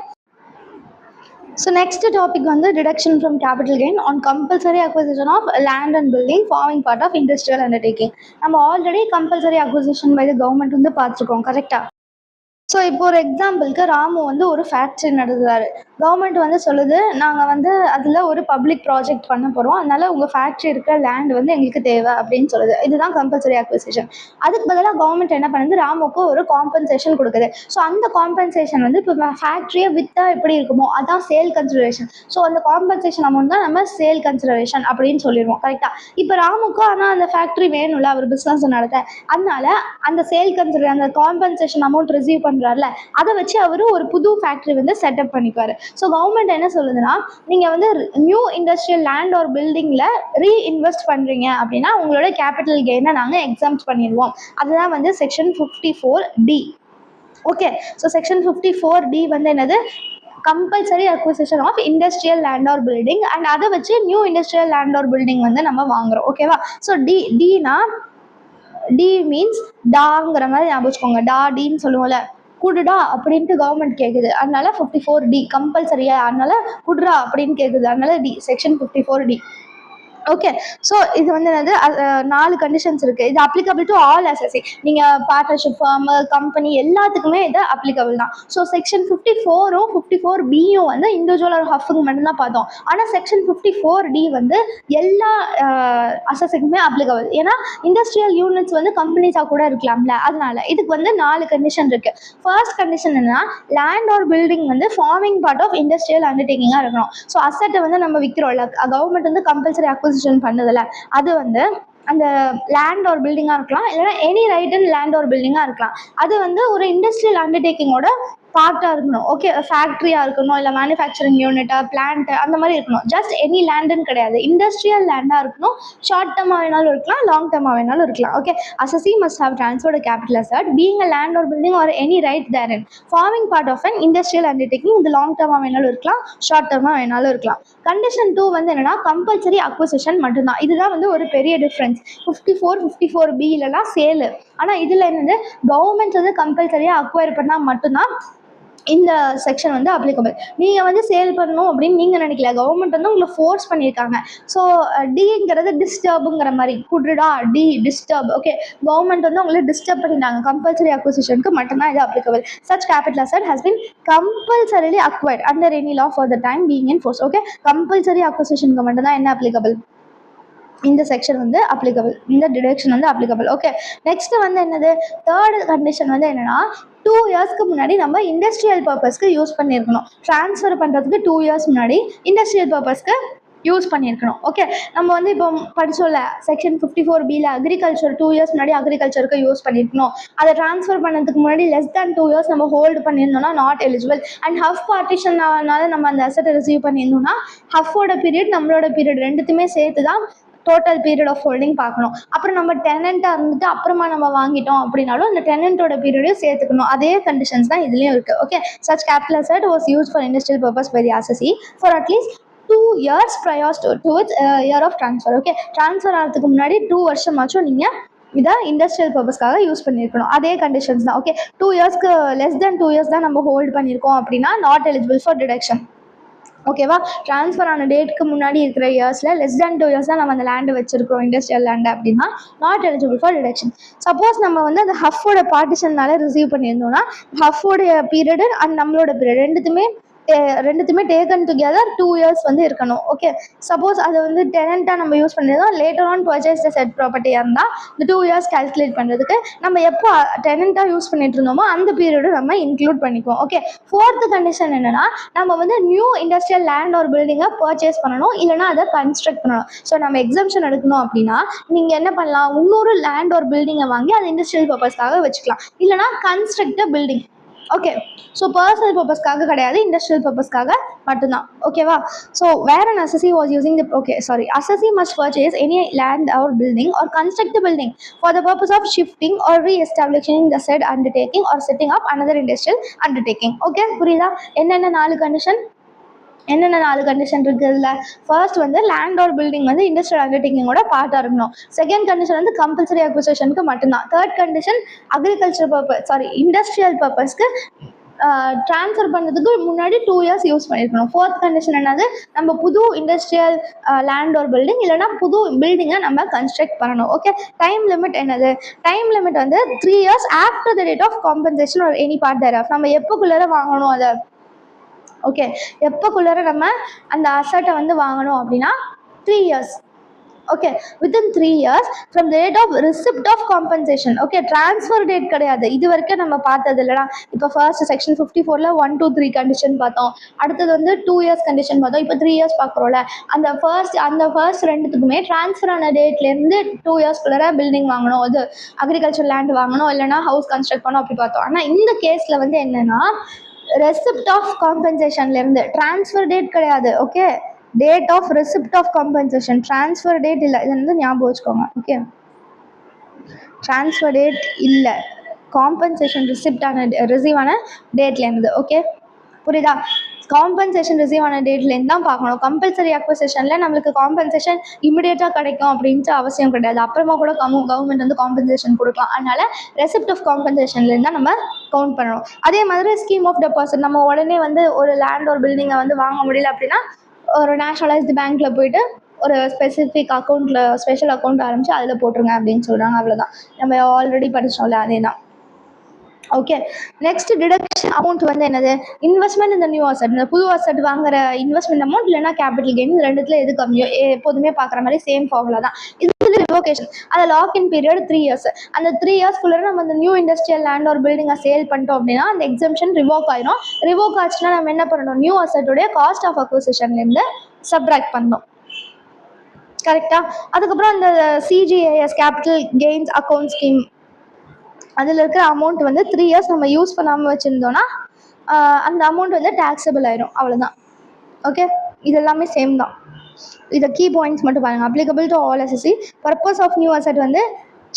ஸோ நெக்ஸ்ட் டாபிக் வந்து deduction from capital gain on compulsory acquisition of land and building forming part of industrial undertaking. நம்ம already compulsory acquisition by the government வந்து பார்த்துருக்கோம், கரெக்டாக? ஸோ இப்போ ஒரு எக்ஸாம்பிளுக்கு ராமு வந்து ஒரு ஃபேக்ட்ரி நடத்துறாரு. கவர்மெண்ட் வந்து சொல்லுது, நாங்கள் வந்து அதில் ஒரு பப்ளிக் ப்ராஜெக்ட் பண்ண போகிறோம், அதனால உங்கள் ஃபேக்ட்ரி இருக்கிற லேண்ட் வந்து எங்களுக்கு தேவை அப்படின்னு சொல்லுது. இதுதான் கம்பல்சரி அக்விசிஷன். அதுக்கு பதிலாக கவர்மெண்ட் என்ன பண்ணுது, ராமுக்கு ஒரு காம்பன்சேஷன் கொடுக்குது. ஸோ அந்த காம்பன்சேஷன் வந்து இப்போ ஃபேக்ட்ரியை விற்றா எப்படி இருக்குமோ அதான் சேல் கன்சிடரேஷன். ஸோ அந்த காம்பன்சேஷன் அமௌண்ட் தான் நம்ம சேல் கன்சிடரேஷன் அப்படின்னு சொல்லிடுவோம். கரெக்டாக? இப்போ ராமுக்கு ஆனால் அந்த ஃபேக்ட்ரி வேணும்ல அவர் பிஸ்னஸ் நடத்த, அதனால அந்த சேல் கன்சிடர் அந்த காம்பன்சேஷன் அமௌண்ட் ரிசீவ் பண்ணுறாருல, அதை வச்சு அவர் ஒரு புது ஃபேக்ட்ரி வந்து செட்டப் பண்ணிக்குவார். ஸோ கவர்மெண்ட் என்ன சொல்லுதுன்னா, நீங்கள் வந்து நியூ இண்டஸ்ட்ரியல் லேண்ட் ஒரு பில்டிங்கில் ரீஇன்வெஸ்ட் பண்ணுறீங்க அப்படின்னா உங்களோட கேபிட்டல் கெயினை நாங்கள் எக்ஸாம்ட் பண்ணிடுவோம். அதுதான் வந்து section 54D. Okay, so section 54D வந்து என்னது, compulsory acquisition of industrial land or building, and அதை வச்சு new industrial land or building வந்து நம்ம வாங்குறோம். ஓகேவா? ஸோ டினா டி மீன்ஸ் டாங்கிற மாதிரி ஞாபகம் வச்சுக்கோங்க. டின்னு சொல்லுவோம்ல, குடுடா அப்படின்ட்டு கவர்மெண்ட் கேட்குது, அதனால 54D கம்பல்சரியா, அதனால குடுறா அப்படின்னு கேட்குது, அதனால D, section 54D. Okay, so இது வந்து என்னது, 4 கண்டிஷன்ஸ் இருக்குது. இது அப்ளிகபிள் டு ஆல் எஸ்எஸ்சி. நீங்கள் பார்ட்னர்ஷிப் ஃபார்ம், கம்பெனி எல்லாத்துக்குமே இது அப்ளிகபிள் தான். ஸோ செக்ஷன் 54ம் 54Bயும் வந்து இண்டிவிஜுவல் ஒரு ஹஃபுக்கு மட்டும்தான் பார்த்தோம். ஆனால் செக்ஷன் 54D வந்து எல்லா எஸ்எஸ்சிக்குமே அப்ளிகபிள். ஏன்னா இண்டஸ்ட்ரியல் யூனிட்ஸ் வந்து கம்பெனிஸாக கூட இருக்கலாம்ல, அதனால இதுக்கு வந்து 4 கண்டிஷன் இருக்குது. ஃபர்ஸ்ட் கண்டிஷன் என்னன்னா, லேண்ட் ஆர் பில்டிங் வந்து ஃபார்மிங் பார்ட் ஆஃப் இண்டஸ்ட்ரியல் அண்டர்டேக்கிங்காக இருக்கணும். ஸோ அசட்டை வந்து நம்ம விற்கிறோம்ல, கவர்மெண்ட் வந்து கம்பல்சரி அக்விசிஷன் பண்ணதில்ல, அது வந்து அந்த லேண்ட் ஒரு பில்டிங்காக இருக்கலாம், இல்லைனா எனி ரைட் இன் லேண்ட் ஒரு பில்டிங்காக இருக்கலாம். அது வந்து ஒரு இண்டஸ்ட்ரியல் அண்டர்டேக்கிங்கோட பார்ட்டாக இருக்கணும். ஓகே, ஃபேக்ட்ரியாக இருக்கணும், இல்லை மேனுஃபேக்சரிங் யூனிட்டாக, பிளான்ட்டு, அந்த மாதிரி இருக்கணும். ஜஸ்ட் எனி லேண்டுன்னு கிடையாது, இண்டஸ்ட்ரியல் லேண்டாக இருக்கணும். ஷார்ட் டர்மாக வேணாலும் இருக்கலாம், லாங் டர்மாக வேணாலும் இருக்கலாம். Okay, assessee must have transferred a capital asset being a land or building or any right therein forming part of an industrial undertaking. இது லாங் டர்மாக வேணாலும் இருக்கலாம், ஷார்ட் டர்மாக வேணாலும் இருக்கலாம். கண்டிஷன் 2 வந்து என்னன்னா, கம்பல்சரி அக்விசிஷன் மட்டும்தான். இதுதான் வந்து ஒரு பெரிய டிஃப்ரென்ஸ். 54B இல்லைனா சேலு. ஆனால் இதில் என்னது, கவர்மெண்ட் வந்து கம்பல்சரியாக அக்வயர் பண்ணால் மட்டும்தான் இந்த செக்ஷன் வந்து அப்ளிகபிள். நீங்கள் வந்து சேல் பண்ணணும் அப்படின்னு நீங்கள் நினைக்கல, கவர்மெண்ட் வந்து உங்களை ஃபோர்ஸ் பண்ணியிருக்காங்க. ஸோ டிங்கிறது டிஸ்டர்புங்கிற மாதிரி, குட்ருடா டி டிஸ்டர்ப். ஓகே, கவர்மெண்ட் வந்து உங்களை டிஸ்டர்ப் பண்ணிட்டாங்க, கம்பல்சரி அக்விசிஷனுக்கு மட்டும்தான் இது applicable. Such capital asset has been compulsorily acquired under any law for the time being in force. Okay, compulsory அக்விசிஷனுக்கு மட்டும்தான் என்ன அப்ளிகபிள், இந்த செக்ஷன் வந்து அப்ளிகபிள், இந்த டிடக்ஷன் வந்து அப்ளிகபிள். ஓகே, நெக்ஸ்ட் வந்து என்னது, தேர்ட் கண்டிஷன் வந்து என்னன்னா, 2 இயர்ஸ்க்கு முன்னாடி நம்ம இண்டஸ்ட்ரியல் பர்பஸ்க்கு யூஸ் பண்ணியிருக்கணும். ட்ரான்ஸ்ஃபர் பண்ணுறதுக்கு 2 இயர்ஸ் முன்னாடி இண்டஸ்ட்ரியல் பர்பஸ்க்கு யூஸ் பண்ணியிருக்கணும். ஓகே, நம்ம வந்து இப்போ படிச்சோம்ல செக்ஷன் 54Bல அக்ரிகல்ச்சர் 2 இயர்ஸ் முன்னாடி அக்ரிகல்ச்சருக்கு யூஸ் பண்ணியிருக்கணும். அதை ட்ரான்ஸ்ஃபர் பண்ணதுக்கு முன்னாடி less than 2 இயர்ஸ் நம்ம ஹோல்டு பண்ணியிருந்தோம்னா நாட் எலிஜிபிள். அண்ட் ஹஃப் பார்ட்டிஷன்னால நம்ம அந்த அசட்டை ரிசீவ் பண்ணியிருந்தோம்னா ஹஃபோட பீரியட் நம்மளோட பீரியட் ரெண்டுத்துமே சேர்த்து தான் டோட்டல் பீரியட் ஆஃப் ஹோல்டிங் பார்க்கணும். அப்புறம் நம்ம டெனண்ட்டாக இருந்துட்டு அப்புறமா நம்ம வாங்கிட்டோம் அப்படின்னாலும் அந்த டெனண்ட்டோட பீரியடையும் சேர்த்துக்கணும். அதே கண்டிஷன்ஸ் தான் இதுலேயும் இருக்குது. Okay, such capital asset was use for industrial purpose by the assessee for at least 2 years prior to its year of transfer. Okay, transfer ஆகிறதுக்கு முன்னாடி 2 வருஷமாச்சும் நீங்கள் இதை இண்டஸ்ட்ரியல் பர்பஸ்க்காக யூஸ் பண்ணியிருக்கணும். அதே கண்டிஷன்ஸ் தான். ஓகே, 2 இயர்ஸ்க்கு less than 2 years தான் நம்ம ஹோல்டு பண்ணியிருக்கோம் அப்படின்னா நாட் எலிஜிபிள் ஃபார் டிடக்ஷன். ஓகேவா, ட்ரான்ஸ்ஃபர் ஆன டேட்டுக்கு முன்னாடி இருக்கிற இயர்ஸில் less than 2 years தான் நம்ம அந்த லேண்டு வச்சிருக்கிறோம் இண்டஸ்ட்ரியல் லேண்டு அப்படின்னா not eligible for deduction. Suppose நம்ம வந்து அந்த ஹஃபோட பார்ட்டிஷன்னால ரிசீவ் பண்ணியிருந்தோம்னா ஹஃபோடைய பீரியடு அண்ட் நம்மளோட பீரியட் ரெண்டுத்துமே டேக்கன் டுகெதர் 2 years வந்து இருக்கணும். ஓகே, சப்போஸ் அதை வந்து டெனண்ட்டாக நம்ம யூஸ் பண்ணியிருந்தோம், later on purchase the said ப்ராப்பர்ட்டியாக இருந்தால் இந்த 2 years கால்குலேட் பண்ணுறதுக்கு நம்ம எப்போ டெனண்ட்டாக யூஸ் பண்ணிட்டு இருந்தோமோ அந்த பீரியடு நம்ம இன்க்ளூட் பண்ணிக்குவோம். ஓகே, ஃபோர்த்து கண்டிஷன் என்னென்னா, நம்ம வந்து நியூ இண்டஸ்ட்ரியல் லேண்ட் ஒரு பில்டிங்கை பர்ச்சேஸ் பண்ணணும், இல்லைனா அதை கன்ஸ்ட்ரக்ட் பண்ணணும். ஸோ நம்ம எக்ஸம்ஷன் எடுக்கணும் அப்படின்னா நீங்கள் என்ன பண்ணலாம், இன்னொரு லேண்ட் ஒரு பில்டிங்கை வாங்கி அதை இண்டஸ்ட்ரியல் பர்பஸ்க்காக வச்சுக்கலாம், இல்லைனா construct building. Okay, so personal பர்பஸ்க்காக கிடையாது, இண்டஸ்ட்ரியல் பர்பஸ்க்காக மட்டும்தான். ஓகேவா, so where an assessee was using the assessee must purchase any land or building or construct the building for the purpose of shifting or re-establishing the said undertaking or setting up another industrial undertaking. Okay, புரியுதா? என்னென்ன 4 condition இருக்குதுல்ல. First வந்து land or building வந்து industrial அண்டர்டேக்கிங்கோட பார்ட்டாக இருக்கணும். Second condition வந்து compulsory அக்விசிஷனுக்கு மட்டும்தான். தேர்ட் கண்டிஷன் இண்டஸ்ட்ரியல் பர்பஸ்க்கு ட்ரான்ஸ்ஃபர் பண்ணுறதுக்கு முன்னாடி 2 இயர்ஸ் யூஸ் பண்ணியிருக்கணும். ஃபோர்த் கண்டிஷன் என்னது, நம்ம புது இண்டஸ்ட்ரியல் லேண்ட் ஒரு பில்டிங் இல்லைனா புது பில்டிங்கை நம்ம கன்ஸ்ட்ரக்ட் பண்ணணும். ஓகே, டைம் லிமிட் என்னது, டைம் லிமிட் வந்து 3 years after the date of compensation or any part thereof. நம்ம எப்போக்குள்ளே வாங்கணும் அதை, ஓகே, எப்போக்குள்ளே நம்ம அந்த அசட்டை வந்து வாங்கணும் அப்படின்னா 3 years. Okay, within 3 years from the date of receipt of compensation. Okay, transfer date கிடையாது, இது வரைக்கும் நம்ம பார்த்தது இல்லைனா. இப்போ ஃபர்ஸ்ட் செக்ஷன் 54ல் 1 to 3 கண்டிஷன் பார்த்தோம், அடுத்தது வந்து 2 இயர்ஸ் கண்டிஷன் பார்த்தோம், இப்போ 3 இயர்ஸ் பார்க்குறோம்ல. அந்த ஃபர்ஸ்ட் ரெண்டுத்துக்குமே ட்ரான்ஸ்ஃபர் ஆன டேட்லேருந்து 2 இயர்ஸ்குள்ளே பில்டிங் வாங்கணும், அது அக்ரிகல்ச்சர் லேண்ட் வாங்கணும், இல்லைனா ஹவுஸ் கன்ஸ்ட்ரக்ட் பண்ணணும் அப்படி பார்த்தோம். ஆனால் இந்த கேஸில் வந்து என்னென்னா ரெசிப்ட் ஆஃப் காம்பன்சேஷன்லேருந்து, ட்ரான்ஸ்ஃபர் டேட் கிடையாது. Okay, date of receipt of compensation, transfer date இல்லை, இது வந்து ஞாபகம் வச்சுக்கோங்க. ஓகே, ட்ரான்ஸ்ஃபர் டேட் இல்லை, காம்பன்சேஷன் ரிசீவ் ஆன டேட்லேருந்து. ஓகே, புரியுதா? காம்பன்சேஷன் ரிசீவ் ஆன டேட்லேருந்து தான் பார்க்கணும். கம்பல்சரி அக்விசிஷனில் நம்மளுக்கு காம்பன்சேஷன் இமிடியேட்டாக கிடைக்கும் அப்படின்ட்டு அவசியம் கிடையாது, அப்புறமா கூட கவர்மெண்ட் வந்து காம்பன்சேஷன் கொடுக்கலாம். அதனால் ரெசிப்ட் ஆஃப் காம்பன்சேஷன்லேருந்து தான் நம்ம கவுண்ட் பண்ணணும். அதே மாதிரி ஸ்கீம் ஆஃப் டெபாசிட், நம்ம உடனே வந்து ஒரு லேண்ட் ஒரு பில்டிங்கை வந்து வாங்க முடியல அப்படின்னா ஒரு நேஷனலைஸ்டு பேங்க்கில் போய்ட்டு ஒரு ஸ்பெசிஃபிக் அக்கௌண்ட்டில் ஸ்பெஷல் அக்கௌண்ட் ஆரம்பித்து அதில் போட்டுருங்க அப்படின்னு சொல்கிறாங்க. அவ்வளோதான், நம்ம ஆல்ரெடி படித்தோம்ல, அதே தான். ஓகே, நெக்ஸ்ட் டிடக்ஷன் அமௌண்ட் வந்து என்னது, இன்வெஸ்ட்மெண்ட் இந்த நியூ அசட், இந்த புது அசட் வாங்குற இன்வெஸ்ட்மெண்ட் அமௌண்ட் இல்லைனா கேபிட்டல் கெயின், இந்த ரெண்டுத்துல எது கம்மியோ எப்போதுமே பார்க்குற மாதிரி சேம் ஃபார்முலா தான். இது ரிவோகேஷன், அதை லாக் இன் பீரியட் 3 இயர்ஸ். அந்த 3 இயர்ஸ்க்குள்ளே நம்ம அந்த நியூ இண்டஸ்ட்ரியல் லேண்ட் ஒரு பில்டிங்கை சேல் பண்ணிட்டோம் அப்படின்னா அந்த எக்ஸம்ஷன் ரிவோக் ஆயிரும். ரிவோக் ஆச்சுன்னா நம்ம என்ன பண்ணணும், நியூ அசட்டுடைய காஸ்ட் ஆஃப் அக்விசிஷன்லேருந்து சப்ராக்ட் பண்ணணும். கரெக்டா? அதுக்கப்புறம் அந்த சிஜிஏஎஸ் கேபிட்டல் கெயின்ஸ் அக்கௌண்ட் ஸ்கீம், அதில் இருக்கிற அமௌண்ட் வந்து 3 இயர்ஸ் நம்ம யூஸ் பண்ணாமல் வச்சுருந்தோன்னா அந்த அமௌண்ட் வந்து டேக்ஸபிள் ஆயிரும். அவ்வளோதான். ஓகே, இது எல்லாமே சேம் தான். இதை கீ பாயிண்ட்ஸ் மட்டும் பாருங்கள். Applicable to all assessee. Purpose of new asset வந்து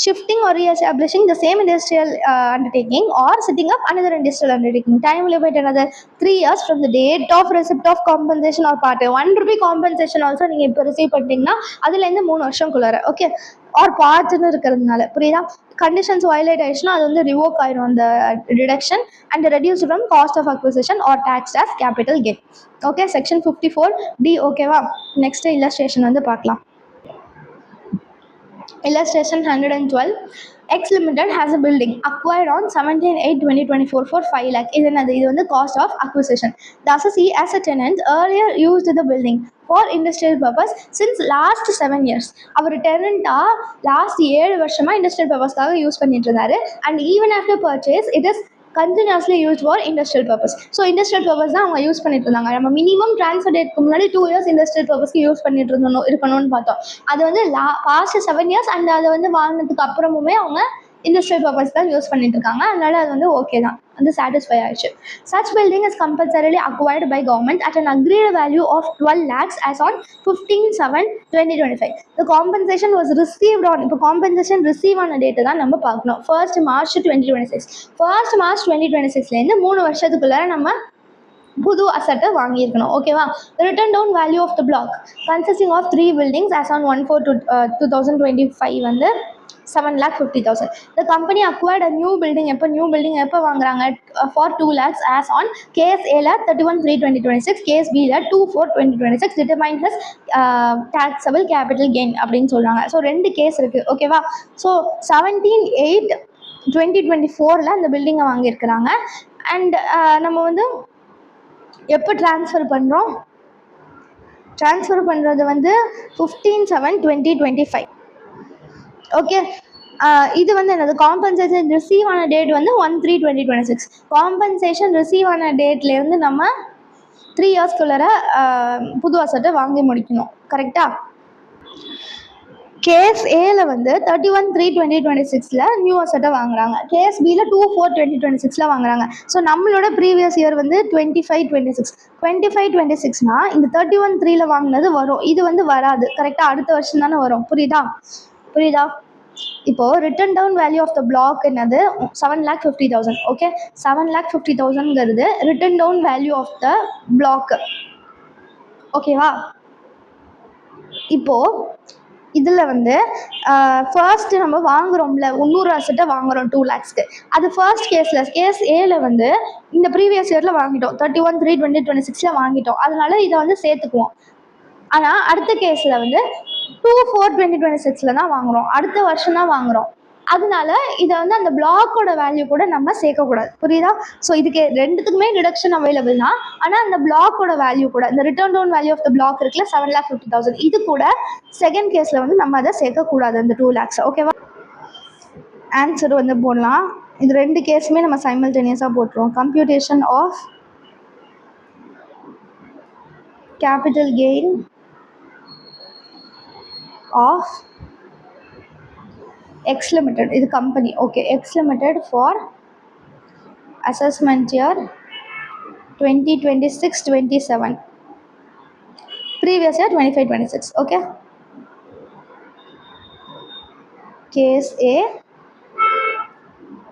shifting or re-establishing the same industrial undertaking or setting up another industrial undertaking. Time limit another 3 years from the date of receipt of compensation or part 1 rupee compensation also நீங்கள் இப்போ receive பண்ணிட்டீங்கன்னா அதுலேருந்து 3 வருஷம்குள்ளார. Okay, R பார்ட்னு இருக்கிறதுனால, புரியுதா? Conditions violate ஆயிடுச்சுன்னா அது வந்து revoke ஆயிரும் அந்த deduction and reduce from cost of acquisition or tax as capital gain. Okay, section 54D. ஓகேவா? நெக்ஸ்ட் இல்லஸ்ட்ரேஷன் வந்து பார்க்கலாம். Illustration 112. X Limited has a building acquired on 17/8/2024 for 5 lakh. இது வந்து cost of acquisition. The assessee as a tenant earlier used the building for industrial purpose since last 7 years. Our tenant-ஆ last 7 வருஷமா industrial purpose-காக use பண்ணிட்டு இருந்தாரு. And even after purchase, it is continuously used for industrial purpose. So industrial purpose தான் அவங்க use பண்ணிட்டு இருந்தாங்க. நம்ம minimum transfer டேட்க்கு முன்னாடி 2 years industrial பர்பஸ்க்கு யூஸ் பண்ணிட்டு இருக்கணும்னு பார்த்தோம். அது வந்து பாஸ்ட் 7 இயர்ஸ் அண்ட் அதை வந்து வாங்கினதுக்கு அப்புறமுமே அவங்க இண்டஸ்ட்ரியல் பர்பஸ் தான் யூஸ் பண்ணிட்டு இருக்காங்க. அதனால அது வந்து ஓகே தான், வந்து சாட்டிஸ்ஃபை ஆயிடுச்சு. Such building is compulsorily acquired by government at an agreed value of 12 lakhs as on 15/7/2025. The compensation was received on, இப்போ compensation receive ஆன டேட்டை தான் நம்ம பார்க்கணும். 1st March 2026. 1st March 2026லேருந்து 3 வருஷத்துக்குள்ள நம்ம புது அசட்டை வாங்கியிருக்கணும். ஓகேவா? Written down value of the block consisting of 3 buildings as on 1/4/2025 வந்து 7,50,000. The company acquired a new building. New building எப்போ வாங்குறாங்க? for 2 lakhs as on case A 31/3/2026, case B 2/4/2026 determined his taxable capital gain அப்படின்னு சொல்கிறாங்க. So 2 case இருக்குது. ஓகேவா? So 17/8/2024 அந்த பில்டிங்கை வாங்கியிருக்கிறாங்க. அண்ட் நம்ம வந்து எப்போ ட்ரான்ஸ்ஃபர் பண்ணுறோம்? ட்ரான்ஸ்ஃபர் பண்ணுறது வந்து 15/7/2025. ஓகே, இது வந்து என்னது, காம்பன்சேஷன் ரிசீவ் ஆன டேட் வந்து 1/3/2026. காம்பன்சேஷன் ரிசீவ் ஆன டேட்லேருந்து நம்ம 3 இயர்ஸ்குள்ளார புது அசட்டை வாங்கி முடிக்கணும். கரெக்டா? கேஸ் ஏல வந்து 31/3/2026 நியூ அசட்டை வாங்குறாங்க. கேஸ் பியில் 2/4/2026 வாங்குறாங்க. ஸோ நம்மளோட ப்ரீவியஸ் இயர் வந்து 25/26. 25/26னா இந்த 31/3 வாங்கினது வரும், இது வந்து வராது. கரெக்டாக அடுத்த வருஷம் தானே வரும். புரியுதா? இப்போ written down value of the block என்னது? 7,50,000. ஓகே, 7,50,000ங்கிறது written down value of the block. ஓகேவா? இப்போ இதில் வந்து ஃபர்ஸ்ட்டு நம்ம வாங்குகிறோம்ல இன்னொரு அசட்டை வாங்குகிறோம் 2 lakhsக்கு. அது ஃபர்ஸ்ட் கேஸ் ஏல வந்து இந்த ப்ரீவியஸ் இயரில் வாங்கிட்டோம் 31/3/2026 வாங்கிட்டோம். அதனால இதை வந்து சேர்த்துக்குவோம். ஆனால் அடுத்த கேஸில் வந்து 2/4/2026 தான் வாங்குகிறோம், அடுத்த வருஷம் தான் வாங்குகிறோம். அதனால இதை வந்து அந்த பிளாக்கோட வேல்யூ கூட நம்ம சேர்க்கக்கூடாது. புரியுதா? ஸோ இதுக்கு ரெண்டுத்துக்குமே டிடக்ஷன் அவைலபிள் தான். ஆனால் அந்த பிளாக்கோட வேல்யூ கூட இந்த written down value of the block இருக்குல்ல 7,50,000, இது கூட செகண்ட் கேஸில் வந்து நம்ம அதை சேர்க்கக்கூடாது அந்த 2 lakhs. ஓகேவா? ஆன்சர் வந்து போடலாம். இது ரெண்டு கேஸுமே நம்ம சைமல்டேனியஸாக போட்டுருவோம். Computation of capital gain of X Limited, இது கம்பெனி. Okay, X Limited for assessment year 2026-27, previous year 25-26. Okay, case A,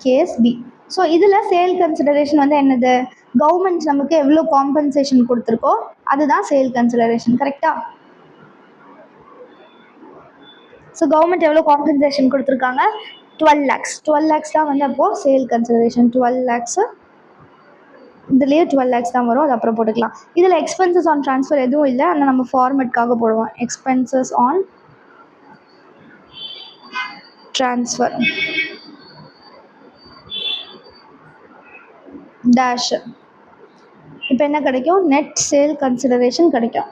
case B. So இதில் சேல் கன்சிடரேஷன் வந்து என்னது? கவர்மெண்ட் நமக்கு எவ்வளோ காம்பன்சேஷன் கொடுத்துருக்கோ அதுதான் சேல் கன்சிடரேஷன். கரெக்டாக? ஸோ கவர்மெண்ட் எவ்வளோ காம்பன்சேஷன் கொடுத்துருக்காங்க? 12 lakhs. 12 lakhs தான் வந்து அப்போது சேல் கன்சிடரேஷன். 12 lakhs, இதுலேயே 12 lakhs தான் வரும். அது அப்புறம் போட்டுக்கலாம். இதில் எக்ஸ்பென்சஸ் ஆன் ட்ரான்ஸ்ஃபர் எதுவும் இல்லை, ஆனால் நம்ம ஃபார்மேட்காக போடுவோம். Expenses on transfer dash. இப்போ என்ன கிடைக்கும்? நெட் சேல் கன்சிடரேஷன் கிடைக்கும்.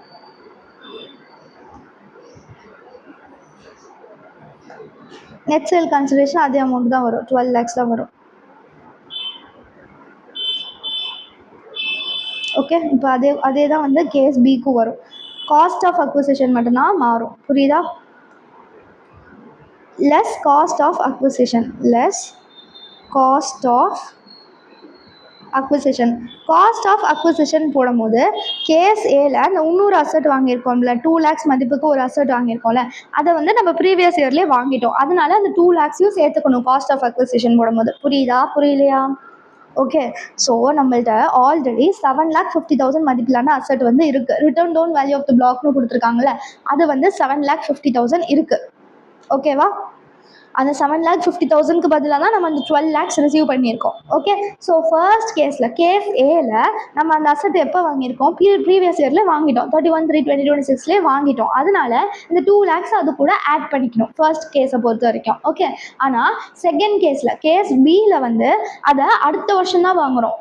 நெட் சேல் கன்சிடரேஷன் அதே அமௌண்ட் தான் வரும், 12 lakhs தான் வரும். ஓகே, இப்போ அதே தான் வந்து கேஸ் பிக்கு வரும். காஸ்ட் ஆஃப் அக்விசிஷன் மட்டும்தான் மாறும். புரியுதா? Less cost of acquisition, less cost of acquisition. Cost of acquisition போடும்போது கேஸ் ஏல அந்த இன்னொரு அசட் வாங்கியிருக்கோம்ல, 2 lakhs மதிப்புக்கு ஒரு அசட் வாங்கியிருக்கோம்ல, அதை வந்து நம்ம ப்ரீவியஸ் இயர்லேயே வாங்கிட்டோம். அதனால அந்த 2 lakhsையும் சேர்த்துக்கணும் காஸ்ட் ஆஃப் அக்விசிஷன் போடும்போது. புரியுதா புரியலையா? ஓகே, ஸோ நம்மள்ட்ட ஆல்ரெடி 7,50,000 மதிப்பிலான அசட் வந்து இருக்குது. Written down value of the பிளாக்னு கொடுத்துருக்காங்கல்ல, அது வந்து 7,50,000 இருக்குது. ஓகேவா? அந்த 7,50,000க்கு பதிலாக தான் நம்ம அந்த 12 lakhs ரிசீவ் பண்ணியிருக்கோம். ஓகே, ஸோ ஃபர்ஸ்ட் கேஸில் கேஸ் ஏல நம்ம அந்த அசட் எப்போ வாங்கியிருக்கோம்? ப்ரீவியஸ் இயரில் வாங்கிட்டோம், 31/3/2026 வாங்கிட்டோம். அதனால இந்த 2 lakhs அது கூட ஆட் பண்ணிக்கணும் ஃபர்ஸ்ட் கேஸை பொறுத்த வரைக்கும். ஓகே, ஆனால் செகண்ட் கேஸில் கேஸ் பியில் வந்து அதை அடுத்த வருஷம் தான் வாங்குகிறோம்,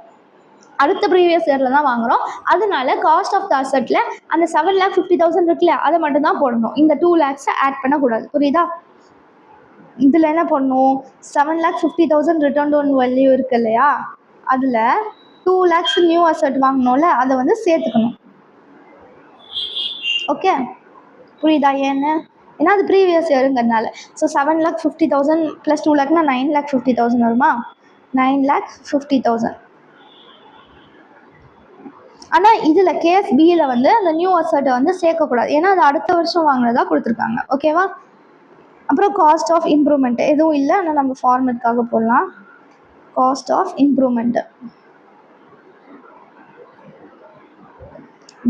அடுத்த ப்ரீவியஸ் இயரில் தான் வாங்குகிறோம். அதனால காஸ்ட் ஆஃப் த அசட்டில் அந்த 7,50,000 இருக்குல்ல, அதை மட்டும் தான் போடணும். இந்த 2 lakhs ஆட் பண்ணக்கூடாது. புரியுதா? இதில் என்ன பண்ணும்? 7,50,000 ரிட்டர்ன் டவுன் வேல்யூ இருக்கு இல்லையா, அதில் 2 lakhs நியூ அசட் வாங்கினோம்ல, அதை வந்து சேர்த்துக்கணும். ஓகே, புரியுதா? ஏன்னா அது ப்ரீவியஸ் இயருங்கிறதுனால. ஸோ 7,50,000 + 2 lakhனா 9,50,000 வருமா? 9,50,000. ஆனால் இதில் கேஸ் பியில் வந்து அந்த நியூ அசட்டை வந்து சேர்க்கக்கூடாது, ஏன்னா அது அடுத்த வருஷம் வாங்கினதா கொடுத்துருக்காங்க. ஓகேவா? அப்புறம் காஸ்ட் ஆஃப் இம்ப்ரூவ்மெண்ட் எதுவும் இல்லை, ஆனால் நம்ம ஃபார்மேட்காக போடலாம். Cost of improvement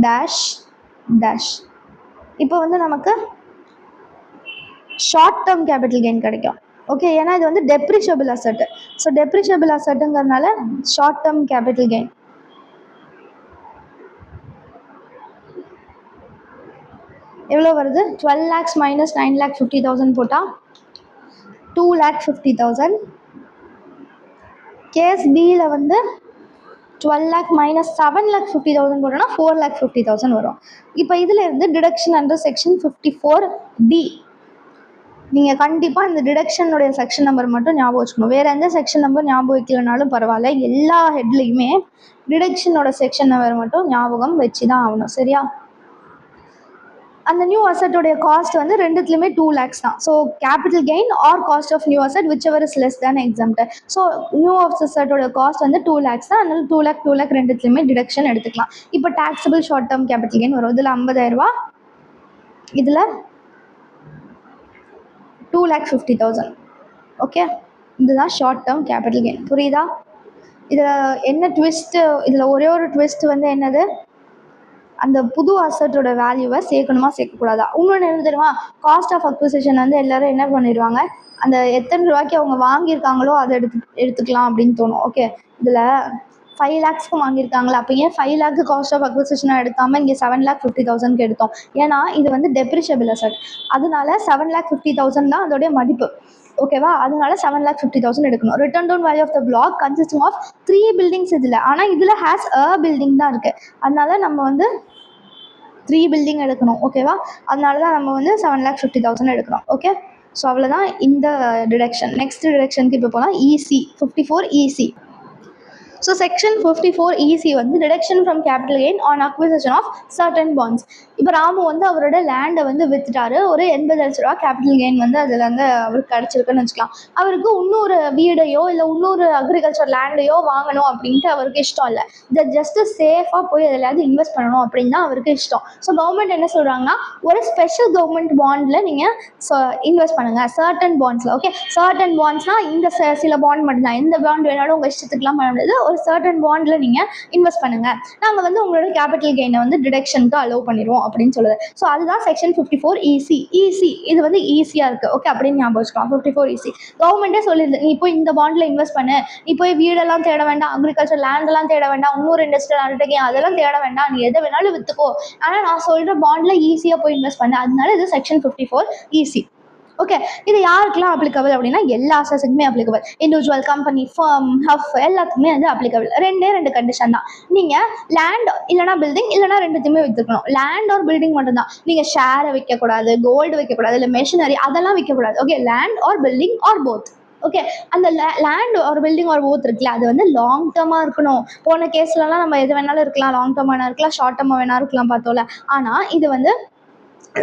dash dash. இப்போ வந்து நமக்கு ஷார்ட் டேர்ம் கேபிட்டல் கெயின் கிடைக்கும். ஓகே, ஏன்னா இது வந்து டெப்ரிஷியபிள் அசட்டு. ஸோ டெப்ரிஷியபிள் அசட்டுங்கிறதுனால ஷார்ட் டேர்ம் கேபிட்டல் கெயின் எவ்வளோ வருது? 12 lakhs - 9,50,000 போட்டால் 2,50,000. கேஸ் பியில் வந்து 12 lakh - 7,50,000 போட்டோம்னா 4,50,000 வரும். இப்போ இதில் இருந்து டிடக்ஷன் அண்டர் செக்ஷன் 54D. நீங்கள் கண்டிப்பாக இந்த டிடக்ஷனுடைய செக்ஷன் நம்பர் மட்டும் ஞாபகம் வச்சுக்கணும். வேறு எந்த செக்ஷன் நம்பர் ஞாபகம் வைக்கலனாலும் பரவாயில்ல, எல்லா ஹெட்லேயுமே டிடக்ஷனோட செக்ஷன் நம்பர் மட்டும் ஞாபகம் வச்சு தான் ஆகணும். சரியா? அந்த நியூ அசட்டோடைய காஸ்ட் வந்து ரெண்டுத்துலையுமே 2 lakhs தான். So capital gain or cost of new asset whichever is less than exempt. So new அசட்டோட காஸ்ட் வந்து 2 lakhs தான். அதனால 2 lakh ரெண்டுத்துலையுமே டிடக்ஷன் எடுத்துக்கலாம். இப்போ taxable short term capital gain வரும். இதில் 50,000, இதில் 2,50,000. ஓகே, இதுதான் ஷார்ட் டேர்ம் கேபிட்டல் கெயின். புரியுதா? இதில் என்ன ட்விஸ்ட்டு? இதில் ஒரே ஒரு ட்விஸ்ட் வந்து என்னது? அந்த புது அசட்டோட வேல்யூவை சேர்க்கணுமா சேர்க்கக்கூடாதா. இன்னொன்று என்ன தெரியுமா, காஸ்ட் ஆஃப் அக்விசிஷன் வந்து எல்லோரும் என்ன பண்ணிடுவாங்க, அந்த எத்தனை ரூபாய்க்கு அவங்க வாங்கியிருக்காங்களோ அதை எடுத்துக்கலாம் அப்படின்னு தோணும். ஓகே, இதில் 5 lakhsக்கு வாங்கியிருக்காங்களா, அப்போ ஏன் 5 lakh காஸ்ட் ஆஃப் அக்விசிஷனாக எடுக்காமல் இங்கே 7,50,000க்கு எடுத்தோம். ஏன்னா இது வந்து டெப்ரிஷியபிள் அசட், அதனால 7,50,000 தான் அதோடைய மதிப்பு. ஓகேவா, அதனால 7,50,000 எடுக்கணும். Written down value of the block consisting of 3 buildings இதில். ஆனால் இதில் ஹேஸ் அ பில்டிங் தான் இருக்குது, அதனால நம்ம வந்து 3 building எடுக்கணும். ஓகேவா, அதனால தான் நம்ம வந்து 7,50,000 எடுக்கிறோம். ஓகே, ஸோ அவ்வளோதான் இந்த டிடக்ஷன். நெக்ஸ்ட் டிடக்ஷனுக்கு இப்போ போனால் EC 54 EC. So section 54 EC வந்து deduction from capital gain on acquisition of certain bonds. இப்போ ராமு வந்து அவரோட லேண்டை வந்து வித்துட்டாரு, ஒரு 80,00,000 கேபிட்டல் கெயின் வந்து அதில் வந்து அவருக்கு கிடச்சிருக்குன்னு வச்சுக்கலாம். அவருக்கு இன்னொரு வீடையோ இல்லை இன்னொரு அக்ரிகல்ச்சர் லேண்டையோ வாங்கணும் அப்படின்ட்டு அவருக்கு இஷ்டம் இல்லை. இதை ஜஸ்ட்டு சேஃபாக போய் எதுலையாவது இன்வெஸ்ட் பண்ணணும் அப்படின்னு தான் அவருக்கு இஷ்டம். ஸோ கவர்மெண்ட் என்ன சொல்கிறாங்கன்னா, ஒரு ஸ்பெஷல் கவர்மெண்ட் பாண்டில் நீங்கள் இன்வெஸ்ட் பண்ணுங்கள், சர்டன் பாண்ட்ஸில். ஓகே, சர்டன் பாண்ட்ஸ்னால் இந்த சில பாண்ட் மட்டும்தான், எந்த பாண்ட் வேணாலும் உங்கள் இஷ்டத்துக்குலாம் பண்ண முடியாது. ஒரு சர்டன் பாண்டில் நீங்கள் இன்வெஸ்ட் பண்ணுங்கள், நாங்கள் வந்து உங்களோட கேபிட்டல் கெயினை வந்து டிடக்ஷனுக்கு அலோவ் பண்ணிடுவோம் அப்படின்னு சொல்லுது. ஸோ அதுதான் செக்ஷன் 54 EC. இது வந்து ஈஸியாக இருக்குது. ஓகே, அப்படின்னு ஞாபகம் வச்சுக்கலாம். 54 EC கவர்மெண்ட்டே சொல்லிடுது, நீ போய் இந்த பாண்டில் இன்வெஸ்ட் பண்ணு, நீ போய் வீடெல்லாம் தேட வேண்டாம், அக்ரிகல்ச்சர் லேண்டெல்லாம் தேட வேண்டாம், இன்னொரு இண்டஸ்ட்ரியல் அண்டர்டேக்கிங் அதெல்லாம் தேட வேண்டாம், நீ எதை வேணாலும் விற்றுக்கோ, ஆனால் நான் சொல்கிற பாண்டில் ஈஸியாக போய் இன்வெஸ்ட் பண்ணு. அதனால இது செக்ஷன் 54 EC. ஓகே, இது யாருக்கெல்லாம் அப்ளிகபிள் அப்படின்னா எல்லா அசட்ஸுக்குமே applicable. Individual, company, firm, HUF எல்லாத்துக்குமே வந்து அப்ளிகபிள். 2 கண்டிஷன் தான். நீங்கள் லேண்ட் இல்லைனா பில்டிங் இல்லைனா ரெண்டுத்தையுமே விற்றுக்கணும். லேண்ட் ஆர் பில்டிங் மட்டும்தான். நீங்கள் ஷேரை விற்கக்கூடாது, கோல்டு விற்கக்கூடாது, இல்லை மெஷினரி அதெல்லாம் விற்கக்கூடாது. Okay, land or building or both. Okay, அந்த land or building or both இருக்குல்ல, அது வந்து லாங் டேர்மாக இருக்கணும். போன கேஸ்லலாம் நம்ம எது வேணாலும் இருக்கலாம், லாங் டேர்மாக வேணா இருக்கலாம், ஷார்ட் டேர்மாக வேணா இருக்கலாம் பார்த்தோம்ல. ஆனால் இது வந்து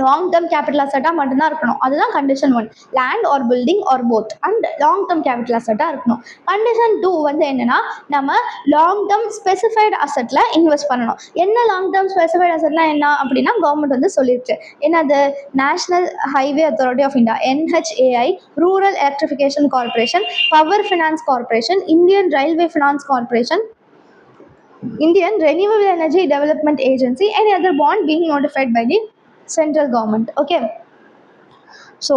லாங் டேர்ம் கேபிட்டல் அசட்டாக மட்டும்தான் இருக்கணும். அதுதான் condition 1, land or building or both and long term capital அசட்டாக இருக்கணும். கண்டிஷன் 2 வந்து என்னென்னா, நம்ம லாங் டேர்ம் ஸ்பெசிஃபைடு அசட்டில் இன்வெஸ்ட் பண்ணணும். என்ன லாங் டேர்ம் ஸ்பெசிஃபைடு அசட்லாம் என்ன அப்படின்னா, கவர்மெண்ட் வந்து சொல்லியிருக்கு. என்னது, national highway authority of India NHAI, rural electrification corporation, power finance corporation, Indian railway finance corporation, Indian Renewable Energy Development Agency, any other bond being notified by the central government. Okay, so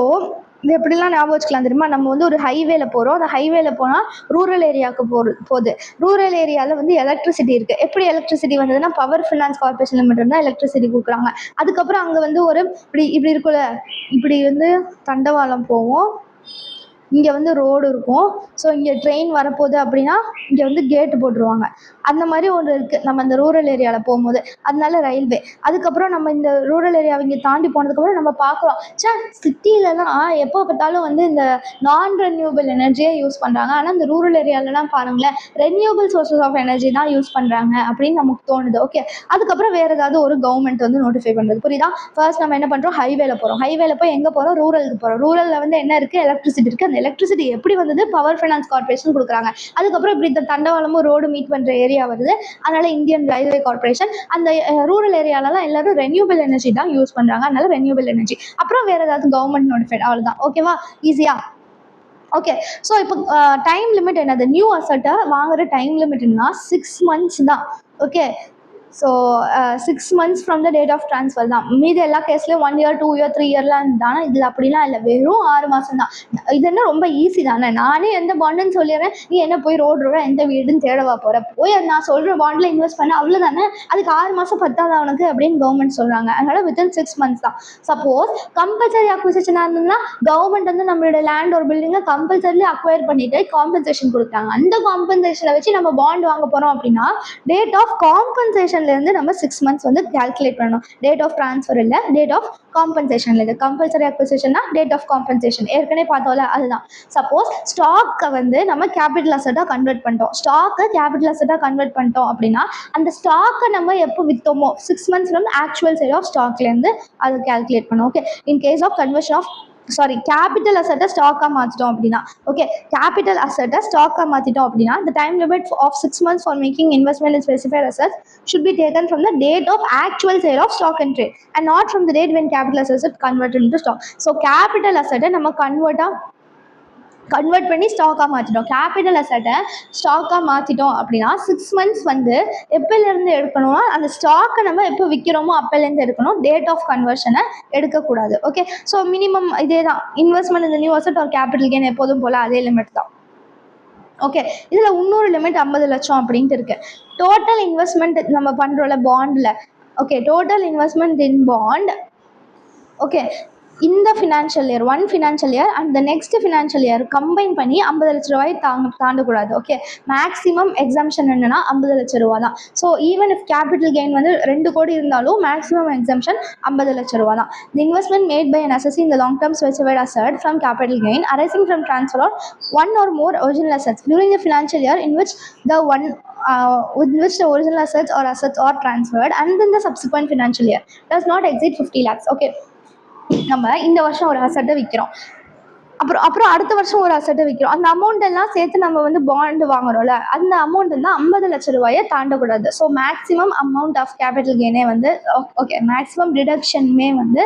இது எப்படிலாம் ஞாபகம் வச்சுக்கலாம் தெரியுமா, நம்ம வந்து ஒரு ஹைவேல போகிறோம், அந்த ஹைவேல போனால் ரூரல் ஏரியாவுக்கு போகுது. ரூரல் ஏரியாவில் வந்து எலக்ட்ரிசிட்டி இருக்குது. எப்படி எலக்ட்ரிசிட்டி வந்ததுன்னா, பவர் ஃபினான்ஸ் கார்பரேஷன் லிமிடெட் தான் எலக்ட்ரிசிட்டி கொடுக்குறாங்க. அதுக்கப்புறம் அங்கே வந்து ஒரு இப்படி இருக்குல்ல, இப்படி வந்து தண்டவாளம் போவோம், இங்கே வந்து ரோடு இருக்கும். ஸோ இங்கே ட்ரெயின் வரப்போகுது அப்படின்னா இங்கே வந்து கேட்டு போட்டுருவாங்க. அந்த மாதிரி ஒன்று இருக்குது நம்ம இந்த ரூரல் ஏரியாவில் போகும்போது, அதனால ரயில்வே. அதுக்கப்புறம் நம்ம இந்த ரூரல் ஏரியாவை இங்கே தாண்டி போனதுக்கப்புறம் நம்ம பார்க்குறோம், சிட்டிலலாம் எப்போ பார்த்தாலும் வந்து இந்த நான் ரெனியூவபிள் எனர்ஜியை யூஸ் பண்ணுறாங்க, ஆனால் இந்த ரூரல் ஏரியாலலாம் பாருங்களேன் ரெனியூவபிள் சோர்ஸஸ் ஆஃப் எனர்ஜி தான் யூஸ் பண்ணுறாங்க அப்படின்னு நமக்கு தோணுது. ஓகே, அதுக்கப்புறம் வேறு ஏதாவது ஒரு கவர்மெண்ட் வந்து நோட்டிஃபை பண்ணுறது, புரியுதா? ஃபர்ஸ்ட் நம்ம என்ன பண்ணுறோம், ஹைவேல போகிறோம். ஹைவேல போய் எங்கே போகிறோம், ரூரலுக்கு போகிறோம். ரூரலில் வந்து என்ன இருக்குது, எலக்ட்ரிசிட்டி இருக்குது. அந்த எலக்ட்ரிசிட்டி எப்படி வந்தது, பவர் ஃபைனான்ஸ் கார்பரேஷன் கொடுக்குறாங்க. அதுக்கப்புறம் இப்படி இந்த தண்டவாளமும் ரோடு மீட் பண்ணுற ஏரியா வருது, அதனால இந்தியன் ரயில்வே கார்பரேஷன். அந்த ரூரல் ஏரியாலலாம் எல்லாரும் ரெனியூவபிள் எனர்ஜி தான் யூஸ் பண்ணுறாங்க, அதனால ரெனியூவபிள் எனர்ஜி. அப்புறம் வேறு ஏதாவது கவர்மெண்ட் நோட்டிஃபைட், அவ்வளோதான். ஓகேவா, ஈஸியா? ஓகே, ஸோ இப்போ டைம் லிமிட் என்னது, நியூ அசட்டை வாங்குற டைம் லிமிட்னா 6 months தான். Okay, so 6 months from the date of transfer தான். மீது எல்லா கேஸ்லேயும் 1 year 2 year 3 yearலாம் இருந்தானா, இதில் அப்படிலாம் இல்லை, வெறும் 6 மாதம் தான். இது என்ன ரொம்ப ஈஸி தானே, நானே எந்த பாண்டுன்னு சொல்லிடுறேன், நீ என்ன போய் ரோடு எந்த வீடுன்னு தேடவா போகிற, போய் நான் சொல்கிற பாண்டில் இன்வெஸ்ட் பண்ண, அவ்வளோதானே. அதுக்கு 6 மாதம் பத்தாது அவனுக்கு அப்படின்னு கவர்மெண்ட் சொல்கிறாங்க. அதனால் வித்தின் 6 months தான். சப்போஸ் கம்பல்சரி அக்விசிஷனாக இருந்ததுன்னா, கவர்மெண்ட் வந்து நம்மளோட லேண்ட் ஒரு பில்டிங்கை கம்பல்சரி அக்வயர் பண்ணிட்டு காம்பன்சேஷன் கொடுக்குறாங்க. அந்த காம்பன்சேஷனை வச்சு நம்ம பாண்ட் வாங்க போகிறோம் அப்படின்னா, டேட் ஆஃப் காம்பன்சேஷன் இருந்து நம்ம 6 months வந்து கால்குலேட் பண்ணணும். டேட் ஆஃப் ட்ரான்ஸ்ஃபர் இல்லை, டேட் ஆஃப் காம்பன்சேஷன்ல. இது கம்பல்சரி அக்விசிஷன்னா டேட் ஆஃப் காம்பன்சேஷன் ஏற்கனவே பார்த்தோம்ல, அதுதான். சப்போஸ் ஸ்டாக்கை வந்து நம்ம கேபிட்டல் அசட்டாக கன்வெர்ட் பண்ணிட்டோம், ஸ்டாக்கை கேபிட்டல் அசட்டாக கன்வெர்ட் பண்ணிட்டோம் அப்படின்னா, அந்த ஸ்டாக்கை நம்ம எப்போ விற்றோமோ 6 months வந்து ஆக்சுவல் சேல் ஆஃப் ஸ்டாக்லேருந்து அதை கால்குலேட் பண்ணோம். Okay, in case of conversion of capital அசட்டை ஸ்டாக்காக மாற்றிட்டோம் அப்படின்னா, ஓகே, கேபிட்டல் அசட்டை ஸ்டாக்காக மாற்றிட்டோம் அப்படின்னா, the time limit of 6 months for making investment in specified assets should be taken from the date of actual sale of stock and trade and not from the date when capital assets converted into stock. So capital asset நம்ம கன்வெர்ட்டாக convert பண்ணி ஸ்டாக்காக மாற்றிட்டோம். Capital அசட்டை ஸ்டாக்காக மாற்றிட்டோம் அப்படின்னா 6 months வந்து எப்போலேருந்து எடுக்கணும்னா அந்த ஸ்டாக்கை நம்ம எப்போ விற்கிறோமோ அப்போலேருந்து எடுக்கணும். டேட் ஆஃப் கன்வர்ஷனை எடுக்கக்கூடாது. ஓகே, ஸோ மினிமம் இதே தான். இன்வெஸ்ட்மெண்ட் இந்த நியூ அசட் ஒரு கேபிட்டல் கெயின் எப்போதும் போல் அதே லிமிட் தான். ஓகே, இதில் இன்னொரு லிமிட் 50 லட்சம் அப்படின்ட்டு இருக்குது. டோட்டல் இன்வெஸ்ட்மெண்ட் நம்ம பண்ணுறோம்ல பாண்டில். Okay, total investment in bond. Okay, இந்த financial year 1 financial year and the next financial year combine பண்ணி 50 லட்ச ரூபாய் தாண்டக்கூடாது. ஓகே, மேக்ஸிமம் எக்ஸம்ஷன் என்னன்னா 50 லட்ச ரூபா தான். So even if capital gain வந்து 2 கோடி இருந்தாலும் மேக்ஸிமம் எக்ஸம்ஷன் 50 லட்ச ரூபா தான். The investment made by an assessee in the long term specified asset from capital gain arising from transfer of one or more original assets during the financial year in which the original assets are transferred and then the subsequent financial year does not exceed 50 lakhs. Okay, நம்ம இந்த வருஷம் ஒரு அசட்டை விற்கிறோம், அப்புறம் அடுத்த வருஷம் ஒரு அசட்டை விற்கிறோம். அந்த அமௌண்ட் எல்லாம் சேர்த்து நம்ம வந்து பாண்டு வாங்குறோம்ல, அந்த அமௌண்ட் வந்து 50 லட்ச ரூபாயை தாண்டக்கூடாது. So maximum amount of capital கெயினே வந்து ஓகே, மேக்ஸிமம் டிடக்ஷனுமே வந்து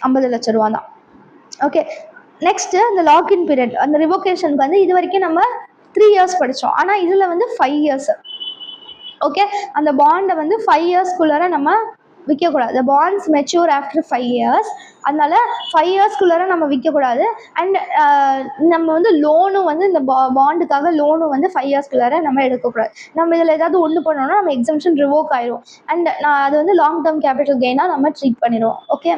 50 லட்ச ரூபா தான். ஓகே, நெக்ஸ்ட்டு அந்த லாக்இன் பீரியட், அந்த ரிவோகேஷனுக்கு வந்து இது வரைக்கும் நம்ம 3 years படித்தோம். ஆனால் இதில் வந்து 5 years. ஓகே, அந்த பாண்டை வந்து 5 yearsக்குள்ளார நம்ம விற்கக்கூடாது. த பாண்ட்ஸ் மெச்சூர் ஆஃப்டர் 5 years. அதனால 5 yearsக்குள்ளார நம்ம விற்கக்கூடாது. அண்ட் நம்ம வந்து லோனும் வந்து இந்த பாண்டுக்காக லோனும் வந்து 5 yearsக்குள்ளார நம்ம எடுக்கக்கூடாது. நம்ம இதில் ஏதாவது ஒன்று பண்ணோம்னா நம்ம எக்ஸம்ஷன் ரிவோக் ஆயிடும். அண்ட் அது வந்து லாங் டேர்ம் கேபிட்டல் கெயினாக நம்ம ட்ரீட் பண்ணிடுவோம். Okay,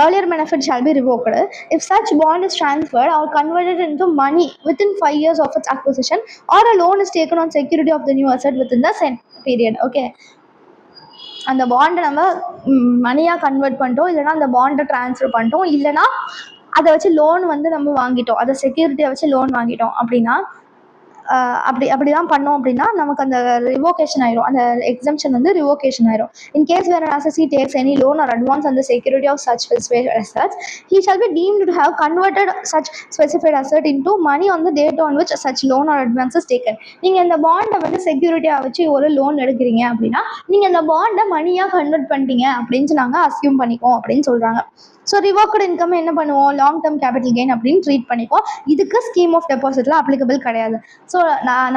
earlier benefit shall be revoked if such bond is transferred or converted into money within 5 years of its acquisition or a loan is taken on security of the new asset within the same period. Okay, அந்த பாண்டை நம்ம மணியாக convert பண்ணிட்டோம், இல்லைனா அந்த பாண்டை transfer பண்ணிட்டோம், இல்லைனா அதை வச்சு லோன் வந்து நம்ம வாங்கிட்டோம், அதை செக்யூரிட்டியை வச்சு லோன் வாங்கிட்டோம் அப்படின்னா அப்படி தான் பண்ணோம் அப்படின்னா நமக்கு அந்த ரிவோகேஷன் ஆயிரும். அந்த எக்ஸம்ஷன் வந்து ரிவோகேஷன் ஆயிரும். In case where an assessee takes any loan or advance on the security of such specified assets, he shall be deemed to have converted such specified asset into money on the date on which such loan or advance is taken. நீங்கள் இந்த பாண்டை வந்து செக்யூரிட்டியாக வச்சு ஒரு loan எடுக்கிறீங்க அப்படின்னா நீங்கள் இந்த பாண்டை மணியாக கன்வெர்ட் பண்ணிட்டீங்க அப்படின்னு நாங்கள் அஸ்யூம் பண்ணிக்கோம் அப்படின்னு சொல்கிறாங்க. ஸோ ரிவோக்கட் இன்கம் என்ன பண்ணுவோம், லாங் டேர்ம் கேபிட்டல் கெயின் அப்படின்னு ட்ரீட் பண்ணிப்போம். இதுக்கு ஸ்கீம் ஆஃப் டெபாசிட்லாம் அப்ளிகபிள் கிடையாது. ஸோ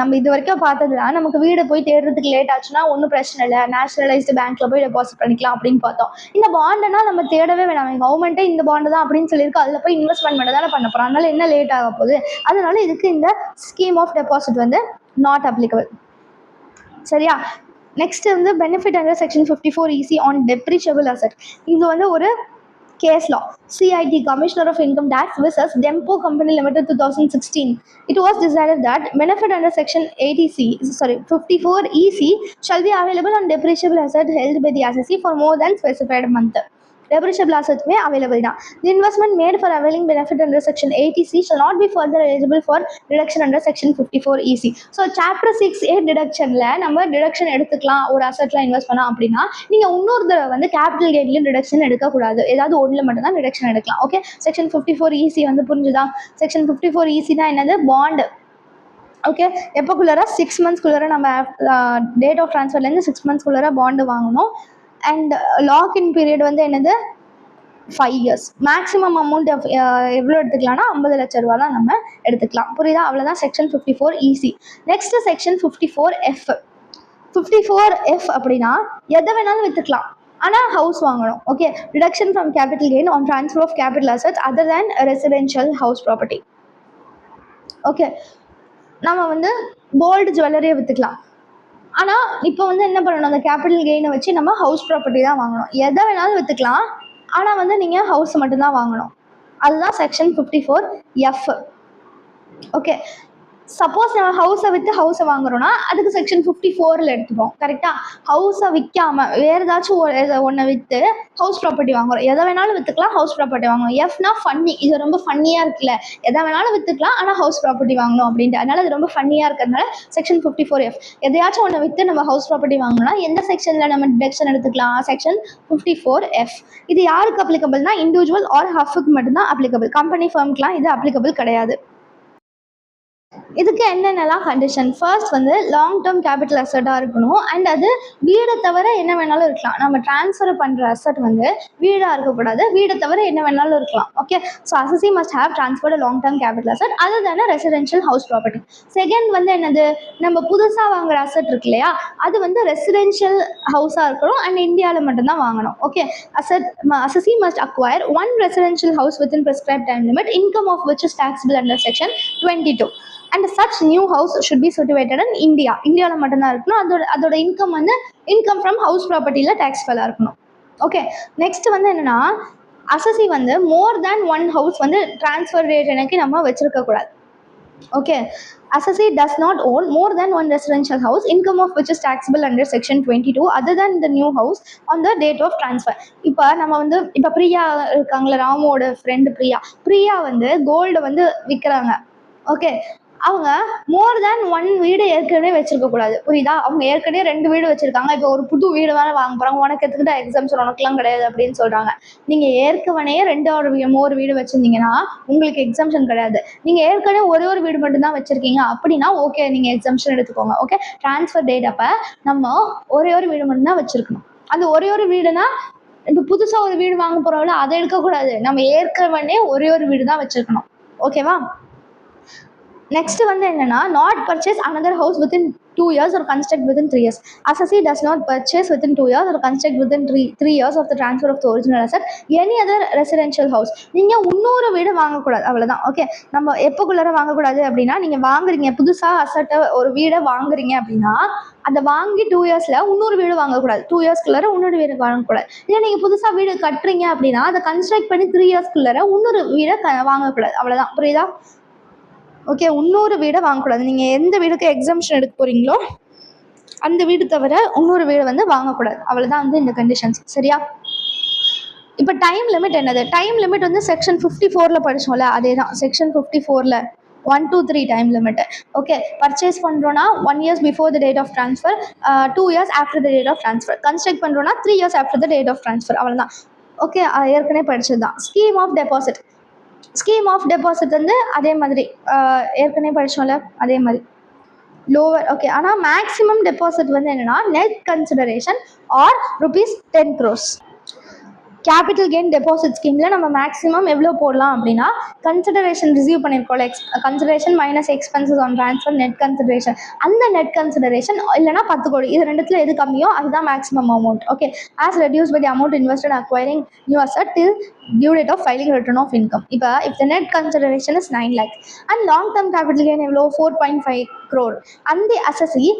நம்ம இது வரைக்கும் பார்த்ததுல நமக்கு வீடு போய் தேடுறதுக்கு லேட் ஆச்சுன்னா ஒன்றும் பிரச்சனை இல்லை, நேஷனலைஸ்டு பேங்க்கில் போய் டெபாசிட் பண்ணிக்கலாம் அப்படின்னு பார்த்தோம். இந்த பாண்டுனா நம்ம தேடவே வேணாம், கவர்மெண்ட்டே இந்த பாண்டு தான் அப்படின்னு சொல்லியிருக்கு, அதில் போய் இன்வெஸ்ட்மெண்ட் பண்ண தானே பண்ண போகிறோம், அதனால என்ன லேட் ஆக போகுது, அதனால இதுக்கு இந்த ஸ்கீம் ஆஃப் டெபாசிட் வந்து நாட் அப்ளிகபிள். சரியா? நெக்ஸ்ட் வந்து benefit under section 54 EC on depreciable asset. இது வந்து ஒரு case law. CIT, Commissioner of Income Tax versus Dempo Company Limited 2016. It was decided that benefit under section 54 EC shall be available on depreciable asset held by the assessee for more than specified month. Depreciable assets may available now. The investment made for availing benefit under section 80C shall not be further eligible for deduction under section 54 EC. So chapter 6A deductionல நம்ம deduction எடுத்துக்கலாம். ஒரு அசெட்ல invest பண்ணா அப்படின்னா நீங்க இன்னொரு தடவை வந்து capital கெயின்லயும் deduction எடுக்கக்கூடாது, ஏதாவது ஒன்றுல மட்டும் தான் டிடக்ஷன் எடுக்கலாம். ஓகே, செக்ஷன் 54 EC வந்து புரிஞ்சுதா? செக்ஷன் 54 EC தான் என்னது, பாண்டு. ஓகே, எப்போக்குள்ளார 6 monthsக்குள்ளார நம்ம டேட் ஆஃப் ட்ரான்ஸ்ஃபர்லேருந்து 6 monthsக்குள்ளார பாண்டு வாங்கணும். அண்ட் லாக்இன் பீரியட் வந்து என்னது, 5 years. மேக்ஸிமம் அமௌண்ட் எவ்வளோ எடுத்துக்கலாம்னா 50 லட்ச ரூபா தான் நம்ம எடுத்துக்கலாம். புரியுதா? அவ்வளோதான் section 54 EC. Next section 54F. 54F அப்படின்னா எதை வேணாலும் விற்றுக்கலாம், ஆனால் ஹவுஸ் வாங்கணும். Okay, reduction from capital gain on transfer of capital assets other than residential house property. Okay, நம்ம வந்து கோல்டு ஜுவல்லரியை விற்றுக்கலாம், ஆனால் இப்போ வந்து என்ன பண்ணணும், அந்த கேபிட்டல் கெயினை வச்சு நம்ம ஹவுஸ் ப்ராப்பர்ட்டி தான் வாங்கணும். எதை வேணாலும் விற்றுக்கலாம், ஆனால் வந்து நீங்கள் ஹவுஸ் மட்டும்தான் வாங்கணும். அதுதான் செக்ஷன் 54F. ஓகே, சப்போஸ் நம்ம ஹவுஸை விற்று ஹவுஸை வாங்குறோன்னா அதுக்கு செக்ஷன் 54ல் எடுத்துப்போம். கரெக்டாக? ஹவுஸை விற்காமல் வேறு ஏதாச்சும் ஒன்றை விற்று ஹவுஸ் ப்ராப்பர்ட்டி வாங்குறோம். எதை வேணாலும் விற்றுக்கலாம், ஹவுஸ் ப்ராப்பர்ட்டி வாங்கணும். எஃப்னா ஃபன்னி, இது ரொம்ப ஃபன்னியாக இருக்குல்ல, எதை வேணாலும் விற்றுக்கலாம் ஆனால் ஹவுஸ் ப்ராப்பர்ட்டி வாங்கணும் அப்படின்ட்டு. அதனால் அது ரொம்ப ஃபன்னியாக இருக்கிறதுனால செக்ஷன் 54F. எதையாச்சும் ஒன்றை விற்று நம்ம ஹவுஸ் ப்ராப்பர்ட்டி வாங்கணும்னா எந்த செக்ஷனில் நம்ம டிடக்ஷன் எடுத்துக்கலாம், செக்ஷன் 54F. இது யாருக்கு அப்ளிகபிள்னா இண்டிவிஜுவல் ஆர் ஹஃபுக்கு மட்டும்தான் அப்ளிகபிள். கம்பெனி ஃபர்முக்குலாம் இது அப்ளிகபிள் கிடையாது. இதுக்கு என்னென்னலாம் கண்டிஷன்? ஃபர்ஸ்ட் வந்து லாங் டேர்ம் கேபிட்டல் அசெட்டாக இருக்கணும். அண்ட் அது வீடை தவிர என்ன வேணாலும் இருக்கலாம். நம்ம ட்ரான்ஸ்ஃபர் பண்ணுற அசெட் வந்து வீடாக இருக்கக்கூடாது. வீடை தவிர என்ன வேணாலும் இருக்கலாம். Okay, so அசசி must have transferred long term capital asset அது தானே ரெசிடென்ஷியல் ஹவுஸ் ப்ராப்பர்ட்டி. செகண்ட் வந்து என்னது, நம்ம புதுசாக வாங்குற அசெட் இருக்கு இல்லையா, அது வந்து ரெசிடென்ஷியல் ஹவுஸாக இருக்கணும் அண்ட் இந்தியாவில் மட்டும்தான் வாங்கணும். Okay, அசசி must acquire one residential house within prescribed time limit, income of which is taxable under section 22. And such new house should be situated in India. இந்தியாவில் மட்டும்தான் இருக்கணும். அதோட இன்கம் வந்து இன்கம் ஃப்ரம் ஹவுஸ் ப்ராப்பர்ட்டியில் டேக்ஸ்ஃபுல்லாக இருக்கணும். ஓகே, நெக்ஸ்ட் வந்து என்னென்னா, அசசி வந்து மோர் தேன் ஒன் ஹவுஸ் வந்து ட்ரான்ஸ்ஃபர் ரேட் எனக்கு நம்ம வச்சுருக்கக்கூடாது. ஓகே, assessee does not own more than one residential house, income of which is taxable under section 22 other than the new house on the date of transfer. இப்போ நம்ம வந்து இப்போ பிரியா இருக்காங்களே, ராமோட ஃப்ரெண்டு பிரியா வந்து கோல்டு வந்து விற்கிறாங்க. ஓகே, அவங்க மோர் தேன் ஒன் வீடு ஏற்கனவே வச்சிருக்கக்கூடாது. புரியுதா? அவங்க ஏற்கனவே 2 வீடு வச்சுருக்காங்க. இப்போ ஒரு புது வீடு வேறு வாங்க போகிறாங்க. உனக்கு எதுக்கிட்ட எக்ஸாம்ஷன், உனக்குலாம் கிடையாது அப்படின்னு சொல்கிறாங்க. நீங்கள் ஏற்கனவே 2 வீடு வச்சுருந்தீங்கன்னா உங்களுக்கு எக்ஸாம்ஷன் கிடையாது. நீங்கள் ஏற்கனவே ஒரு வீடு மட்டும்தான் வச்சுருக்கீங்க அப்படின்னா ஓகே, நீங்கள் எக்ஸாம்ஷன் எடுத்துக்கோங்க. ஓகே, ட்ரான்ஸ்ஃபர் டேட் அப்போ நம்ம ஒரு வீடு மட்டும்தான் வச்சுருக்கணும். அந்த ஒரு வீடுனா இப்போ புதுசாக ஒரு வீடு வாங்க போகிறோம்ல, அதை எடுக்கக்கூடாது. நம்ம ஏற்கனவே ஒரு வீடு தான் வச்சுருக்கணும். ஓகேவா? நெக்ஸ்ட் வந்து என்னன்னா, not purchase another house within 2 years or construct within 3 years. Assessee does not purchase within 2 years or construct within 3 years of the transfer of the original asset any other residential house. நீங்கள் இன்னொரு வீடு வாங்கக்கூடாது, அவ்வளோதான். Okay, நம்ம எப்போக்குள்ளார வாங்கக்கூடாது அப்படின்னா, நீங்கள் வாங்குறீங்க புதுசாக அசட்டை ஒரு வீடை வாங்குறீங்க அப்படின்னா அதை வாங்கி 2 yearsல இன்னொரு வீடு வாங்கக்கூடாது. 2 yearsக்குள்ளார இன்னொரு வீடு வாங்கக்கூடாது. இல்லை நீங்கள் புதுசாக வீடு கட்டுறீங்க அப்படின்னா அதை கன்ஸ்ட்ரக்ட் பண்ணி 3 yearsக்குள்ளார இன்னொரு வீடை வாங்கக்கூடாது. அவ்வளோதான். புரியுதா? ஓகே, இன்னொரு வீடை வாங்கக்கூடாது. நீங்கள் எந்த வீடுக்கு எக்ஸம்ஷன் எடுக்க போகிறீங்களோ அந்த வீடு தவிர இன்னொரு வீடு வந்து வாங்கக்கூடாது. அவ்வளோதான் வந்து இந்த கண்டிஷன்ஸ். சரியா? இப்போ டைம் லிமிட் என்னது? டைம் லிமிட் வந்து செக்ஷன் 54ல் படித்தோம்ல, அதே தான். செக்ஷன் 54ல் 1 to 3 time limit. Okay, purchase பண்ணுறோன்னா 1 years before the date of transfer, 2 years after the date of transfer. Construct பண்ணுறோன்னா 3 years after the date of transfer. அவ்வளோதான். ஓகே, ஏற்கனவே படிச்சது தான். ஸ்கீம் ஆஃப் டெபாசிட் வந்து அதே மாதிரி ஏற்கனவே படித்தோம்ல, அதே மாதிரி லோவர். ஓகே, ஆனால் மேக்ஸிமம் டெபாசிட் வந்து என்னென்னா net consideration or ₹10 crores. Capital gain deposit ஸ்கீமில் நம்ம மேக்ஸிமம் எவ்வளோ போடலாம் அப்படின்னா, கன்சிடரேஷன் ரிசீவ் பண்ணியிருக்கோம்ல, consideration minus expenses on transfer net consideration, அந்த நெட் கன்சிடரேஷன் இல்லைனா 10 கோடி, இது ரெண்டுத்தில் எது கம்மியோ அதுதான் maximum amount. Okay, as reduce by the amount invested acquiring new asset till due date of filing return of income. இப்போ if the net consideration is 9 lakh and long term capital gain எவ்வளோ 4.5 crore and the assessee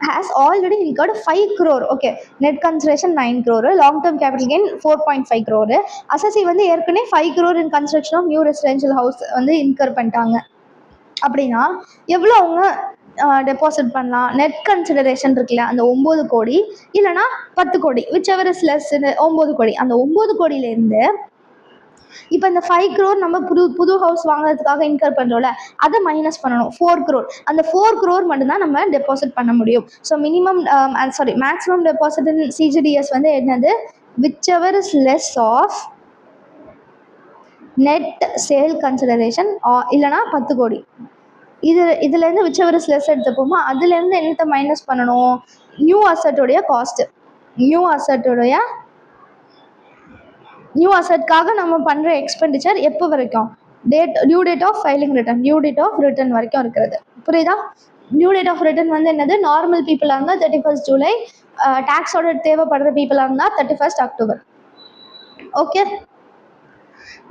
has already incurred 5 crore. Okay, net consideration 9 crore, long term capital gain 4.5 crore. Assessee வந்து ஏற்கனவே 5 crore in construction of new residential house வந்து in her பண்ணிட்டாங்க அப்படின்னா எவ்வளோ அவங்க deposit பண்ணலாம்? Net consideration இருக்குல்ல, அந்த 9 கோடி இல்லைனா 10 கோடி, விச் எவர் இஸ் லெஸ். 9 கோடி. அந்த 9 கோடியிலேருந்து இப்போ இந்த 5 crore நம்ம புது ஹவுஸ் வாங்குறதுக்காக இன்கர் பண்ணுறோம்ல, அதை மைனஸ் பண்ணணும் 4 crore. அந்த 4 crore மட்டும்தான் நம்ம டெபாசிட் பண்ண முடியும். So maximum deposit in CGDS வந்து என்னது, whichever is less of net sale consideration இல்லைனா 10 கோடி. இதுலேருந்து விச் எவர் இஸ் லெஸ் எடுத்துப்போமா, அதுலேருந்து என்னத்தை மைனஸ் பண்ணணும்? நியூ அசட்டோடைய காஸ்ட்டு. நியூ அசட்காக நம்ம பண்ணுற எக்ஸ்பெண்டிச்சர் எப்போ வரைக்கும்? டியூ டேட் ஆஃப் ரிட்டர்ன் வரைக்கும் இருக்கிறது. புரியுதா? டியூ டேட் ஆஃப் ரிட்டர்ன் வந்து என்னது, நார்மல் பீப்புளாக இருந்தால் 31st July, டேக்ஸோட தேவைப்படுற பீப்புளாக இருந்தால் 31st October. Okay,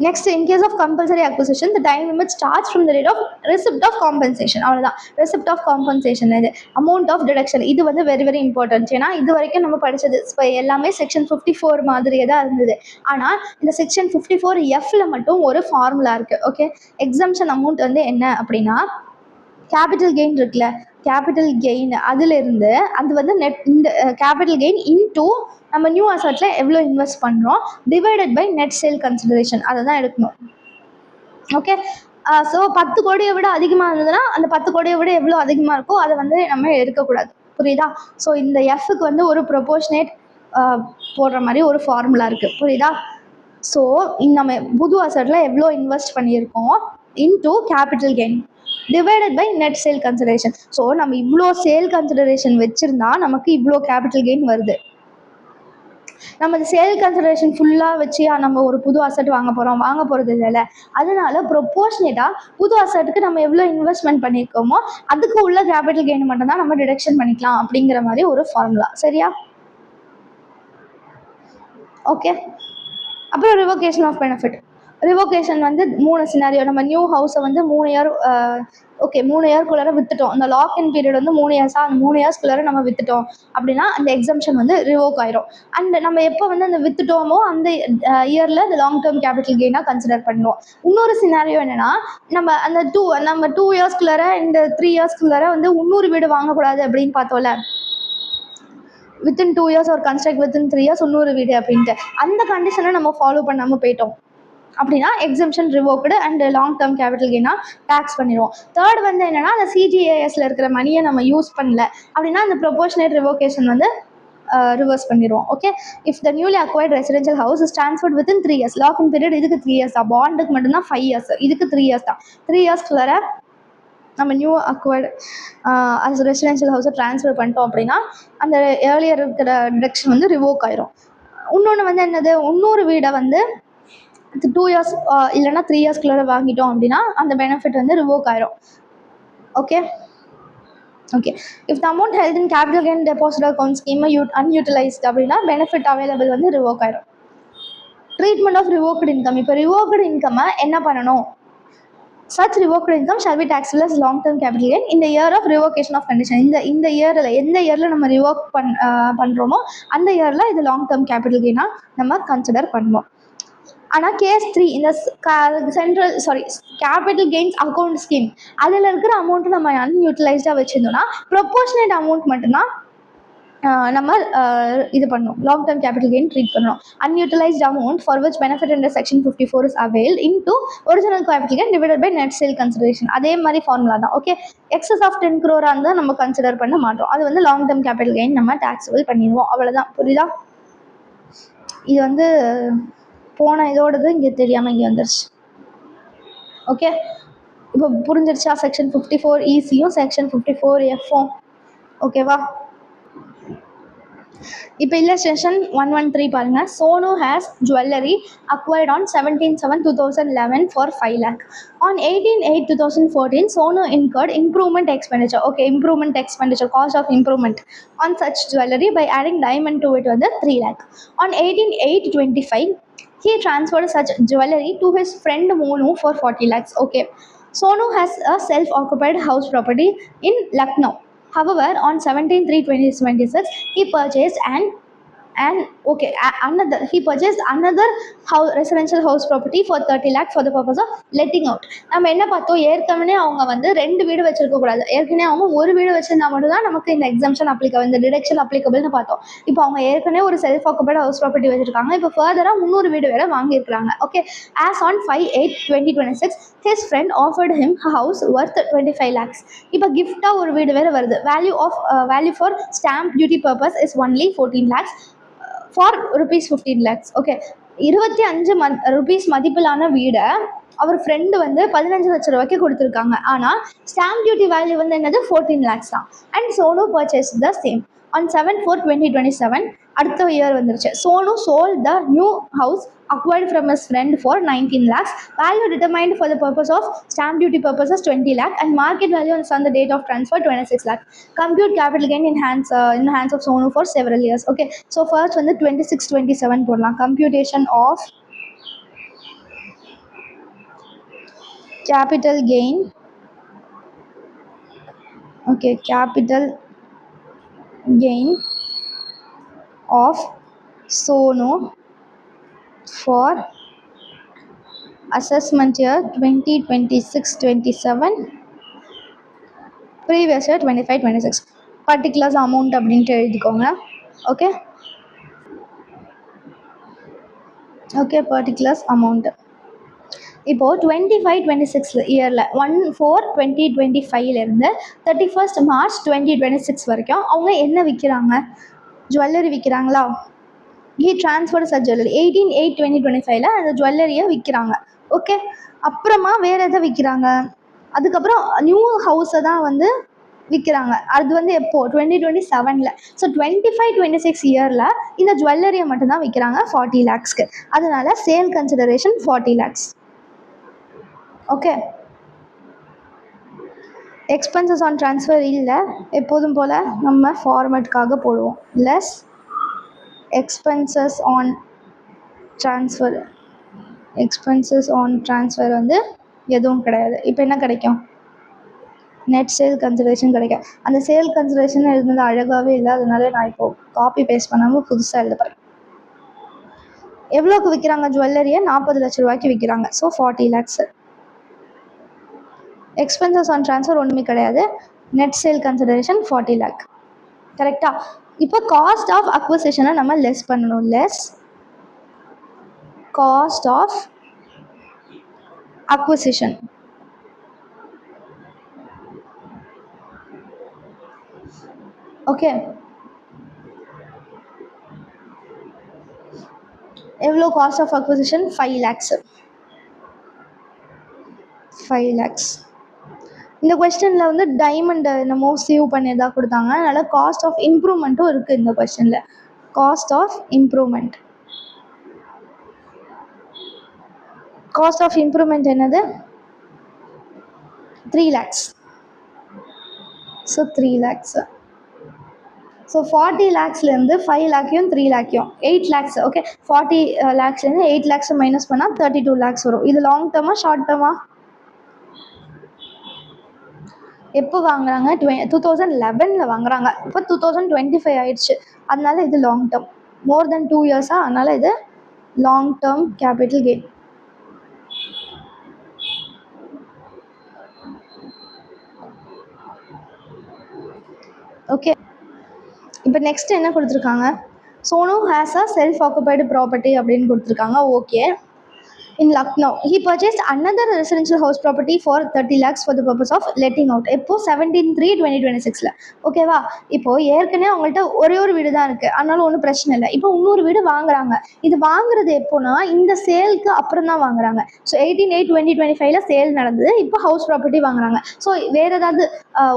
next, in case of compulsory acquisition the time limit starts from the date of receipt of compensation. அவ்வளோதான். Receipt of compensation. இது அமௌண்ட் ஆஃப் டிடக்ஷன், இது வந்து very very important. ஏன்னா இது வரைக்கும் நம்ம படித்தது இப்போ எல்லாமே செக்ஷன் 54 மாதிரியே தான் இருந்தது. ஆனால் இந்த செக்ஷன் 54Fல மட்டும் ஒரு ஃபார்முலா இருக்குது. ஓகே, எக்ஸம்ஷன் அமௌண்ட் வந்து என்ன அப்படின்னா, கேபிட்டல் கெயின் இருக்குல்ல, கேபிட்டல் கெயின் அதிலிருந்து அது வந்து நெட், இந்த கேபிட்டல் கெயின் இன்டூ நம்ம நியூ அசட்டில் எவ்வளோ இன்வெஸ்ட் பண்ணுறோம் divided by net sale consideration, அதை தான் எடுக்கணும். ஓகே, ஸோ 10 கோடியை விட அதிகமாக இருந்ததுன்னா அந்த 10 கோடியை விட எவ்வளோ அதிகமாக இருக்கோ அதை வந்து நம்ம எடுக்கக்கூடாது. புரியுதா? ஸோ இந்த எஃப்க்கு வந்து ஒரு ப்ரொபோர்ஷனேட் போடுற மாதிரி ஒரு ஃபார்முலா இருக்குது. புரியுதா? ஸோ நம்ம புது அசட்டில் எவ்வளோ இன்வெஸ்ட் பண்ணியிருக்கோம் into capital gain. Divided by net sale consideration. So நம்ம இவ்வளோ சேல் கன்சிடரேஷன் வச்சுருந்தா நமக்கு இவ்வளோ கேபிட்டல் கெயின் வருது. நம்ம இந்த சேல் கன்சிடரேஷன் ஃபுல்லாக வச்சு நம்ம ஒரு புது அசட் வாங்க போகிறது இல்லைல்ல. அதனால ப்ரொப்போர்ஷனேட்டாக புது அசட்டுக்கு நம்ம எவ்வளோ இன்வெஸ்ட்மெண்ட் பண்ணியிருக்கோமோ அதுக்கு உள்ள கேபிட்டல் கெயின் மட்டும்தான் நம்ம டிடக்ஷன் பண்ணிக்கலாம் அப்படிங்கிற மாதிரி ஒரு ஃபார்முலா. சரியா? ஓகே. அப்புறம் ரிவோகேஷன் ஆஃப் பெனிஃபிட். ரிவோகேஷன் வந்து 3 சினாரியோ. நம்ம நியூ ஹவுஸை வந்து 3 இயர் ஓகே 3 இயர்க்குள்ளார விற்றுட்டோம். அந்த லாக் இன் பீரியட் வந்து 3 இயர்ஸாக, அந்த 3 இயர்ஸ்க்குள்ளார நம்ம விற்றுட்டோம் அப்படின்னா அந்த எக்ஸம்ஷன் வந்து ரிவோக் ஆயிரும். அண்ட் நம்ம எப்போ வந்து அந்த விற்றுட்டோமோ அந்த இயரில் அந்த லாங் டேர்ம் கேபிட்டல் கெயினாக கன்சிடர் பண்ணுவோம். இன்னொரு சினாரியோ என்னென்னா, நம்ம 2 இயர்ஸ்க்குள்ளார இந்த 3 இயர்ஸ்க்குள்ளார வந்து 300 வீடு வாங்கக்கூடாது அப்படின்னு பார்த்தோம்ல. வித்தின் 2 இயர்ஸ் ஒரு கன்ஸ்ட்ரக்ட் வித்தின் 3 இயர்ஸ் 300 வீடு அப்படின்ட்டு அந்த கண்டிஷனை நம்ம ஃபாலோ பண்ணாமல் போயிட்டோம் அப்படின்னா exemption revoked and long term capital கெயினாக டேக்ஸ் பண்ணிடுவோம். தேர்ட் வந்து என்னென்னா, அந்த சிஜிஏஎஸ்ல இருக்கிற மணியை நம்ம யூஸ் பண்ணல அப்படின்னா அந்த ப்ரொபோர்ஷனேட் ரிவோகேஷன் வந்து ரிவர்ஸ் பண்ணிடுவோம். Okay. If the newly acquired residential house is transferred within 3 years. Lock in period இதுக்கு 3 இயர்ஸ் தான். பாண்டுக்கு மட்டும்தான் 5 இயர்ஸ். இதுக்கு 3 இயர்ஸ் தான். 3 இயர்ஸ்க்குள்ளார நம்ம நியூ அக்வயர்டு ரெசிடென்ஷியல் ஹவுஸை ட்ரான்ஸ்ஃபர் பண்ணிட்டோம் அப்படின்னா அந்த ஏர்லியர் இருக்கிற டிடக்ஷன் வந்து ரிவோக் ஆயிரும். இன்னொன்று வந்து என்னது, 300 வீடை வந்து 2 இயர்ஸ் இல்லைனா 3 இயர்ஸ்க்குள்ளார வாங்கிட்டோம் அப்படின்னா அந்த பெனிஃபிட் வந்து ரிவோக் ஆயிரும். Okay. If the amount held in capital gain deposit account scheme unutilised அப்படின்னா பெனிஃபிட் அவைலபிள் வந்து ரிவோக் ஆயிரும். Treatment of revoked income. இப்போ ரிவோக்டு இன்கம்மை என்ன பண்ணணும்? Such revoked income shall be taxable as long-term capital gain in the year of revocation of condition. இந்த இயரில் எந்த இயரில் நம்ம ரிவோக் பண்ணுறோமோ அந்த இயரில் இது லாங் டேர்ம் கேபிட்டல் கெயினாக நம்ம கன்சிடர் பண்ணுவோம். ஆனால் கேஸ் 3 இந்த கேபிட்டல் கெயின்ஸ் அக்கௌண்ட் ஸ்கீம் அதில் இருக்கிற அமௌண்ட்டு நம்ம அன்யூட்டிலைஸ்டாக வச்சுருந்தோம்னா ப்ரொப்போர்ஷனேட் அமௌண்ட் மட்டும்தான் நம்ம இது பண்ணணும். Long term capital gain treat பண்ணணும். Unutilised amount for which benefit under section 54 is availed into original capital gain divided by net sale consideration. அதே மாதிரி ஃபார்முலா தான். ஓகே. எக்ஸஸ் ஆஃப் 10 crore இருந்தால் நம்ம கன்சிடர் பண்ண மாட்டோம். அது வந்து லாங் டேர்ம் கேபிட்டல் கெயின் நம்ம டாக்ஸபிள் பண்ணிடுவோம். அவ்வளோதான். புரியுதா? இது வந்து போன இதோடது இங்கே தெரியாமல் இங்கே வந்துருச்சு. ஓகே. இப்போ புரிஞ்சிருச்சா? Section 54 ஈஸியும் section 54 எஃப்பும். ஓகேவா? இப்போ illustration 113 பாருங்க. Sonu has jewelry acquired on 17/7/2011 for 5 lakh. On 18/8/2014, Sonu incurred improvement expenditure. Okay, improvement expenditure, cost of improvement on such jewelry by adding diamond to it வந்து 3 lakh. On 18/8/25, he transferred such jewelry to his friend Monu for 40 lakhs. Okay, Sonu has a self-occupied house property in Lucknow. However, on 17/3/2026, he purchased another residential house property for 30 lakh for the purpose of letting out. நம்ம என்ன பார்த்தோம், ஏற்கனவே அவங்க வந்து 2 வீடு வச்சிருக்க கூடாது. ஏற்கனவே அவங்க ஒரு வீடு வச்சிருந்தா மட்டும் தான் நமக்கு இந்த எக்ஸம்ஷன் அப்ளிகபிள், இந்த டிடக்ஷன் அப்ளிகபிள்னு பார்த்தோம். இப்போ அவங்க ஏற்கனவே ஒரு செல்ஃப் ஆக்குபைட் ஹவுஸ் ப்ராப்பர்ட்டி வச்சிருக்காங்க. இப்போ ஃபர்தராக 300 வீடு வேற வாங்கியிருக்காங்க. Okay. As on 5/8/2026, his friend offered him a house worth 25 lakhs. இப்போ கிஃப்டாக ஒரு வீடு வேற வருது. Value for stamp duty purpose is only 14 lakhs for rupees 15 lakhs. Okay. 25 rupees மதிப்பிலான வீடை அவர் ஃப்ரெண்டு வந்து 15 லட்சம் ரூபாய்க்கு கொடுத்துருக்காங்க. ஆனால் ஸ்டாம்ப் டியூட்டி வேல்யூ வந்து என்னது 14 lakhs தான். And Sonu purchase the same on 7/4/2027. அடுத்த இயர் வந்துருச்சு. Sonu sold the new house acquired from his friend for 19 lakhs. Value determined for the purpose of stamp duty purposes 20 lakh and market value on the date of transfer 26 lakh. Compute capital gain in hands of Sonu for several years. Okay, so first வந்து 26/27 போடலாம். Computation of capital gain. Okay, capital gain of Sonu for assessment year 2026-27, previous year 25-26. particulars amount அப்படின்ட்டு எழுதிக்கோங்க. Okay. particulars amount. இப்போது 25-26 இயரில் 1/4/2025 31st March 2026 வரைக்கும் அவங்க என்ன விற்கிறாங்க? Jewellery விற்கிறாங்களா? he transferred such jewelry 18/8/2025 அந்த ஜுவல்லரியை விற்கிறாங்க. ஓகே. அப்புறமா வேறு எதை விற்கிறாங்க? அதுக்கப்புறம் நியூ ஹவுஸை தான் வந்து விற்கிறாங்க. அது வந்து எப்போ 2027. ஸோ 25-26 இயரில் இந்த ஜுவல்லரியை மட்டும்தான் விற்கிறாங்க 40 lakhsக்கு. அதனால sale consideration 40 lakhs. Okay, expenses on transfer இல்லை, எப்போதும் போல் நம்ம ஃபார்மேட்டுக்காக போடுவோம். Less expenses on transfer. Expenses on transfer வந்து எதுவும் கிடையாது. இப்போ என்ன கிடைக்கும்? நெட் சேல் கன்சிடரேஷன் கிடைக்கும். அந்த சேல் கன்சிடரேஷன் எழுதுனது அழகாகவே இல்லை, அதனால நான் இப்போது காப்பி பேஸ்ட் பண்ணாமல் புதுசாக எழுதுறேன். எவ்வளோக்கு விற்கிறாங்க ஜுவல்லரியை? 40 லட்ச ரூபாய்க்கு விற்கிறாங்க. So 40 lakhs. Expenses on transfer ஒன்றுமே கிடையாது. Net sale consideration 40 lakh. கரெக்டாக? இப்போ காஸ்ட் ஆஃப் அக்வசிஷனை நம்ம லெஸ் பண்ணணும். Less cost of acquisition. Okay, எவ்வளோ cost of acquisition? 5 lakhs. 5 lakhs. இந்த கொஸ்டினில் வந்து டைமண்ட் என்னமோ சேவ் பண்ணியதாக கொடுத்தாங்க, அதனால் காஸ்ட் ஆஃப் இம்ப்ரூவ்மெண்ட்டும் இருக்குது இந்த கொஸ்டினில். Cost of improvement. Cost of improvement என்னது? 3 lakhs. So 3 lakhs. ஸோ 40 lakhsலேருந்து 5 lakhையும் 3 lakhையும் 8 lakhs. ஓகே, 40 lakhsலேருந்து 8 lakhs மைனஸ் பண்ணால் 32 lakhs வரும். இது லாங் டேர்மா ஷார்ட் டேர்மா? எப்போ வாங்குறாங்க? 2011 வாங்குறாங்க. இப்போ 2025 ஆயிடுச்சு. அதனால இது லாங் டேர்ம், மோர் தென் 2 இயர்ஸாக. அதனால இது long term capital gain. Okay, இப்போ நெக்ஸ்ட் என்ன கொடுத்துருக்காங்க? Sonu has a self occupied property அப்படின்னு கொடுத்துருக்காங்க. Okay, in Lucknow he purchased another residential house property for 30 lakhs for the purpose of letting out. எப்போ 17/3/2026. ஓகேவா? இப்போது ஏற்கனவே அவங்கள்ட்ட ஒரே ஒரு வீடு தான் இருக்குது, அதனால ஒன்றும் பிரச்சனை இல்லை. இப்போ இன்னொரு வீடு வாங்குறாங்க. இது வாங்குறது எப்போனா இந்த சேலுக்கு அப்புறம் தான் வாங்குறாங்க. ஸோ 18/8/2025 சேல் நடந்தது. இப்போ ஹவுஸ் ப்ராப்பர்ட்டி வாங்குறாங்க. ஸோ வேறு ஏதாவது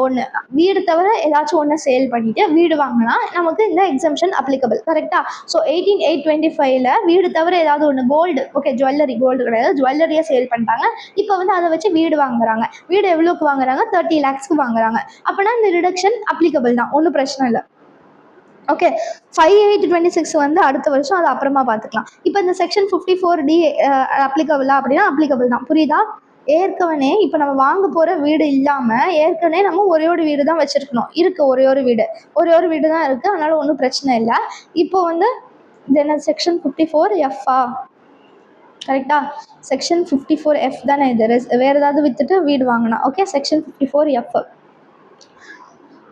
ஒன்று வீடு தவிர ஏதாச்சும் ஒன்று சேல் பண்ணிவிட்டு வீடு வாங்கினா நமக்கு இந்த எக்ஸம்ஷன் அப்ளிகபிள். கரெக்டாக? ஸோ 18/8/25 வீடு தவிர ஏதாவது ஒன்று, கோல்டு, ஓகே, ஜுவல்லரி, கோல்டு கிடையாது, ஜுவல்லரியை சேல் பண்ணிட்டாங்க. இப்போ வந்து அதை வச்சு வீடு வாங்குறாங்க. வீடு எவ்வளோக்கு வாங்குறாங்க? 30 lakhsக்கு வாங்குறாங்க. அப்போனா இந்த ரிடக்ஷன் அப்ளிகபிள் தான், ஒன்றும் பிரச்சனை இல்லை. ஓகே, 5/8/26 வந்து அடுத்த வருஷம், அது அப்புறமா பார்த்துக்கலாம். இப்போ இந்த செக்ஷன் 54D அப்ளிகபிளா அப்படின்னா அப்ளிகபிள் தான். புரியுதா? ஏற்கனவே இப்போ நம்ம வாங்க போகிற வீடு இல்லாமல் ஏற்கனவே நம்ம ஒரே ஒரு வீடு தான் வச்சுருக்கணும். இருக்குது, ஒரே ஒரு வீடு தான் இருக்குது, அதனால் ஒன்றும் பிரச்சனை இல்லை. இப்போ வந்து இது என்ன? செக்ஷன் 54F-ஆ? கரெக்டா? செக்ஷன் 54F தானே இது. வேறு ஏதாவது விற்றுட்டு வீடு வாங்கினா. Okay, section 54F.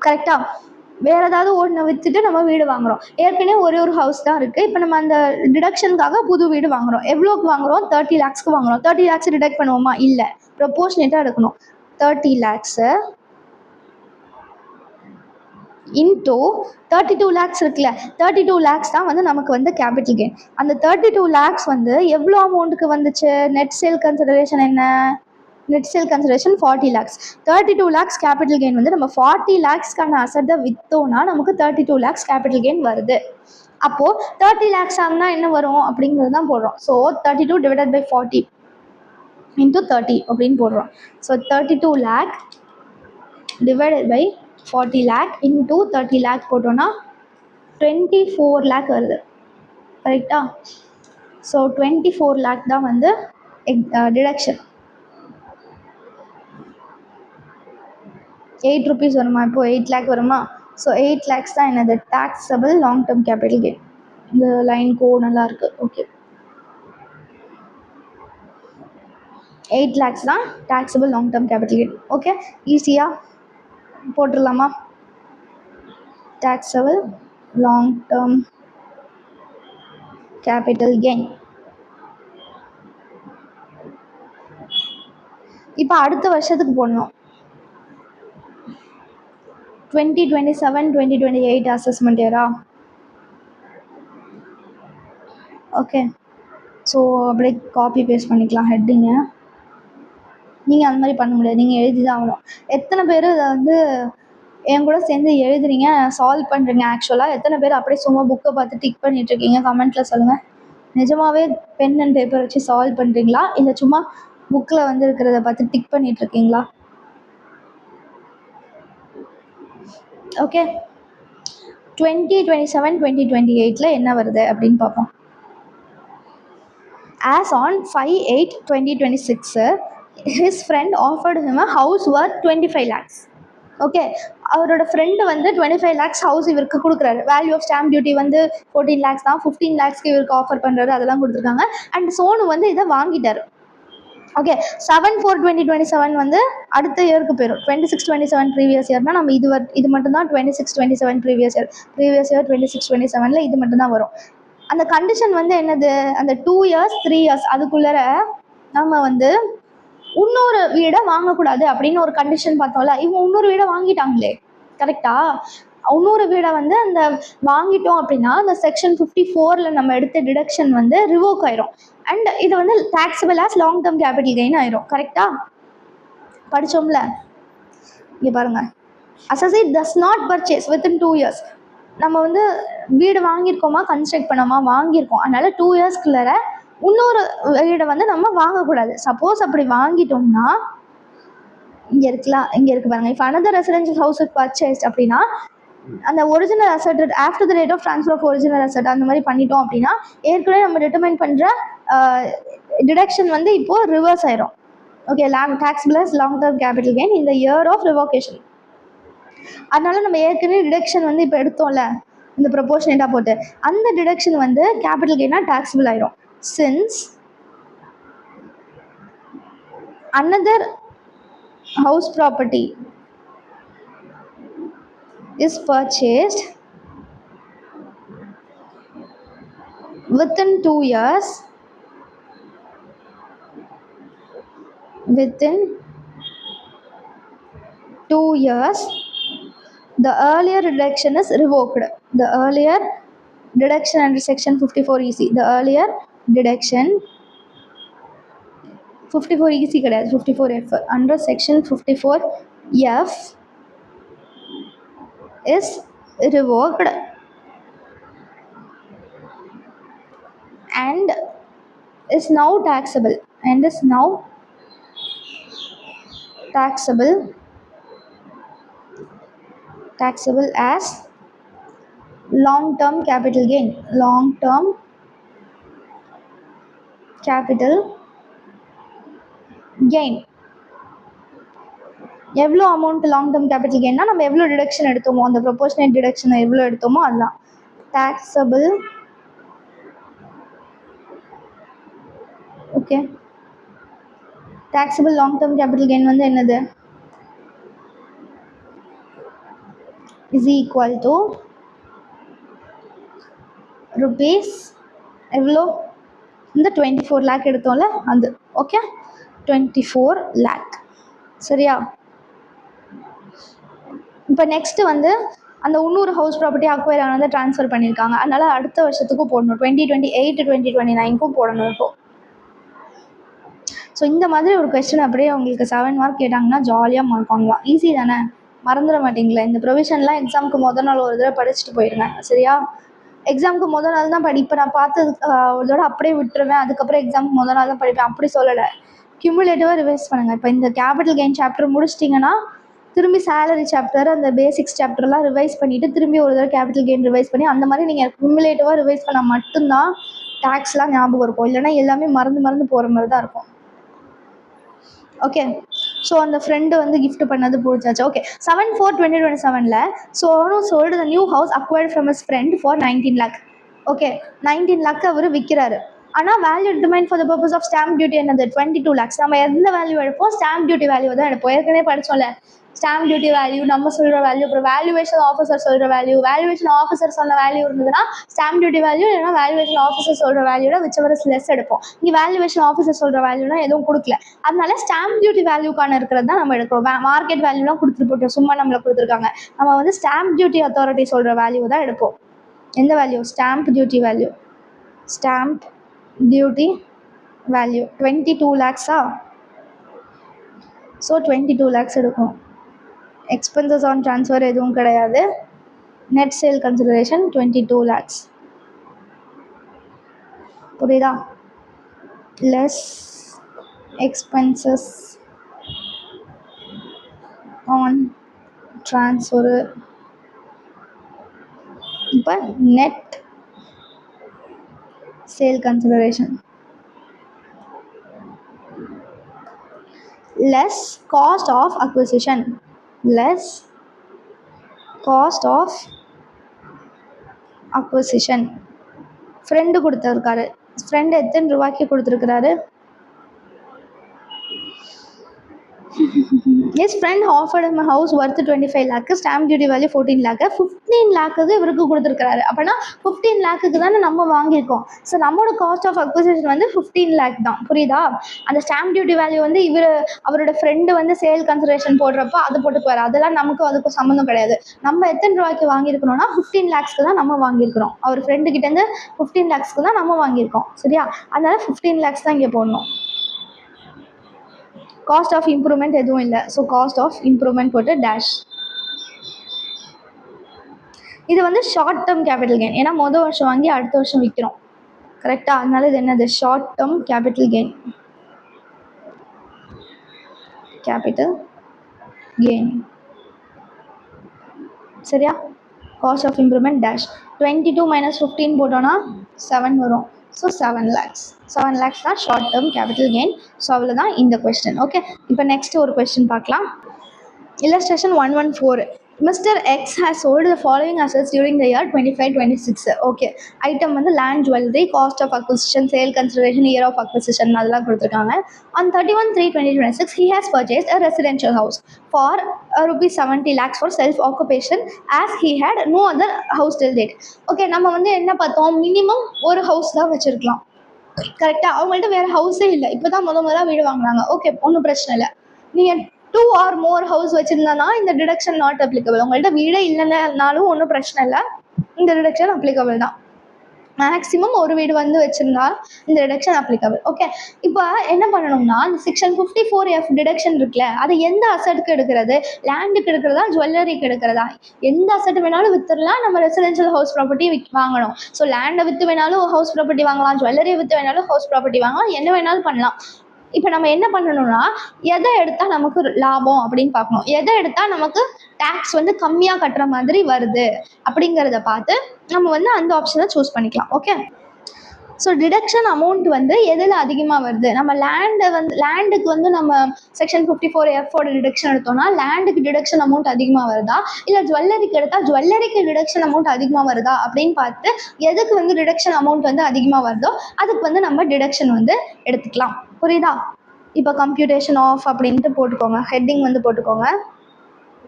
கரெக்டா? வேறு ஏதாவது ஒன்று விற்றுட்டு நம்ம வீடு வாங்குகிறோம். ஏற்கனவே ஒரே ஒரு ஹவுஸ் தான் இருக்குது. இப்போ நம்ம அந்த டிடக்ஷனுக்காக புது வீடு வாங்குகிறோம். எவ்வளோக்கு வாங்குகிறோம்? 30 lakhsக்கு வாங்குகிறோம். 30 lakhs டிடக்ட் பண்ணுவோமா? இல்லை, ப்ரொபோர்ஷனேட்டாக எடுக்கணும். 30 lakhs இன்டூ 32 lakhs இருக்குல்ல, 32 lakhs தான் வந்து நமக்கு வந்து கேபிட்டல் கெயின். அந்த 32 lakhs வந்து எவ்வளோ அமௌண்ட்டுக்கு வந்துச்சு? நெட் சேல் கன்சிடரேஷன் என்ன? Net sale consideration 40 lakhs. 32 lakhs capital gain வந்து நம்ம 40 lakhsக்கான அசட்டை விற்றோன்னா நமக்கு 32 lakhs கேபிட்டல் கெயின் வருது. அப்போது 30 lakhs ஆகுனா என்ன வரும் அப்படிங்கிறது தான் போடுறோம். ஸோ 32 divided by 40 into 30 அப்படின்னு போடுறோம். So 32 lakh divided by 40 lakh into 30 lakh போட்டோன்னா 24 lakh வருது. கரெக்டா? ஸோ 24 lakh தான் வந்து டிடக்ஷன். 8 rupees வருமா? இப்போது 8 lakh வருமா? ஸோ 8 lakhs தான் என்னது? taxable long term capital gain. இந்த லைன் கோட் நல்லா இருக்குது. ஓகே, 8 lakhs தான் taxable long term capital gain. Okay, ஈஸியாக போட்டுடலாமா? taxable long term capital gain. இப்போ அடுத்த வருஷத்துக்கு போடணும். 2027-2028 அசஸ்மெண்ட் இயரா? ஓகே, ஸோ அப்படியே காப்பி பேஸ்ட் பண்ணிக்கலாம் ஹெட்டிங்கை. நீங்கள் அந்த மாதிரி பண்ண முடியாது, நீங்கள் எழுதி தான் ஆகணும். எத்தனை பேர் இதை வந்து என் கூட சேர்ந்து எழுதுறீங்க, சால்வ் பண்ணுறீங்க? ஆக்சுவலாக எத்தனை பேர் அப்படியே சும்மா புக்கை பார்த்து டிக் பண்ணிட்டுருக்கீங்க? கமெண்ட்டில் சொல்லுங்கள். நிஜமாகவே பென் அண்ட் பேப்பர் வச்சு சால்வ் பண்ணுறீங்களா, இல்லை சும்மா புக்கில் வந்து இருக்கிறத பார்த்து டிக் பண்ணிகிட்ருக்கீங்களா? ஓகே, 2027 2028 என்ன வருது அப்படின்னு பார்ப்போம். As on 5/8/2026, his friend offered him a house worth 25 lakhs. Okay, அவரோட ஃப்ரெண்டு வந்து 25 lakhs ஹவுஸ் இவருக்கு கொடுக்குறாரு. வேல்யூ ஆஃப் ஸ்டாம்ப் டியூட்டி வந்து 14 lakhs தான். 15 lakhsக்கு இவருக்கு ஆஃபர் பண்ணுறாரு, அதெல்லாம் கொடுத்துருக்காங்க. அண்ட் சோனு வந்து இதை வாங்கிட்டார். ஓகே, 7/4/2027 வந்து அடுத்த இயருக்கு போயிடும். 26-27 ப்ரீவியஸ் இயர்னால் நம்ம இது மட்டும்தான் 26-27 ப்ரீவியஸ் இயர் 26-27 இது மட்டும்தான் வரும். அந்த கண்டிஷன் வந்து என்னது, அந்த 2 years 3 years அதுக்குள்ளே நம்ம வந்து இன்னொரு வீடை வாங்கக்கூடாது அப்படின்னு ஒரு கண்டிஷன் பார்த்தோம்ல. இவங்க இன்னொரு வீடை வாங்கிட்டாங்களே, கரெக்டா? இன்னொரு வீடை வந்து அந்த வாங்கிட்டோம் அப்படின்னா அந்த செக்ஷன் 54 நம்ம எடுத்த டிடக்ஷன் வந்து ரிவோக் ஆயிரும். அண்ட் இது வந்து taxable as long term capital gain ஆயிரும். கரெக்டா? படித்தோம்ல, இங்கே பாருங்க. Associate does not purchase within 2 years. நம்ம வந்து வீடு வாங்கியிருக்கோமா, கன்ஸ்ட்ரக்ட் பண்ணோமா, வாங்கியிருக்கோம். அதனால 2 yearsக்குள்ளே இன்னொரு வீடை வந்து நம்ம வாங்கக்கூடாது. சப்போஸ் அப்படி வாங்கிட்டோம்னா இங்கே இருக்கலாம், இங்கே இருக்கு பாருங்க. இப்போ அனதர் ரெசிடென்ஷியல் ஹவுஸ் பர்ச்சேஸ்ட் அப்படின்னா அந்த original asset after the date of transfer of original asset அந்த மாதிரி பண்ணிட்டோம் அப்படின்னா ஏற்கனவே நம்ம டிட்டர்மைன் பண்ணுற டிடக்ஷன் வந்து இப்போது ரிவர்ஸ் ஆயிரும். Okay, taxable as long term capital gain இந்த இயர் ஆஃப் ரிவோகேஷன். அதனால நம்ம ஏற்கனவே டிடக்ஷன் வந்து இப்போ எடுத்தோம்ல இந்த ப்ரொபோர்ஷனேட்டாக போட்டு, அந்த டிடக்ஷன் வந்து கேபிட்டல் கெயினாக டாக்ஸபிள் ஆயிரும். Since another house property is purchased within 2 years, the earlier deduction is revoked. The earlier deduction under section 54EC, the earlier deduction 54EC கிடையாது, 54F under section 54F is revoked and is now taxable as long term capital gain. எவ்வளோ amount long term capital கெயின்னா நம்ம எவ்வளோ deduction எடுத்தோமோ அந்த proportionate டிடக்ஷனை எவ்வளோ எடுத்தோமோ அதுதான் taxable. Okay, taxable long term capital gain வந்து என்னது, is equal to rupees எவ்வளோ, இந்த 24 lakh எடுத்தோம்ல அது. Okay, 24 lakh. சரியா? இப்போ நெக்ஸ்ட்டு வந்து அந்த இன்னொரு ஹவுஸ் ப்ராப்பர்ட்டி அக்வயர் ஆனதை ட்ரான்ஸ்ஃபர் பண்ணியிருக்காங்க. அதனால் அடுத்த வருஷத்துக்கும் போடணும், 2028 2029க்கும் போடணும். இப்போ ஸோ இந்த மாதிரி ஒரு கொஸ்டின் அப்படியே உங்களுக்கு 7 மார்க் கேட்டாங்கன்னா ஜாலியாக மார்க் வாங்கலாம். ஈஸி தானே, மறந்துட மாட்டிங்களா? இந்த ப்ரொவிஷன்லாம் எக்ஸாமுக்கு முதல் நாள் ஒரு தடவை படிச்சுட்டு போயிடுங்க. சரியா? எக்ஸாமுக்கு முதல் நாள் தான் இப்போ நான் பார்த்தது ஒரு தடவை அப்படியே விட்டுருவேன், அதுக்கப்புறம் எக்ஸாமுக்கு முதல் நாள் தான் படிப்பேன் அப்படி சொல்லலை. கியூமுலேட்டிவாக ரிவைஸ் பண்ணுங்கள். இப்போ இந்த கேபிட்டல் கெயின் சாப்டர் முடிச்சிட்டிங்கன்னா திரும்பி சேலரி சாப்டர் அந்த பேசிக்ஸ் சாப்டர்லாம் ரிவைஸ் பண்ணிவிட்டு திரும்பி ஒரு தடவை கேபிட்டல் கெயின் ரிவைஸ் பண்ணி அந்த மாதிரி நீங்கள் கியூமுலேட்டிவாக ரிவைஸ் பண்ணால் மட்டும்தான் டேக்ஸ்லாம் ஞாபகம் இருக்கும். இல்லைனா எல்லாமே மறந்து போகிற மாதிரி தான் இருக்கும். ஓகே, ஸோ அந்த ஃப்ரெண்டு வந்து கிஃப்ட் பண்ணது பிடிச்சாச்சு. Okay, 7/4/2027 Sonu sold the new house acquired from his friend for 19 lakh. Okay, 19 lakh அவர் விற்கிறாரு. ஆனால் value determine for the purpose of stamp duty என்னது, 22 lakhs. நம்ம எந்த வேல்யூ எடுப்போம், ஸ்டாம்ப் டியூட்டி வேல்யூ தான் எடுப்போம். ஏற்கனவே படித்தோம்ல, ஸ்டாம்ப் டியூட்டி வேல்யூ, நம்ம சொல்கிற வேல்யூ, அப்புறம் வேல்யூவேஷன் ஆஃபீஸர் சொல்கிற வேல்யூ. வேல்யூவேஷன் ஆஃபீஸர் சொன்ன வேல்யூ இருந்ததுன்னா ஸ்டாம்ப் டியூட்டி வேல்யூ, இல்லைனா வேல்யூவேஷன் ஆஃபீஸர் சொல்கிற வேல்யூட விச்சவர் லெஸ் எடுப்போம். இங்கே வேல்யூவேஷன் ஆஃபீஸர் சொல்கிற வேல்யூனா எதுவும் கொடுக்கல, அதனால ஸ்டாம்ப் டியூட்டி வேல்யூக்கான இருக்கிறது தான் நம்ம எடுக்கிறோம். மார்க்கெட் வேல்யூலாம் கொடுத்துட்டு போட்டோம், சும்மா நம்மளை கொடுத்துருக்காங்க. நம்ம வந்து ஸ்டாம்ப் டியூட்டி அத்தாரிட்டி சொல்கிற வேல்யூ தான் எடுப்போம். எந்த value, stamp duty value. Stamp duty value 22 lakhs. So 22 lakhs எடுக்கும். எக்ஸ்பென்சஸ் ஆன் ட்ரான்ஸ்ஃபர் எதுவும் கிடையாது. Net sale consideration 22 lakhs. புரியுதா? Less expenses on transfer. இப்போ net sale consideration less cost of acquisition. Less cost of acquisition. Friend கொடுத்துருக்காரு. Friend எத்தனை ரூபாய்க்கு கொடுத்துருக்குறாரு? His friend offered him a house worth 25 lakh, stamp duty value 14 lakh, 15 lakh இவருக்கு கொடுத்துருக்காரு. அப்படின்னா 15 lakhக்கு தானே நம்ம வாங்கியிருக்கோம். ஸோ நம்மளோட காஸ்ட் ஆஃப் அக்விசிஷன் வந்து 15 lakh தான். புரியுதா? அந்த ஸ்டாம்ப் டியூட்டி வேல்யூ வந்து அவரோட ஃப்ரெண்டு வந்து சேல் கன்சிடரேஷன் போடுறப்போ அது போட்டுக்குவார். அதெல்லாம் நமக்கு அதுக்கும் சம்மந்தம் கிடையாது. நம்ம எத்தனை ரூபாய்க்கு வாங்கியிருக்கணும்னா 15 lakhsக்கு தான் நம்ம வாங்கியிருக்கிறோம். அவர் ஃப்ரெண்டு கிட்டேருந்து 15 lakhsக்கு தான் நம்ம வாங்கியிருக்கோம். சரியா? அதனால 15 lakhs தான் இங்கே போடணும். காஸ்ட் ஆஃப் இம்ப்ரூவ்மெண்ட் எதுவும் இல்லை. ஸோ காஸ்ட் ஆஃப் இம்ப்ரூவ்மெண்ட் போட்டு டேஷ். இது வந்து ஷார்ட் டேர்ம் கேபிட்டல் கெயின். ஏன்னா மொதல் வருஷம் வாங்கி அடுத்த வருஷம் விற்கிறோம். கரெக்டாக? அதனால இது என்னது? Short term capital gain. Capital gain. சரியா? Cost of improvement dash. 22 minus 15 போட்டோன்னா 7 வரும். So 7 lakhs. 7 lakhs தான் short term capital gain. So அவ்வளோதான் இந்த கொஸ்டின். ஓகே, இப்போ நெக்ஸ்ட் ஒரு கொஸ்டின் பார்க்கலாம். Illustration 114. Mr. X has sold the following assets during the year 25-26. Okay, item வந்து land, jewelry, cost of acquisition, sale consideration, year of acquisition அதெல்லாம் கொடுத்துருக்காங்க. On 31/3/2026 he has purchased a residential house for rupees 70 lakhs for self occupation as he had no other house till date. Okay, நம்ம வந்து என்ன பார்த்தோம்? Minimum ஒரு house தான் வச்சிருக்கலாம். கரெக்டாக? அவங்கள்ட்ட வேறு ஹவுஸே இல்லை. இப்போ தான் முதல்ல வீடு வாங்கினாங்க. ஓகே, ஒன்றும் பிரச்சனை இல்லை. நீங்கள் 2 or more ஹவுஸ் வச்சுருந்தானா இந்த டிடக்ஷன் நாட் அப்ளிகபிள். உங்கள்கிட்ட வீடே இல்லைன்னாலும் ஒன்றும் பிரச்சனை இல்லை, இந்த டிடக்ஷன் அப்ளிகபிள் தான். மேக்ஸிமம் ஒரு வீடு வந்து வச்சுருந்தா இந்த டிடக்ஷன் அப்ளிகபிள். ஓகே, இப்போ என்ன பண்ணணும்னா இந்த செக்ஷன் 54F டிடக்ஷன் இருக்குல்ல, அது எந்த அசட்டுக்கு எடுக்கிறது? லேண்டுக்கு எடுக்கிறதா, ஜுவல்லரிக்கு எடுக்கிறதா? எந்த அசட் வேணாலும் வித்துடலாம். நம்ம ரெசிடென்ஷியல் ஹவுஸ் ப்ராப்பர்ட்டி வாங்கணும். ஸோ லேண்டை விற்று வேணாலும் ஹவுஸ் ப்ராப்பர்ட்டி வாங்கலாம், ஜுவல்லரியை விற்று வேணாலும் ஹவுஸ் ப்ராப்பர்ட்டி வாங்கலாம், என்ன வேணாலும் பண்ணலாம். இப்போ நம்ம என்ன பண்ணணும்னா எதை எடுத்தால் நமக்கு லாபம் அப்படின்னு பார்க்கணும். எதை எடுத்தால் நமக்கு டேக்ஸ் வந்து கம்மியாக கட்டுற மாதிரி வருது அப்படிங்கிறத பார்த்து நம்ம வந்து அந்த ஆப்ஷனை சூஸ் பண்ணிக்கலாம். ஓகே, ஸோ டிடக்ஷன் அமௌண்ட் வந்து எதில் அதிகமாக வருது? நம்ம லேண்டுக்கு வந்து நம்ம செக்ஷன் 54F டிடக்ஷன் எடுத்தோம்னா லேண்டுக்கு டிடக்ஷன் அமௌண்ட் அதிகமாக வருதா, இல்லை ஜுவல்லரிக்கு எடுத்தால் ஜுவல்லரிக்கு டிடக்ஷன் அமௌண்ட் அதிகமாக வருதா அப்படின்னு பார்த்து எதுக்கு வந்து டிடக்ஷன் அமௌண்ட் வந்து அதிகமாக வருதோ அதுக்கு வந்து நம்ம டிடக்ஷன் வந்து எடுத்துக்கலாம். புரியுதா? இப்போ கம்ப்யூட்டேஷன் ஆஃப் அப்படின்ட்டு போட்டுக்கோங்க, ஹெட்டிங் வந்து போட்டுக்கோங்க.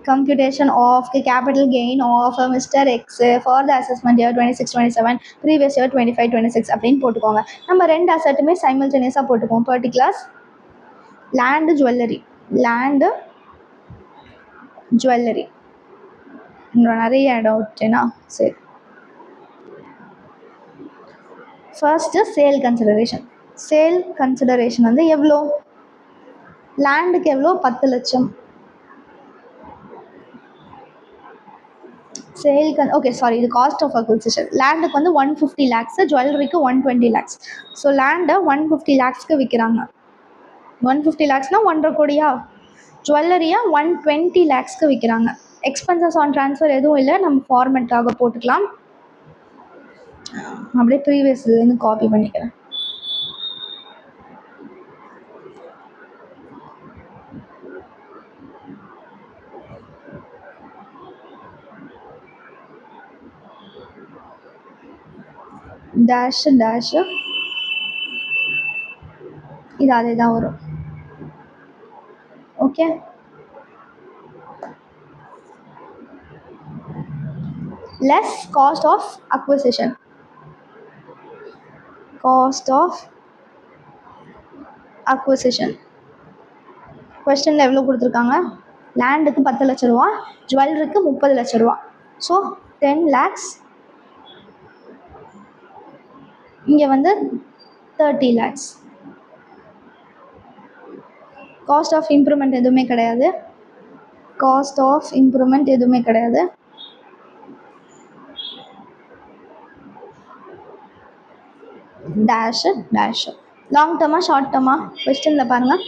Computation of the capital gain of Mr. X for the assessment year 26-27, previous year 25-26 அப்படின்னு போட்டுக்கோங்க. நம்ம ரெண்டு அசட்டுமே சைமல்டேனியஸாக போட்டுக்கோம். Particulars land, jewellery. Land, jewellery நிறைய இடம் விட்டேன்னா சரி. First sale consideration. Sale consideration வந்து எவ்வளோ? லேண்டுக்கு எவ்வளோ? 10 லட்சம். சேல் ஓகே சாரி, இது காஸ்ட் ஆஃப் அக்விசிஷன். லேண்டுக்கு வந்து 150 lakhs, ஜுவல்லரிக்கு 120 lakhs. ஸோ லேண்டை 150 lakhsக்கு விற்கிறாங்க. 150 lakhsனா 1.5 கோடியா? ஜுவல்லரியா 120 lakhsக்கு விற்கிறாங்க. எக்ஸ்பென்சஸ் ஆன் ட்ரான்ஸ்ஃபர் எதுவும் இல்லை, நம்ம ஃபார்மெட்டாக போட்டுக்கலாம். அப்படியே ப்ரீவியஸ்லேருந்து காப்பி பண்ணிக்கிறேன். டேஷு டேஷு இது அதே தான் வரும். Okay, less cost of acquisition. Cost of acquisition கொஸ்டினில் எவ்வளோ கொடுத்துருக்காங்க? லேண்டுக்கு 10 லட்ச ரூபா, ஜுவல்லரிக்கு 30 லட்ச ரூபா. ஸோ 10 lakhs, இங்கே வந்து 30 lakhs. காஸ்ட் ஆஃப் இம்ப்ரூவ்மெண்ட் எதுவுமே கிடையாது. காஸ்ட் ஆஃப் இம்ப்ரூவ்மெண்ட் எதுவுமே கிடையாது. Dash dash. லாங் டேர்மா ஷார்ட் டேர்மா கொஸ்டினில் பாருங்கள்.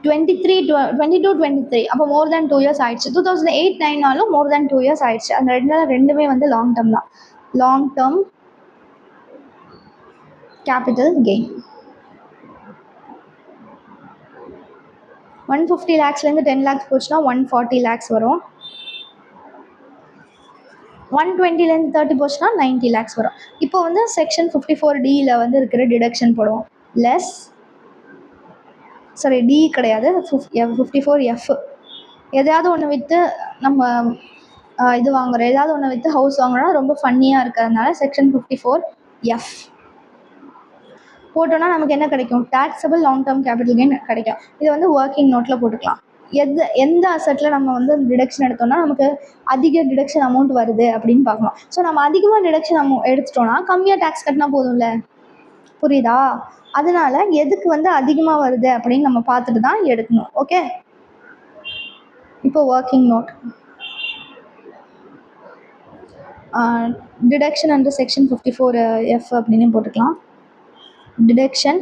22-23 அப்போ மோர் தேன் 2 இயர்ஸ் ஆயிடுச்சு. 2008-9 மோர் தேன் 2 இயர்ஸ் ஆயிடுச்சு. அந்த ரெண்டுமே வந்து லாங் டேர்ம் தான். Long term capital gain 150 lakhsலேருந்து 10 lakhs போச்சுன்னா 140 lakhs வரும். 120லேருந்து 30 போச்சுன்னா 90 lakhs வரும். இப்போ வந்து செக்ஷன் 54D வந்து இருக்கிற டிடக்ஷன் போடுவோம். டி கிடையாது, 54F. எதையாவது ஒன்று விற்று நம்ம இது வாங்குகிறோம், ஏதாவது ஒன்று விற்று ஹவுஸ் வாங்குறோம்னா ரொம்ப ஃபன்னியாக இருக்கிறதுனால செக்ஷன் 54F போட்டோன்னா நமக்கு என்ன கிடைக்கும்? Taxable long term capital gain கிடைக்கும். இதை வந்து ஒர்க்கிங் நோட்டில் போட்டுக்கலாம். எந்த அசட்டில் நம்ம வந்து டிடக்ஷன் எடுத்தோம்னா நமக்கு அதிக டிடக்ஷன் அமௌண்ட் வருது அப்படின்னு பார்க்கலாம். ஸோ நம்ம அதிகமாக டிடக்ஷன் எடுத்துட்டோம்னா கம்மியாக டேக்ஸ் கட்டினா போதும்ல, புரியுதா? அதனால எதுக்கு வந்து அதிகமாக வருது அப்படின்னு நம்ம பார்த்துட்டு தான் எடுக்கணும். ஓகே, இப்போ working note deduction under section 54F அப்படின்னு போட்டுக்கலாம். Deduction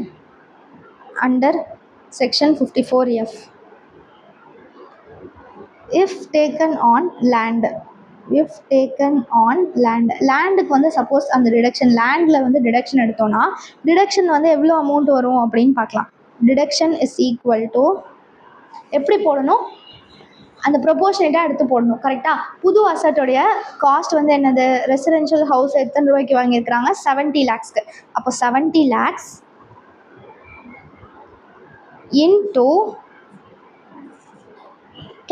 under section 54F if taken on land. லேண்டுக்கு வந்து சப்போஸ் அந்த டிடக்ஷன் லேண்டில் வந்து டிடக்ஷன் எடுத்தோன்னா டிடக்ஷன் வந்து எவ்வளோ அமௌண்ட் வரும் அப்படின்னு பார்க்கலாம். டிடக்ஷன் இஸ் ஈக்குவல் டு எப்படி போடணும்? அந்த ப்ரொபோர்ஷனேட்டாக எடுத்து போடணும். கரெக்டாக? புது அசட்டோடைய காஸ்ட் வந்து என்னது? ரெசிடென்ஷியல் ஹவுஸ் எத்தனை ரூபாய்க்கு வாங்கியிருக்கிறாங்க? 70 lakhsக்கு. அப்போ 70 lakhs into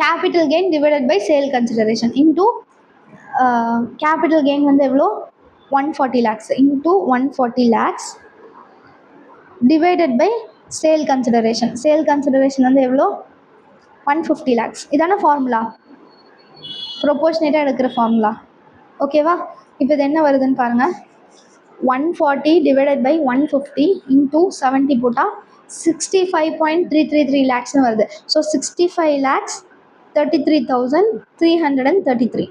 capital gain divided by sale consideration into capital gain வந்து எவ்வளோ? 140 lakhs into 140 lakhs divided by sale consideration. sale consideration வந்து எவ்வளோ? 150 lakhs. இதான ஃபார்முலா, ப்ரொபோர்ஷனேட்டாக எடுக்கிற ஃபார்முலா. ஓகேவா? இப்போ இது என்ன வருதுன்னு பாருங்கள். 140 divided by 150 into 70 போட்டால் 65.333 lakhsனு வருது. ஸோ 65,33,333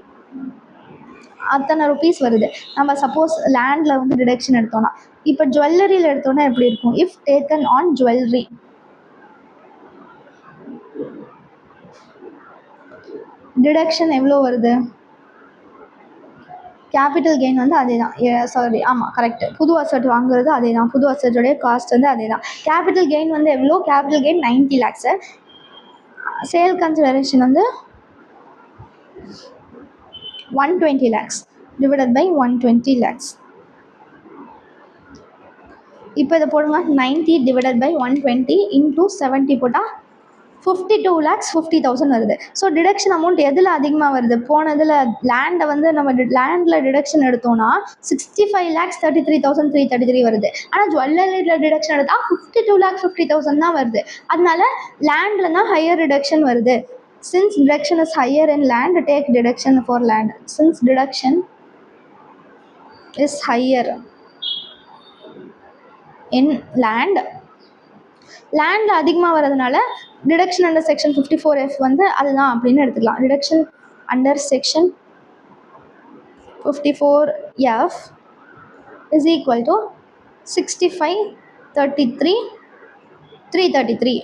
அத்தனை ருபீஸ் வருது. நம்ம சப்போஸ் லேண்டில் வந்து டிடக்ஷன் எடுத்தோன்னா. இப்போ ஜுவல்லரியில் எடுத்தோன்னா எப்படி இருக்கும்? If taken on jewellery deduction எவ்வளோ வருது? கேபிட்டல் கெயின் வந்து அதே தான். ஆமாம், கரெக்டு. புது அசட் வாங்குறது அதே தான். புது அசட்டோடைய காஸ்ட் வந்து அதே தான். கேபிட்டல் கெயின் வந்து எவ்வளோ? Capital gain 90 lakhs. Sale consideration வந்து 120 lakhs டிவைடட் பை 120 lakhs. இப்போ இதை போடுங்க. 90 டிவைடட் பை 120 இன்டூ 70 போட்டால் 52,50,000 வருது. ஸோ டிடக்ஷன் அமௌண்ட் எதில் அதிகமாக வருது? போனதில் லேண்டை வந்து நம்ம லேண்டில் டிடக்ஷன் எடுத்தோன்னா 65,33,333 வருது. ஆனால் ஜுவல்லரியில் டிடக்ஷன் எடுத்தால் 52,50,000 தான் வருது. அதனால லேண்டில் தான் ஹையர் டிடக்ஷன் வருது. Since deduction is higher in land, take deduction for land. Since deduction is higher in land, லேண்டில் அதிகமாக வரதுனால டிடக்ஷன் அண்டர் செக்ஷன் 54F வந்து அதுதான் அப்படின்னு எடுத்துக்கலாம். Deduction under section 54F is equal to 65,33,333.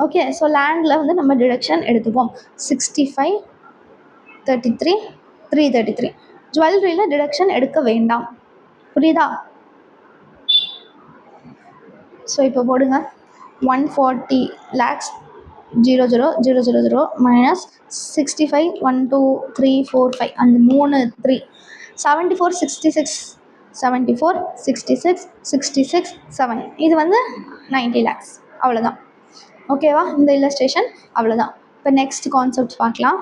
Okay, so லேண்டில் வந்து நம்ம டிடக்ஷன் எடுத்துப்போம். 65,33,333. ஜுவல்லரியில் டிடக்ஷன் எடுக்க வேண்டாம். புரியுதா? ஸோ இப்போ போடுங்க. 140 lakhs 00000 மைனஸ் 65 1 2 3 4 5 அந்த 3 3 74 66 74 66 66 7 இது வந்து 90 lakhs. அவ்வளோதான். ஓகேவா? இந்த இல்லஸ்ட்ரேஷன் அவ்வளோதான். இப்போ நெக்ஸ்ட் கான்செப்ட் பார்க்கலாம்.